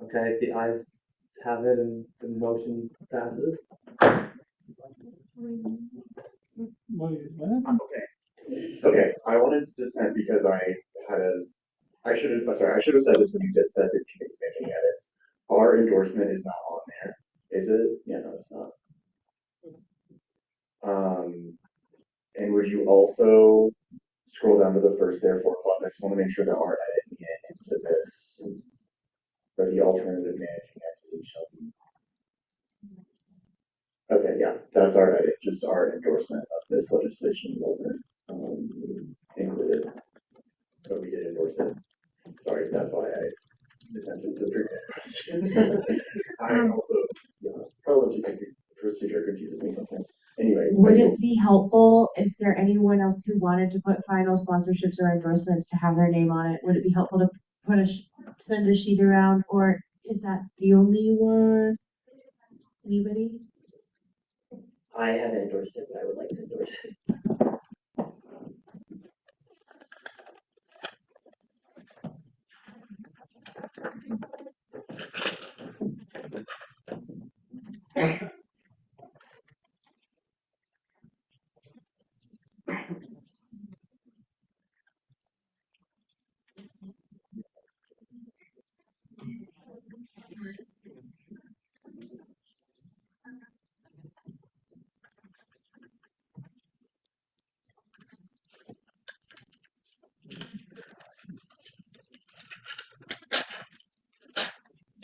Okay, the ayes have it and the motion passes. Okay, I wanted to dissent because I should have, sorry, I should have said this when you did said that you was making edits. Our endorsement is not on there, is it? Yeah, no, it's not. And would you also scroll down to the first therefore clause? I just want to make sure that our edit we get into this, or the alternative managing entity shall be. Okay, yeah, that's our edit. Just our endorsement of this legislation wasn't included, but we did endorse it. Sorry, that's why I dissented to the previous question. I also, parliamentary procedure confuses me sometimes. Anyway. Would it be helpful if there anyone else who wanted to put final sponsorships or endorsements to have their name on it? Would it be helpful to put send a sheet around, or is that the only one? Anybody? I haven't endorsed it, but I would like to endorse it.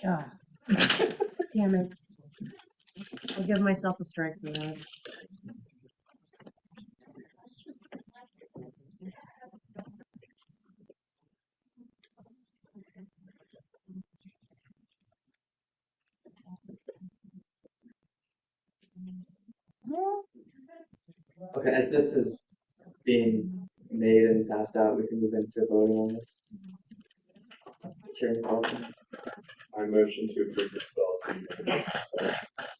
God. Damn it. I'll give myself a strike for that. Okay, as this is being made and passed out, we can move into voting on this. Chair Carlson. I motion to approve this bill.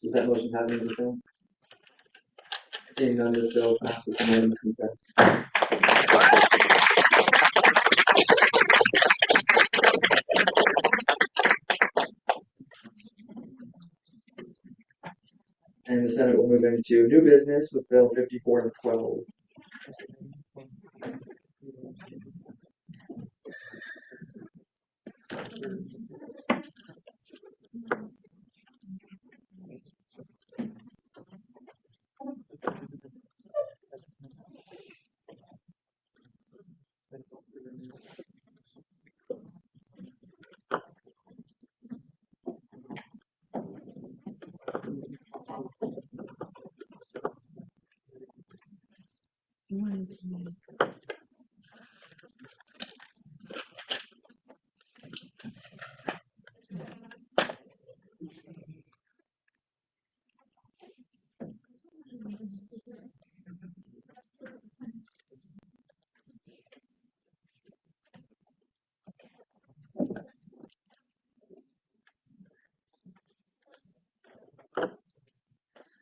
Does that motion have any dissent? Seeing none, this bill passes with unanimous consent. And the Senate will move into new business with Bill 5412.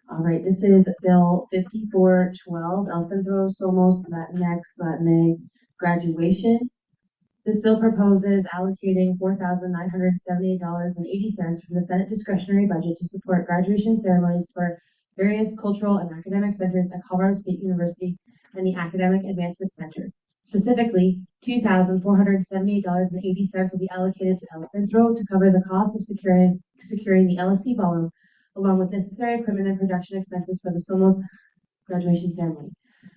All right, this is Bill 5412, El Centro Somos Latinx Latinx graduation. This bill proposes allocating $4,978.80 from the Senate discretionary budget to support graduation ceremonies for various cultural and academic centers at Colorado State University and the Academic Advancement Center. Specifically, $2,478.80 will be allocated to El Centro to cover the cost of securing the LSC ballroom, along with necessary equipment and production expenses for the Somos graduation ceremony.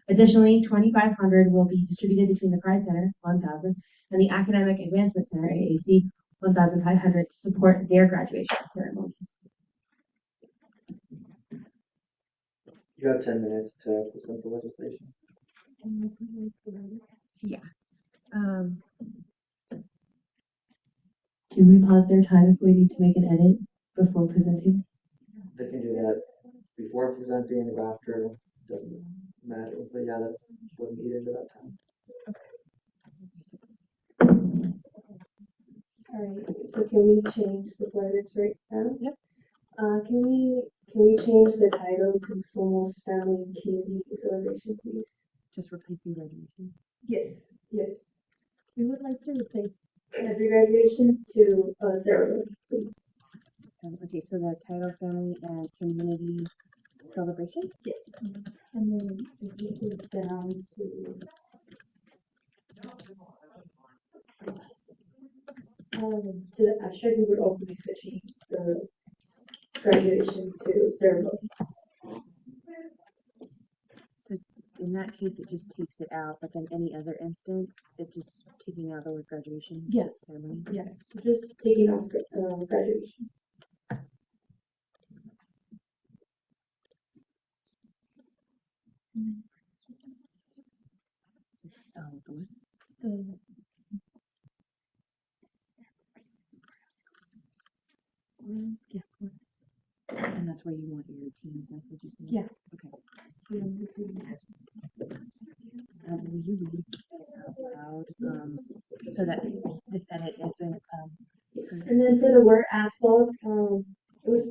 Additionally, $2,500 will be distributed between the Pride Center, $1,000, and the Academic Advancement Center, AAC, $1,500 to support their graduation ceremonies. You have 10 minutes to present the legislation. Yeah. Do we pause their time if we need to make an edit before presenting? They can do that before presenting or after, doesn't matter, but yeah, that wouldn't eat into that time. Alright, so can we change the letters right now? Yep. Can we change the title to Somos Family and Community Celebration, please? Just replacing graduation. Yes, yes. We would like to replace Every graduation to a ceremony, please. Okay, so the title, family, and community celebration? Yes. And then if you could down to the abstract, we would also be switching the graduation to ceremony. So in that case, it just takes it out, but then any other instance, it just taking out the word graduation? Yeah. Ceremony? Yeah, so just taking off graduation. The what? The Yeah. And that's where you want your team's messages in? Yeah. Okay. Will you read it out loud, so that this edit isn't, And then for the word asphalt, it was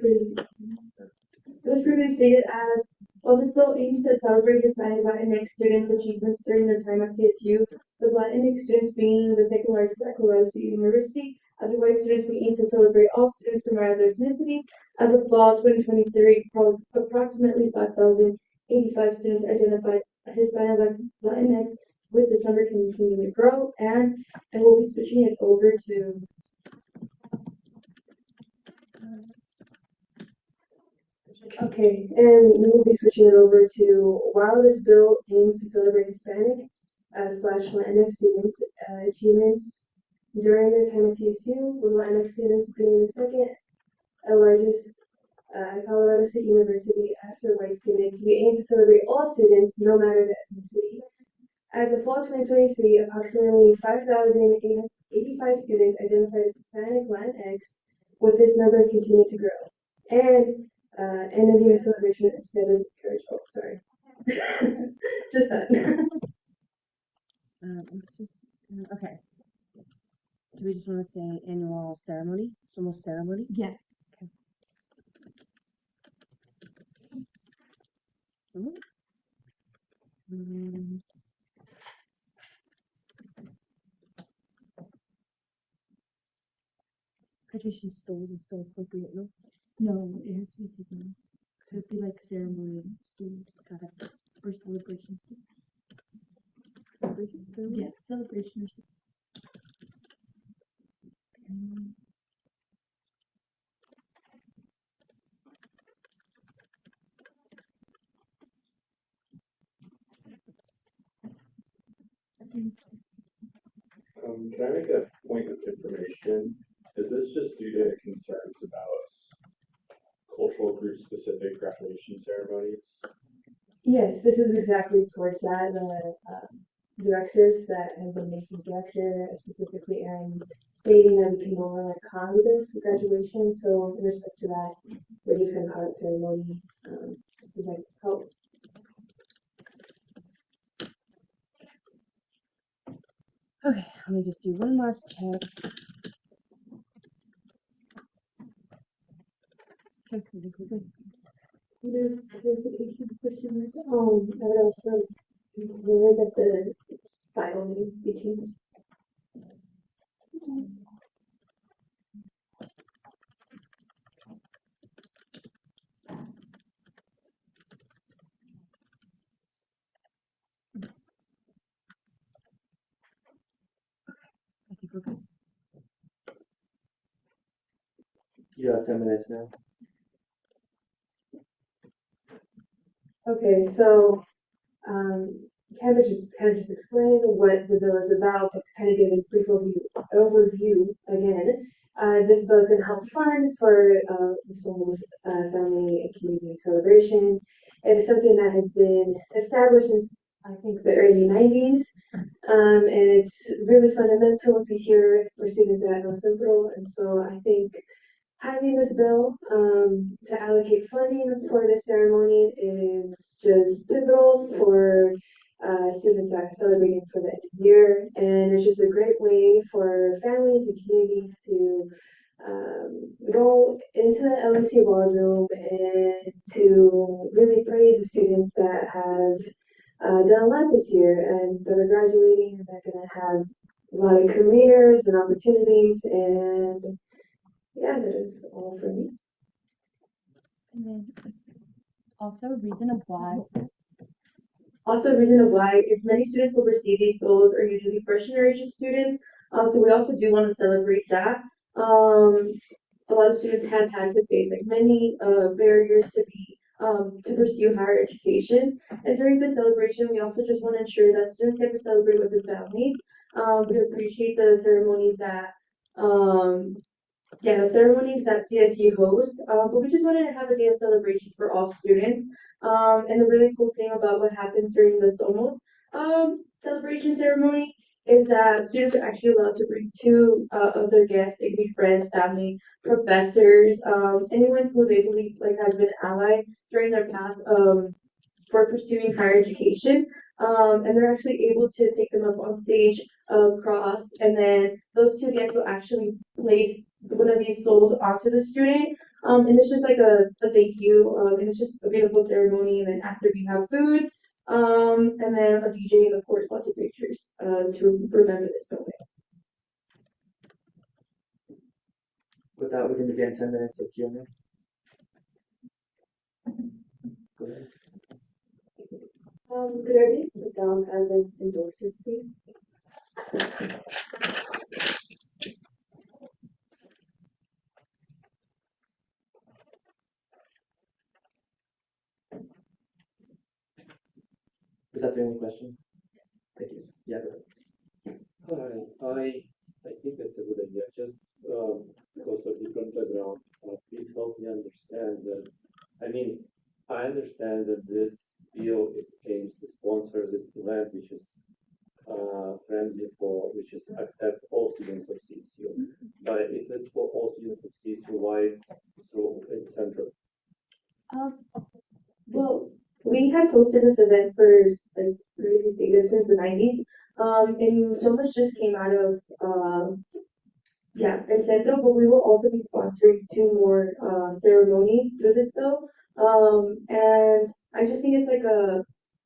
previously stated as, while this bill aims to celebrate Hispanic Latinx students' achievements during their time at CSU, with Latinx students being the second largest at Colorado State University, as with white students, we aim to celebrate all students no matter their ethnicity. As of fall 2023, approximately 5,085 students identified Hispanic Latinx, with this number continuing to grow, and we'll be switching it over to okay, and we will be switching it over to, while this bill aims to celebrate Hispanic slash Latinx students' achievements during their time at CSU, with Latinx students being the second largest at Colorado State University after white students, we aim to celebrate all students, no matter their ethnicity. As of fall 2023, approximately 5,085 students identified as Hispanic Latinx, with this number continuing to grow. And ending a celebration instead of courage. Oh, sorry. Just that. let's just, okay. Do we just want to say annual ceremony? It's almost ceremony? Yeah. Okay. Graduation stalls is still appropriate, no? No, it has to be taken off. So it'd be like ceremony stools, got it, or celebration stools. Celebration? Yeah, celebration or something. Can I make a point of information? Is this just due to concerns about cultural group specific graduation ceremonies? Yes, this is exactly towards that. The directives that have been making director specifically and stating that we can no longer call this graduation. So in respect to that, we're just going to call it ceremony. It's like, oh, Okay, let me just do one last check. Okay, I think we're good. there's clarification question. I would also really that the file name be changed. I think we're good. You have 10 minutes now. Okay, so kind of just explain what the bill is about, but to kind of give a brief overview again. This bill is going to help fund for Muslim's family and community celebration. It is something that has been established since I think the early 90s, and it's really fundamental to hear for students at El Centro, and so I think having this bill to allocate funding for this ceremony is just pivotal for students that are celebrating for the year, and it's just a great way for families and communities to go into the LSC ballroom and to really praise the students that have done a lot this year and that are graduating and that are going to have a lot of careers and opportunities, and yeah, that is all for me. And then also reason of why. Also, a reason of why is many students will receive these goals are usually first generation students. So we also do want to celebrate that. A lot of students have had to face like many barriers to pursue higher education. And during the celebration, we also just want to ensure that students get to celebrate with their families. We appreciate the ceremonies that um, the ceremonies that CSU hosts, but we just wanted to have a day of celebration for all students. And the really cool thing about what happens during the Somos celebration ceremony is that students are actually allowed to bring two of their guests. It could be friends, family, professors, anyone who they believe like has been an ally during their path for pursuing higher education. And they're actually able to take them up on stage, cross, and then those two guests will actually place one of these souls onto the student. And it's just like a thank you, and it's just a beautiful ceremony. And then after we have food, and then a DJ, and of course lots of pictures to remember this moment. With that, we can begin 10 minutes of Q&A. Go ahead. Could I be put down as an endorser, please? Is that the only question? Thank you. Yeah, go ahead. I think that's a good idea. Just because of different background, please help me understand that. I mean, I understand that this bill is aims to sponsor this event, which is friendly for, which is accept all students of CSU. But if it's for all students of CSU, why is so in central? Well, we have hosted this event for like crazy status since the 90s. And so much just came out of El Centro, but we will also be sponsoring two more ceremonies through this bill. And I just think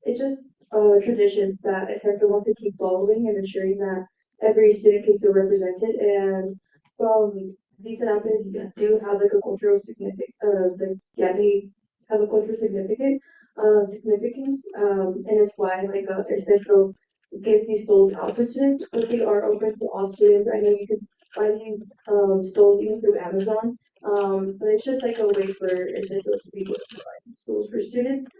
it's just a tradition that El Centro wants to keep following and ensuring that every student can feel represented. And these announcements do have like a cultural they have a cultural significance, and it's why like El Centro gives these stalls out to students, but they are open to all students. I know you can buy these stalls even through Amazon, but it's just like a way for El Centro to be able to provide these stalls for students.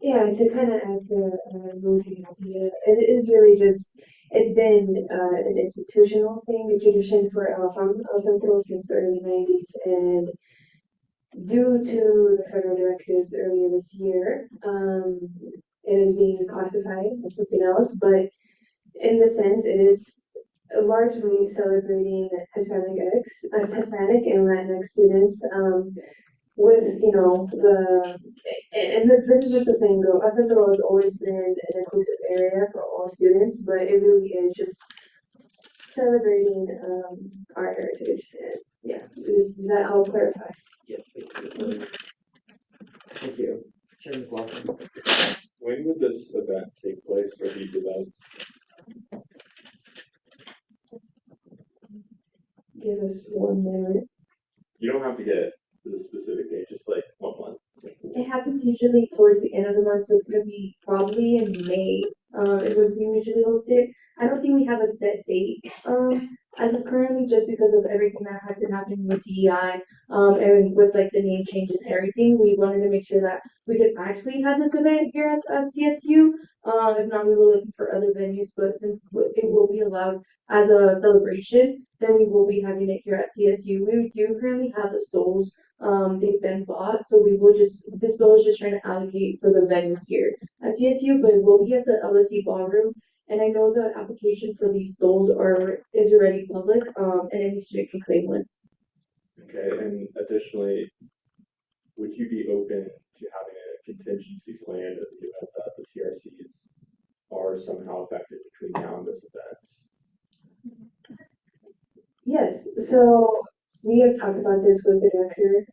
Yeah, to kind of add to Rosie's idea, it is really just, it's been an institutional thing, a tradition for El Centro since the early 90s, and due to the federal directives earlier this year, it is being classified as something else, but in the sense, it is largely celebrating Hispanic and Latinx students, with, you know, this is just the thing though, El Centro has always been an inclusive area for all students, but it really is just celebrating our heritage. And yeah, does that help clarify? Yes, thank you. Thank you. Chairman Walker. When would this event take place, or these events? Give us 1 minute. You don't have to get to the specific date, just like 1 month. It happens usually towards the end of the month, so it's gonna be probably in May. It would be usually hosted. I don't think we have a set date, as of currently, just because of everything that has been happening with DEI, and with like the name change and everything. We wanted to make sure that we could actually have this event here at CSU. If not, we were looking for other venues, but since it will be allowed as a celebration, then we will be having it here at CSU. We do currently have the stalls. They've been bought, so this bill is just trying to allocate for the venue here at CSU, but it will be at the LSE ballroom. And I know the application for these stalls is already public, and any student can claim one. Okay, and additionally, would you be open to having a contingency plan in the event that the CRCs are somehow affected between now and this event? Yes, so we have talked about this with the director,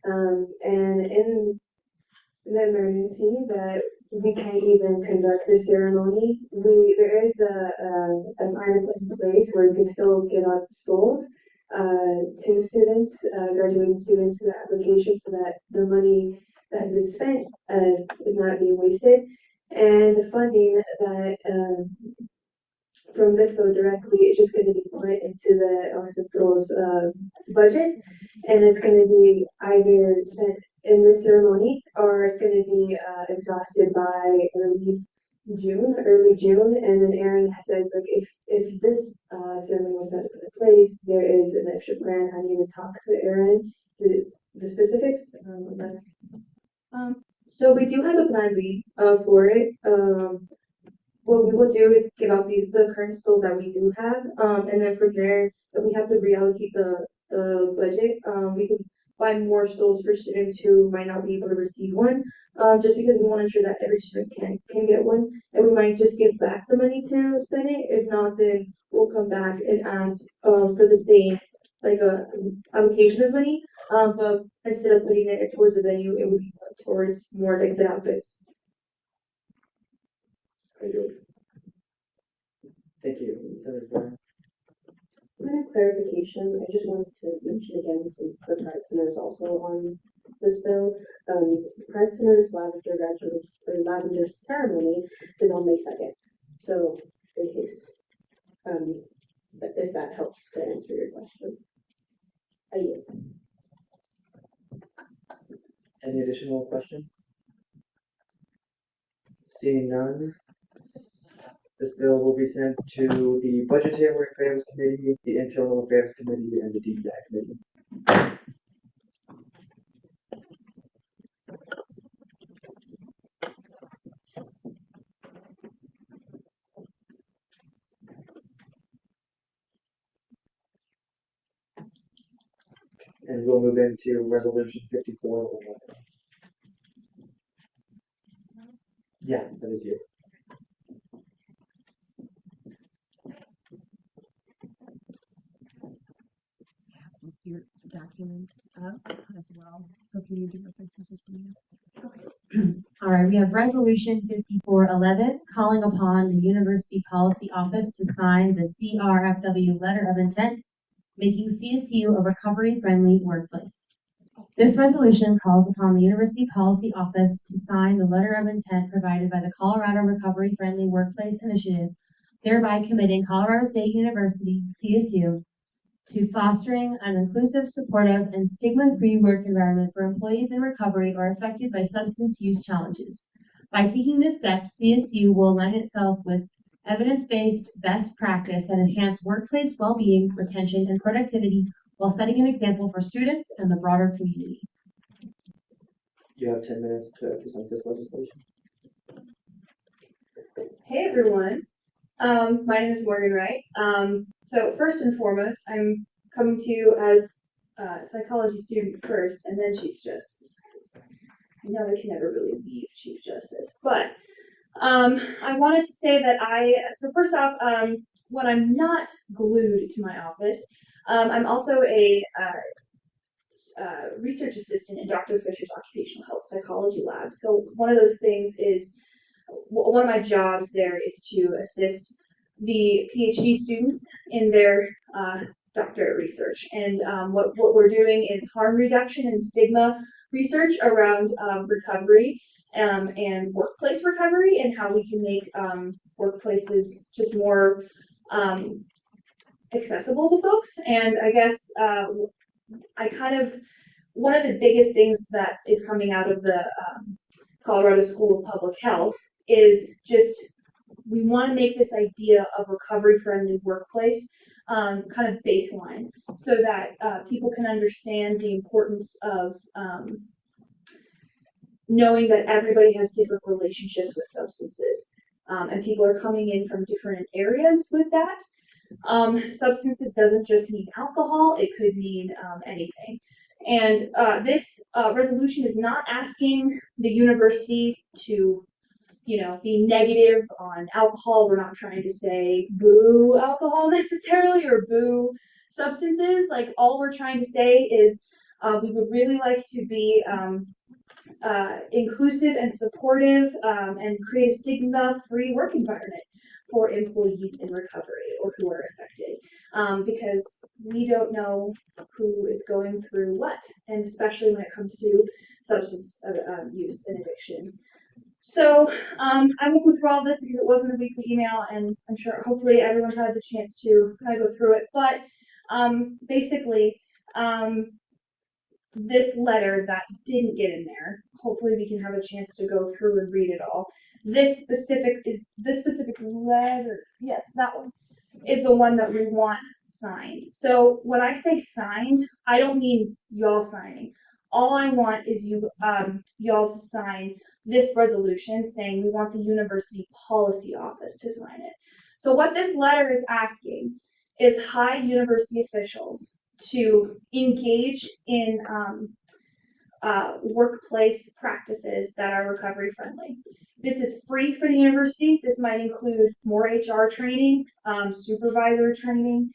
and in the emergency that we can't even conduct the ceremony. There is a kind of place where we can still give out schools to students, graduating students to the application so that the money that has been spent is not being wasted. And the funding that from this bill directly is just going to be put into the hospital's budget, and it's going to be either spent in the ceremony or it's going to be exhausted by early June, and then Aaron says like if this ceremony was not put in place, there is an extra plan. I need to talk to Aaron to the specifics. So we do have a plan B for it. What we will do is give out the current stalls that we do have, and then from there, if we have to reallocate the budget, we can buy more stalls for students who might not be able to receive one, just because we want to ensure that every student can get one, and we might just give back the money to Senate. If not, then we'll come back and ask for the same like a allocation of money, but instead of putting it towards the venue, it would be put towards more like the outfits. Thank you, Senator Brown. Point of clarification, I just wanted to mention again, since the Pride Center is also on this bill, Pride Center's lavender ceremony is on May 2nd. So, in case, if that helps to answer your question. I yield. Any additional questions? Seeing none, this bill will be sent to the Budgetary Affairs Committee, the Internal Affairs Committee, and the DEI Committee. And we'll move into Resolution 5411. Yeah, that is you. Your documents up as well. So can you do references to me? All right, we have Resolution 5411 calling upon the University Policy Office to sign the CRFW Letter of Intent, making CSU a recovery-friendly workplace. This resolution calls upon the University Policy Office to sign the Letter of Intent provided by the Colorado Recovery Friendly Workplace Initiative, thereby committing Colorado State University, CSU, to fostering an inclusive, supportive, and stigma-free work environment for employees in recovery or affected by substance use challenges. By taking this step, CSU will align itself with evidence-based best practice that enhance workplace well-being, retention, and productivity while setting an example for students and the broader community. You have 10 minutes to present this legislation. Hey everyone, my name is Morgan Wright. So first and foremost, I'm coming to you as a psychology student first, and then Chief Justice, because I know I can never really leave Chief Justice. But I wanted to say that so first off, when I'm not glued to my office, I'm also a research assistant in Dr. Fisher's occupational health psychology lab. So one of those things is, one of my jobs there is to assist the PhD students in their doctorate research. And what we're doing is harm reduction and stigma research around recovery and workplace recovery, and how we can make workplaces just more accessible to folks. And I guess one of the biggest things that is coming out of the Colorado School of Public Health is just, we want to make this idea of recovery-friendly workplace kind of baseline, so that people can understand the importance of knowing that everybody has different relationships with substances, and people are coming in from different areas with that. Substances doesn't just mean alcohol, it could mean anything. And this resolution is not asking the university to, be negative on alcohol. We're not trying to say boo alcohol necessarily, or boo substances. Like, all we're trying to say is we would really like to be inclusive and supportive, and create a stigma-free work environment for employees in recovery or who are affected, because we don't know who is going through what, and especially when it comes to substance use and addiction. So I won't go through all this because it wasn't a weekly email, and I'm sure hopefully everyone's had the chance to kind of go through it. But basically, this letter that didn't get in there, hopefully we can have a chance to go through and read it all. This specific letter, yes, that one, is the one that we want signed. So when I say signed, I don't mean y'all signing. All I want is y'all to sign this resolution saying we want the university policy office to sign it. So what this letter is asking is high university officials to engage in workplace practices that are recovery friendly. This is free for the university. This might include more HR training, supervisor training.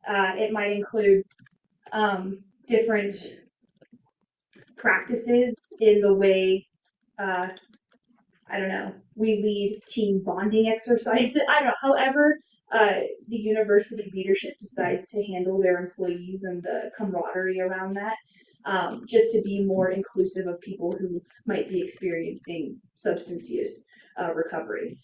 It might include different practices in the way, I don't know, we lead team bonding exercises. I don't know, however the university leadership decides to handle their employees and the camaraderie around that, just to be more inclusive of people who might be experiencing substance use recovery.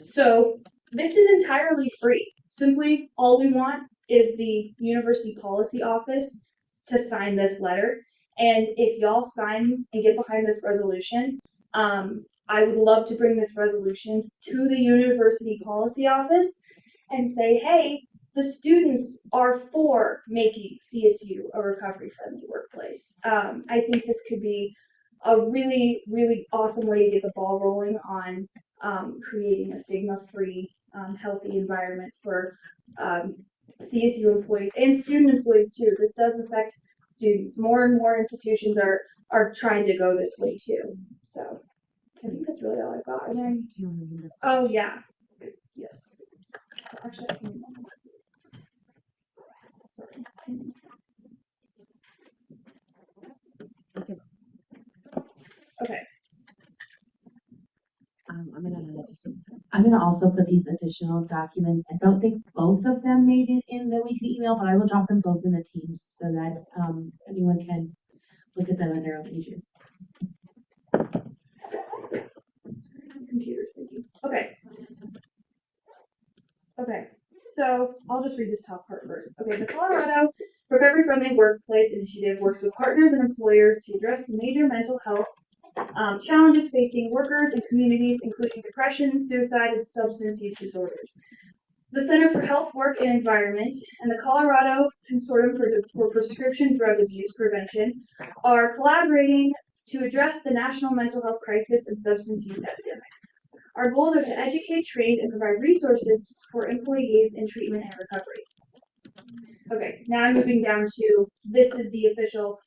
So this is entirely free. Simply all we want is the university policy office to sign this letter. And if y'all sign and get behind this resolution, I would love to bring this resolution to the university policy office and say, hey, the students are for making CSU a recovery-friendly workplace. I think this could be a really, really awesome way to get the ball rolling on creating a stigma-free, healthy environment for CSU employees and student employees too. This does affect students. More and more institutions are trying to go this way too. So I think that's really all I've got. Oh yeah, yes. Actually, I can remember. Sorry. Okay. I'm gonna also put these additional documents. I don't think both of them made it in the weekly email, but I will drop them both in the Teams so that anyone can look at them at their own leisure. Computers, thank you. Okay. Okay. So I'll just read this top part first. Okay, the Colorado Recovery Friendly Workplace Initiative works with partners and employers to address the major mental health challenges facing workers and communities, including depression, suicide, and substance use disorders. The Center for Health, Work, and Environment and the Colorado Consortium for Prescription Drug Abuse Prevention are collaborating to address the national mental health crisis and substance use epidemic. Our goals are to educate, train, and provide resources to support employees in treatment and recovery. Okay, now I'm moving down to, this is the official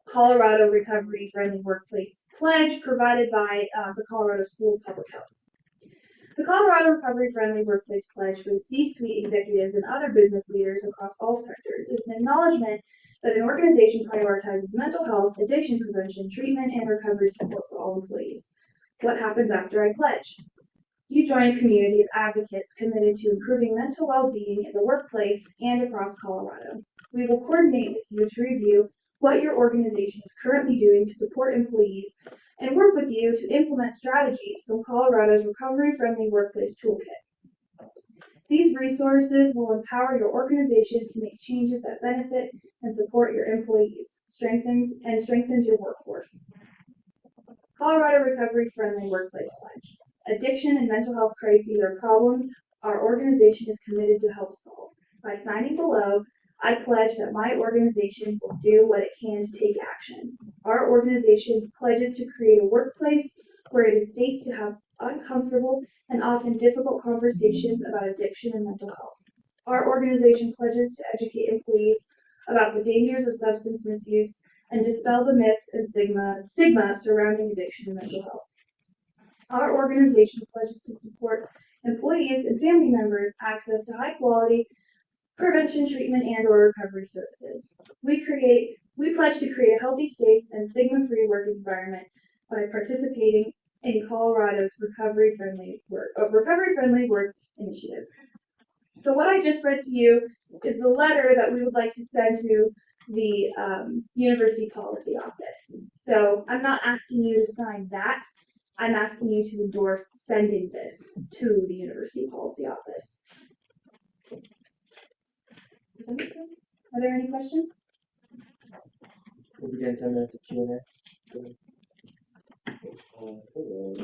Colorado Recovery Friendly Workplace Pledge provided by the Colorado School of Public Health. The Colorado Recovery Friendly Workplace Pledge for the C-suite executives and other business leaders across all sectors is an acknowledgement that an organization prioritizes mental health, addiction prevention, treatment, and recovery support for all employees. What happens after I pledge? You join a community of advocates committed to improving mental well-being in the workplace and across Colorado. We will coordinate with you to review what your organization is currently doing to support employees and work with you to implement strategies from Colorado's Recovery-Friendly Workplace Toolkit. These resources will empower your organization to make changes that benefit and support your employees, strengthens your workforce. Colorado Recovery-Friendly Workplace Pledge. Addiction and mental health crises are problems our organization is committed to help solve. By signing below, I pledge that my organization will do what it can to take action. Our organization pledges to create a workplace where it is safe to have uncomfortable and often difficult conversations about addiction and mental health. Our organization pledges to educate employees about the dangers of substance misuse and dispel the myths and stigma surrounding addiction and mental health. Our organization pledges to support employees and family members access to high quality prevention, treatment, and or recovery services. We pledge to create a healthy, safe, and stigma-free work environment by participating in Colorado's recovery-friendly work initiative. So what I just read to you is the letter that we would like to send to the University Policy Office. So I'm not asking you to sign that. I'm asking you to endorse sending this to the University Policy Office. Does that make sense? Are there any questions? We'll begin 10 minutes of Q&A. Hello.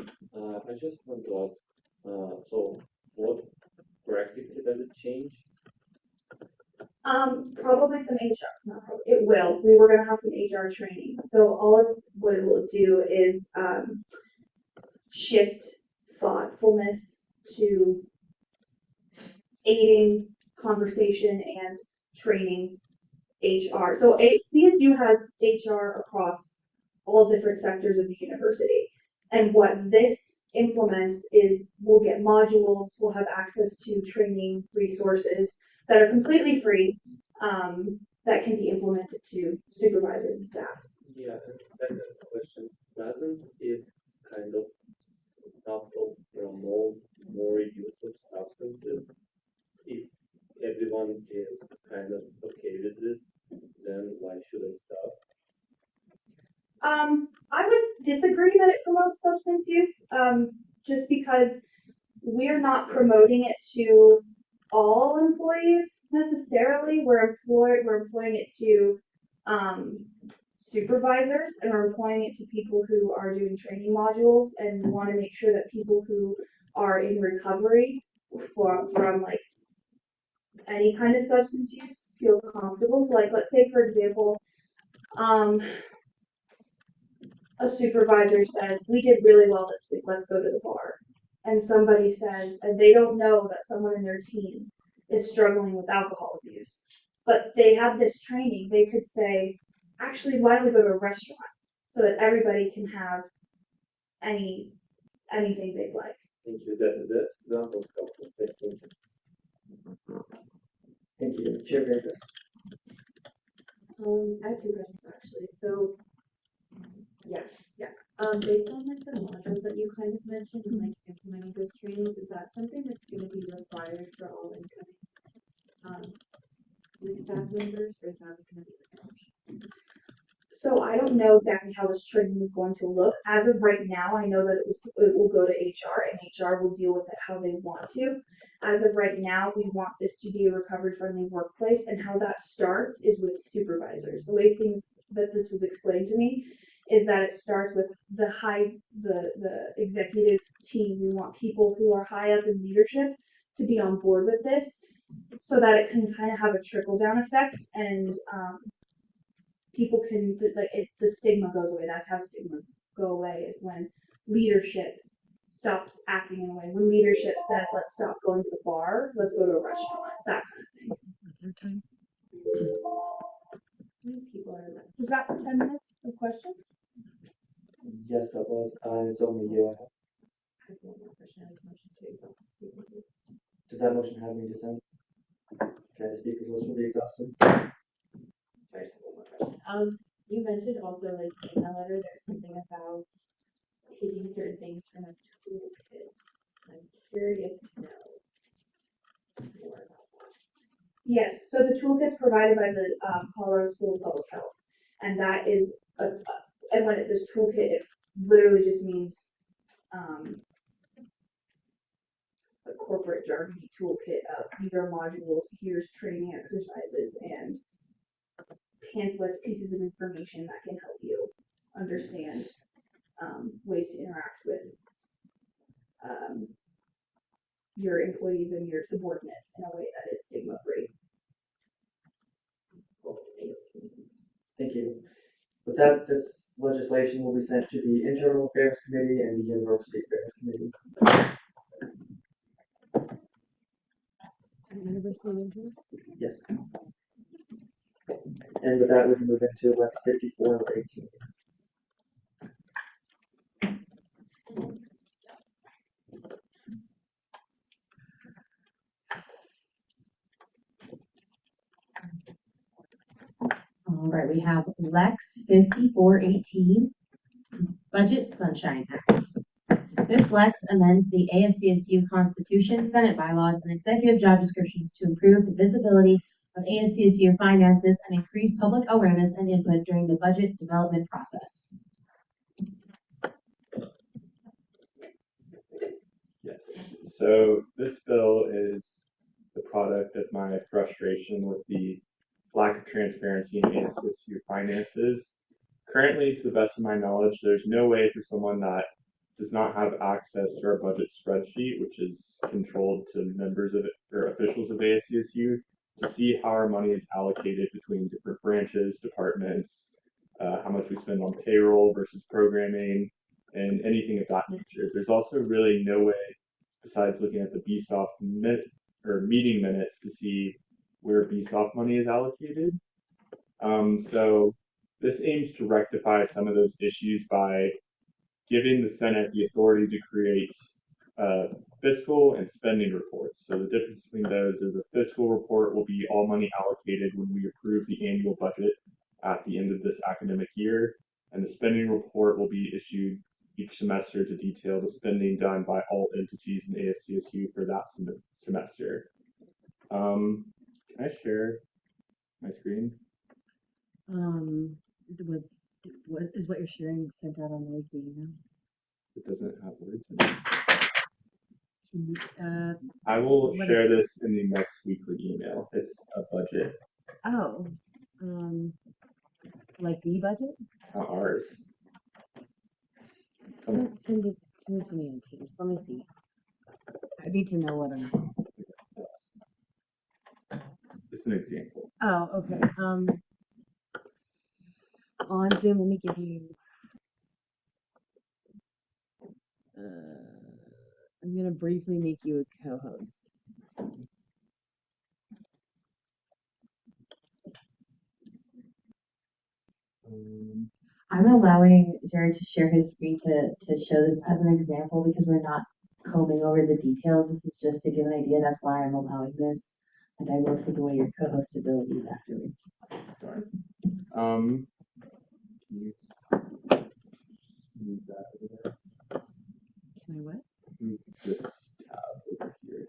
I just want to ask, so what practically does it change? Probably some HR. Not probably, it will. We were going to have some HR trainings. So all of what it will do is shift thoughtfulness to aiding conversation and trainings HR. So CSU has HR across all different sectors of the university. And what this implements is we'll get modules, we'll have access to training resources that are completely free, that can be implemented to supervisors and staff. Yeah, and second question, doesn't it kind of subtle promote more use of substances? If everyone is kind of okay with this, then why should I stop? I would disagree that it promotes substance use, just because we're not promoting it to all employees necessarily. We're employing it to supervisors, and we're employing it to people who are doing training modules, and we want to make sure that people who are in recovery from like any kind of substance use feel comfortable. So like, let's say for example, a supervisor says, we did really well this week, let's go to the bar. And somebody says, and they don't know that someone in their team is struggling with alcohol abuse, but they have this training, they could say, actually, why don't we go to a restaurant so that everybody can have anything they'd like. Thank you. That example is helpful. Thank you. Thank you. Chair Baker. I have two questions actually. So, yeah. Based on like the modules that you kind of mentioned and like implementing those trainings, is that something that's going to be required for all incoming like staff members, or is that going to be like an option? So I don't know exactly how this training is going to look. As of right now, I know that it will go to HR, and HR will deal with it how they want to. As of right now, we want this to be a recovery-friendly workplace, and how that starts is with supervisors. The way that this was explained to me is that it starts with the executive team. We want people who are high up in leadership to be on board with this, so that it can kind of have a trickle-down effect, and people can, the stigma goes away. That's how stigmas go away, is when leadership stops acting in a way. When leadership says, let's stop going to the bar, let's go to a restaurant, that kind of thing. That's our time. How many people are left? Was that for 10 minutes of questions? Yes, that was. It's only you. I have one more question. I have a motion to exhaust the speakers list. Does that motion have any dissent? Okay, the speakers list will be exhausted. Sorry, just one more question. You mentioned also like in the letter there's something about taking certain things from a toolkit. I'm curious to know more about that. Yes, so the toolkit's provided by the Colorado School of Public Health, and that is and when it says toolkit, it literally just means a corporate jargon toolkit of these are modules, here's training exercises and pamphlets, pieces of information that can help you understand ways to interact with your employees and your subordinates in a way that is stigma free. Thank you. With that, this legislation will be sent to the Internal Affairs Committee and the University Affairs Committee. Yes. And with that, we can move into Lex 54 or 18. All right, we have Lex 5418. Budget Sunshine Act. This Lex amends the ASCSU Constitution, Senate bylaws, and executive job descriptions to improve the visibility of ASCSU finances and increase public awareness and input during the budget development process. Yes. So this bill is the product of my frustration with the lack of transparency in ASCSU finances. Currently, to the best of my knowledge, there's no way for someone that does not have access to our budget spreadsheet, which is controlled to members of it or officials of ASCSU, to see how our money is allocated between different branches, departments, how much we spend on payroll versus programming, and anything of that nature. There's also really no way, besides looking at the BSOF meeting minutes, to see where BSOF money is allocated. So this aims to rectify some of those issues by giving the Senate the authority to create fiscal and spending reports. So the difference between those is a fiscal report will be all money allocated when we approve the annual budget at the end of this academic year, and the spending report will be issued each semester to detail the spending done by all entities in ASCSU for that semester. Can I share my screen? What you're sharing sent out on the weekly email? It doesn't have words in it. I will share this in the next weekly email. It's a budget. Oh, like the budget? Not ours. Send it to me in Teams. Let me see. I need to know what I'm. It's an example. Oh, okay. On Zoom, let me give you. I'm gonna briefly make you a co-host. I'm allowing Jared to share his screen to show this as an example because we're not combing over the details. This is just to give an idea. That's why I'm allowing this. And I will take away your co-host abilities afterwards. Sorry. Can you move that over there? Can I what? Move this tab over here.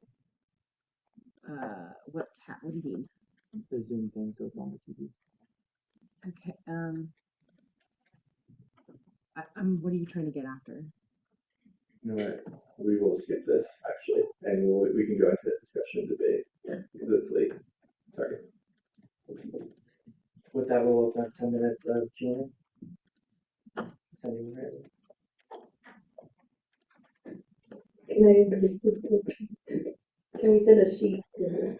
What tab? What do you mean? The Zoom thing, so it's on the TV. Okay. What are you trying to get after? You know what? We will skip this actually, and we can go into the discussion and debate because it's late. Sorry. With that, we'll open up 10 minutes of Q&A. Sending right. Can we send a sheet to her?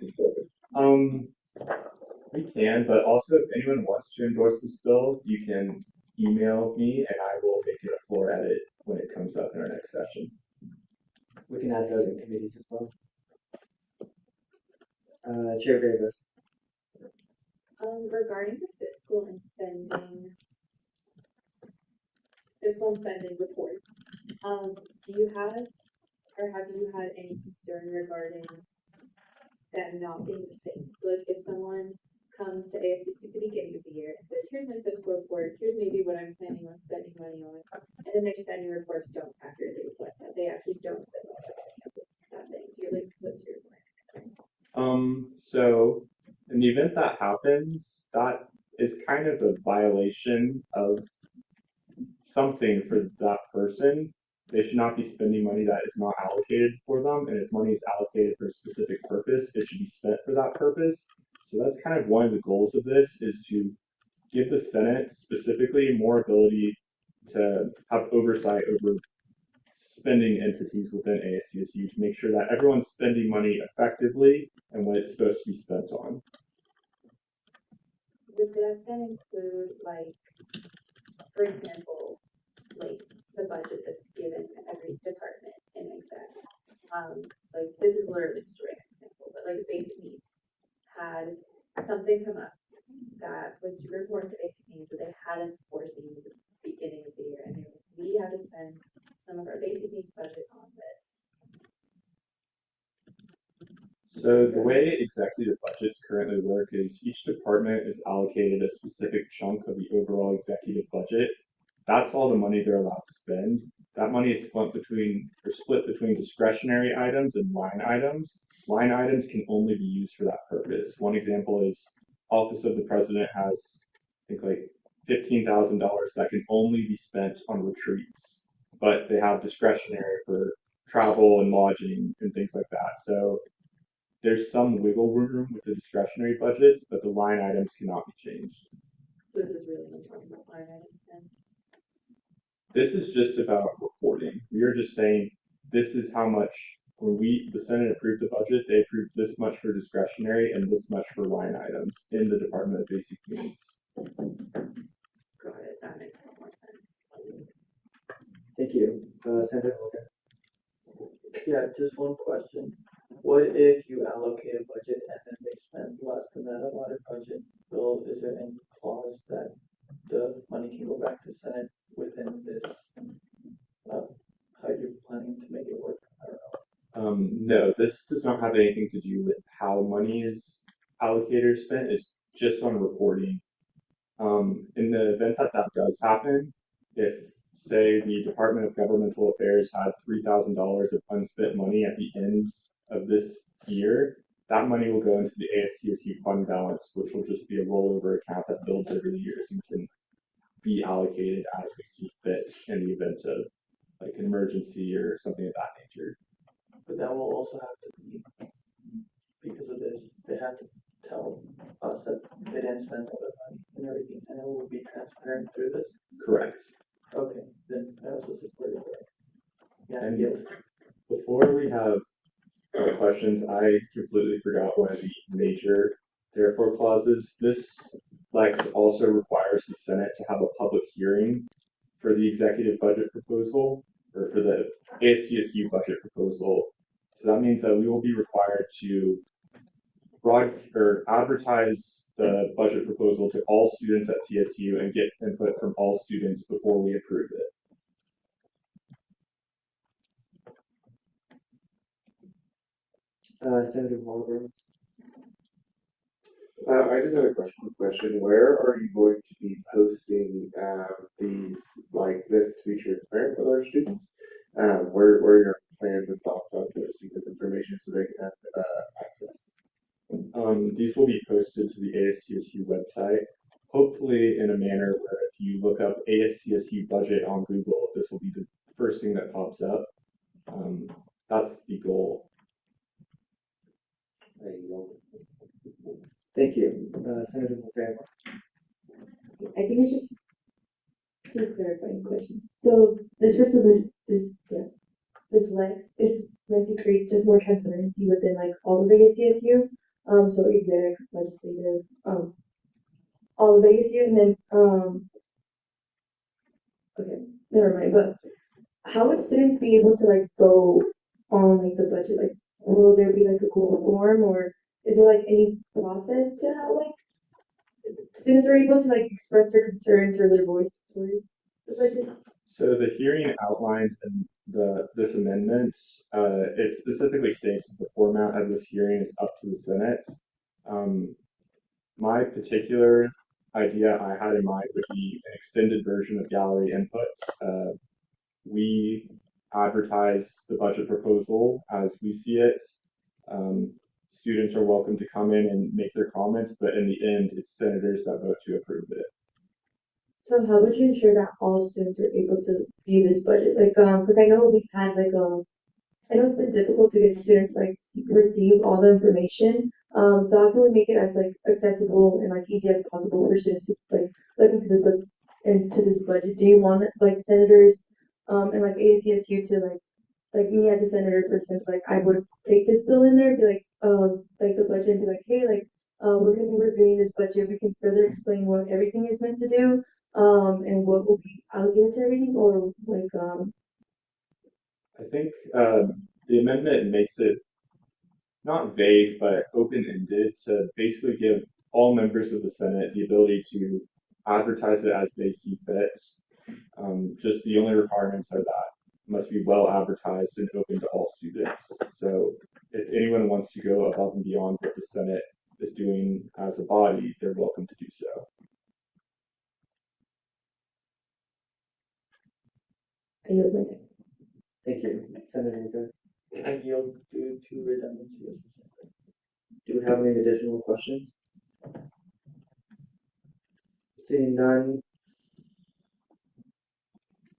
We can, but also if anyone wants to endorse this bill, you can email me and I will make it a floor edit when it comes up in our next session. We can add those in committees as well. Chair Davis. Regarding the fiscal and spending reports, do you have or have you had any concern regarding them not being the same? So like if someone comes to ASCSU at the beginning of the year and says, here's my fiscal report, here's maybe what I'm planning on spending money on, and then their spending reports don't accurately reflect that. They actually don't spend money on that thing. So you're like, what's your plan? So in the event that happens, that is kind of a violation of something for that person. They should not be spending money that is not allocated for them, and if money is allocated for a specific purpose, it should be spent for that purpose. So that's kind of one of the goals of this, is to give the Senate specifically more ability to have oversight over spending entities within ASCSU to make sure that everyone's spending money effectively and what it's supposed to be spent on. Would that then include, like, for example, like the budget that's given to every department in exec? So this is literally just a random example, but like basic needs had something come up that was super important to basic needs that they hadn't foreseen at the beginning of the year, and we have to spend some of our basic needs budget on this. So the way executive budgets currently work is each department is allocated a specific chunk of the overall executive budget, that's all the money they're allowed to spend. That money is split between discretionary items and line items. Line items can only be used for that purpose. One example is Office of the President has, I think, like $15,000 that can only be spent on retreats, but they have discretionary for travel and lodging and things like that. So there's some wiggle room with the discretionary budgets, but the line items cannot be changed. So this is really not talking about line items then? This is just about reporting. We are just saying this is how much, when the Senate approved the budget, they approved this much for discretionary and this much for line items in the Department of Basic Needs. Got it, that makes a lot more sense. Thank you. Senator Logan. Yeah, just one question. What if you allocate a budget and then they spend less than that allotted budget? Is there any clause that the money can go back to Senate within this? How you're planning to make it work? I don't know. No, this does not have anything to do with how money is allocated or spent. It's just on reporting. In the event that that does happen, if, say, the Department of Governmental Affairs had $3,000 of unspent money at the end of this year, that money will go into the ASCSU fund balance, which will just be a rollover account that builds over the years and can be allocated as we see fit in the event of like an emergency or something of that nature. But that will also have to be, because of this, they have to tell us that they didn't spend all their money and everything, and it will be transparent through this? Correct. Okay, then I also support it. Yeah, And yes. before we have questions, I completely forgot one of the major therefore clauses. This Lex also requires the Senate to have a public hearing for the executive budget proposal, or for the ASCSU budget proposal. So that means that we will be required to advertise the budget proposal to all students at CSU and get input from all students before we approve it. Senator Walker. I just had a question. Where are you going to be posting this to be transparent with our students? Where are your plans and thoughts on posting this information so they can have access? These will be posted to the ASCSU website, hopefully in a manner where if you look up ASCSU budget on Google, this will be the first thing that pops up. That's the goal. There you go. Thank you. Senator McGregor. I think it's just two clarifying questions. So this resolution, this Lex is meant to create just more transparency within like all of the ASCSU. So exec, legislative, all of the ASCSU, and then okay, never mind. But how would students be able to like go on like the budget? Like, will there be like a Google form, or is there like any process to how like students are able to like express their concerns or their voice towards the budget? So the hearing outlined in this amendment, it specifically states that the format of this hearing is up to the Senate. My particular idea I had in mind would be an extended version of gallery input. We advertise the budget proposal as we see it. Students are welcome to come in and make their comments, but in the end, it's senators that vote to approve it. So how would you ensure that all students are able to view this budget? Like, because I know we've had like I know it's been difficult to get students like receive all the information. So how can we make it as like accessible and like easy as possible for students to like look into this budget? Do you want like senators, and like ASCSU to like me as a senator, for example, like I would take this bill in there, be like the budget, and be like, hey, like we're gonna be reviewing this budget. We can further explain what everything is meant to do, and what will be allocated to everything, or like I think the amendment makes it not vague, but open-ended to basically give all members of the Senate the ability to advertise it as they see fit. Just the only requirements are that it must be well advertised and open to all students. So if anyone wants to go above and beyond what the Senate is doing as a body, they're welcome to do so. I yield my time. Thank you, Senator Good. I yield due to redundancy. Do we have any additional questions? Seeing none,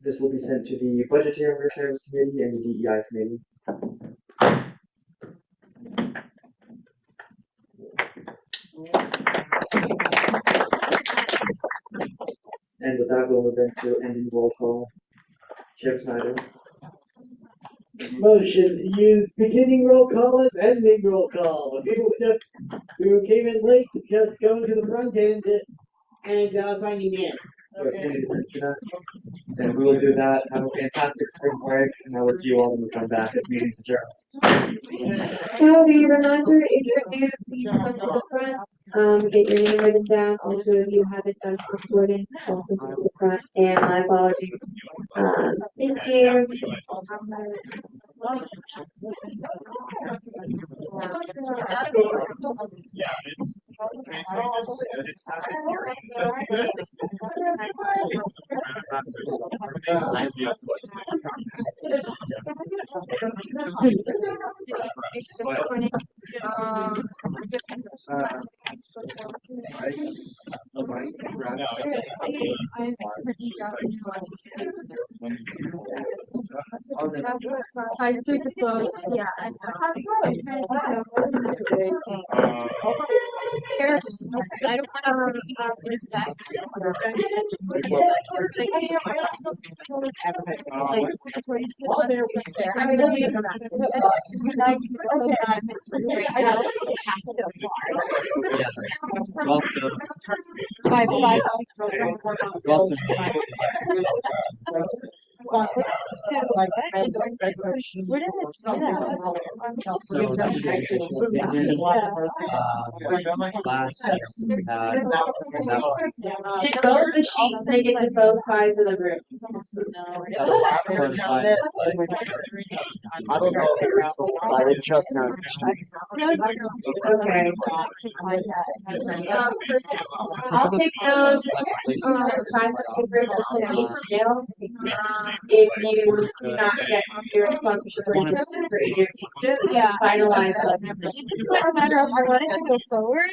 this will be sent to the Budgetary Affairs Committee and the DEI Committee. And with that, we'll move into ending roll call. Chair Snyder. Motion to use beginning roll call as ending roll call. People who came in late, just going to the front end and signing in. And we will do that. Have a fantastic spring break, and I will see you all when we come back. This meeting's adjourned. Howdy, reminder, if you're new, please come to the front, get your name written down. Also, if you haven't done recording, also come to the front. And my apologies. Thank you. I took the phone. Yeah. I don't want to respect. Also, Where does it say that? so that was the educational opinion. Last year we had Take both the sheets, make it to both sides of the room. I don't know if it's solid chestnut. Okay. I'll take those, sign the paper, this will be emailed. If you do not get your sponsorship for your finalize legislation. It's not a matter of I want it to go forward,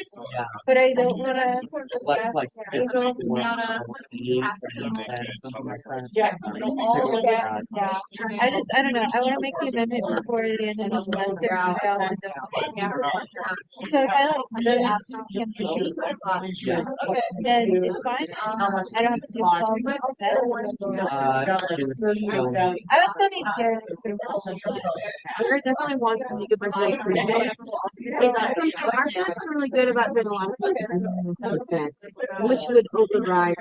but I don't want to let's like go something like that. yeah. I don't know. I want to make the amendment before the end of the semester. So if I like send it out to him, then it's fine. I don't have to do all my set. I was sending Garrett. Garrett definitely wants to make a budget improvement. Our staff's been really good about doing a lot of stuff, which would override.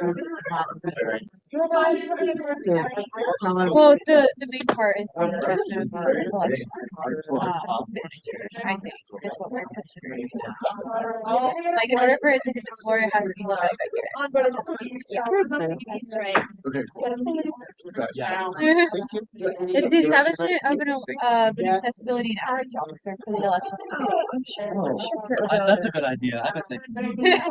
Well, the main part is the question of I think is what we're considering. Like in order for it to hit the floor, it has to be spent by right. Okay. It's the establishment of an accessibility and outreach officer for the elections committee. That's a good idea. I've been thinking.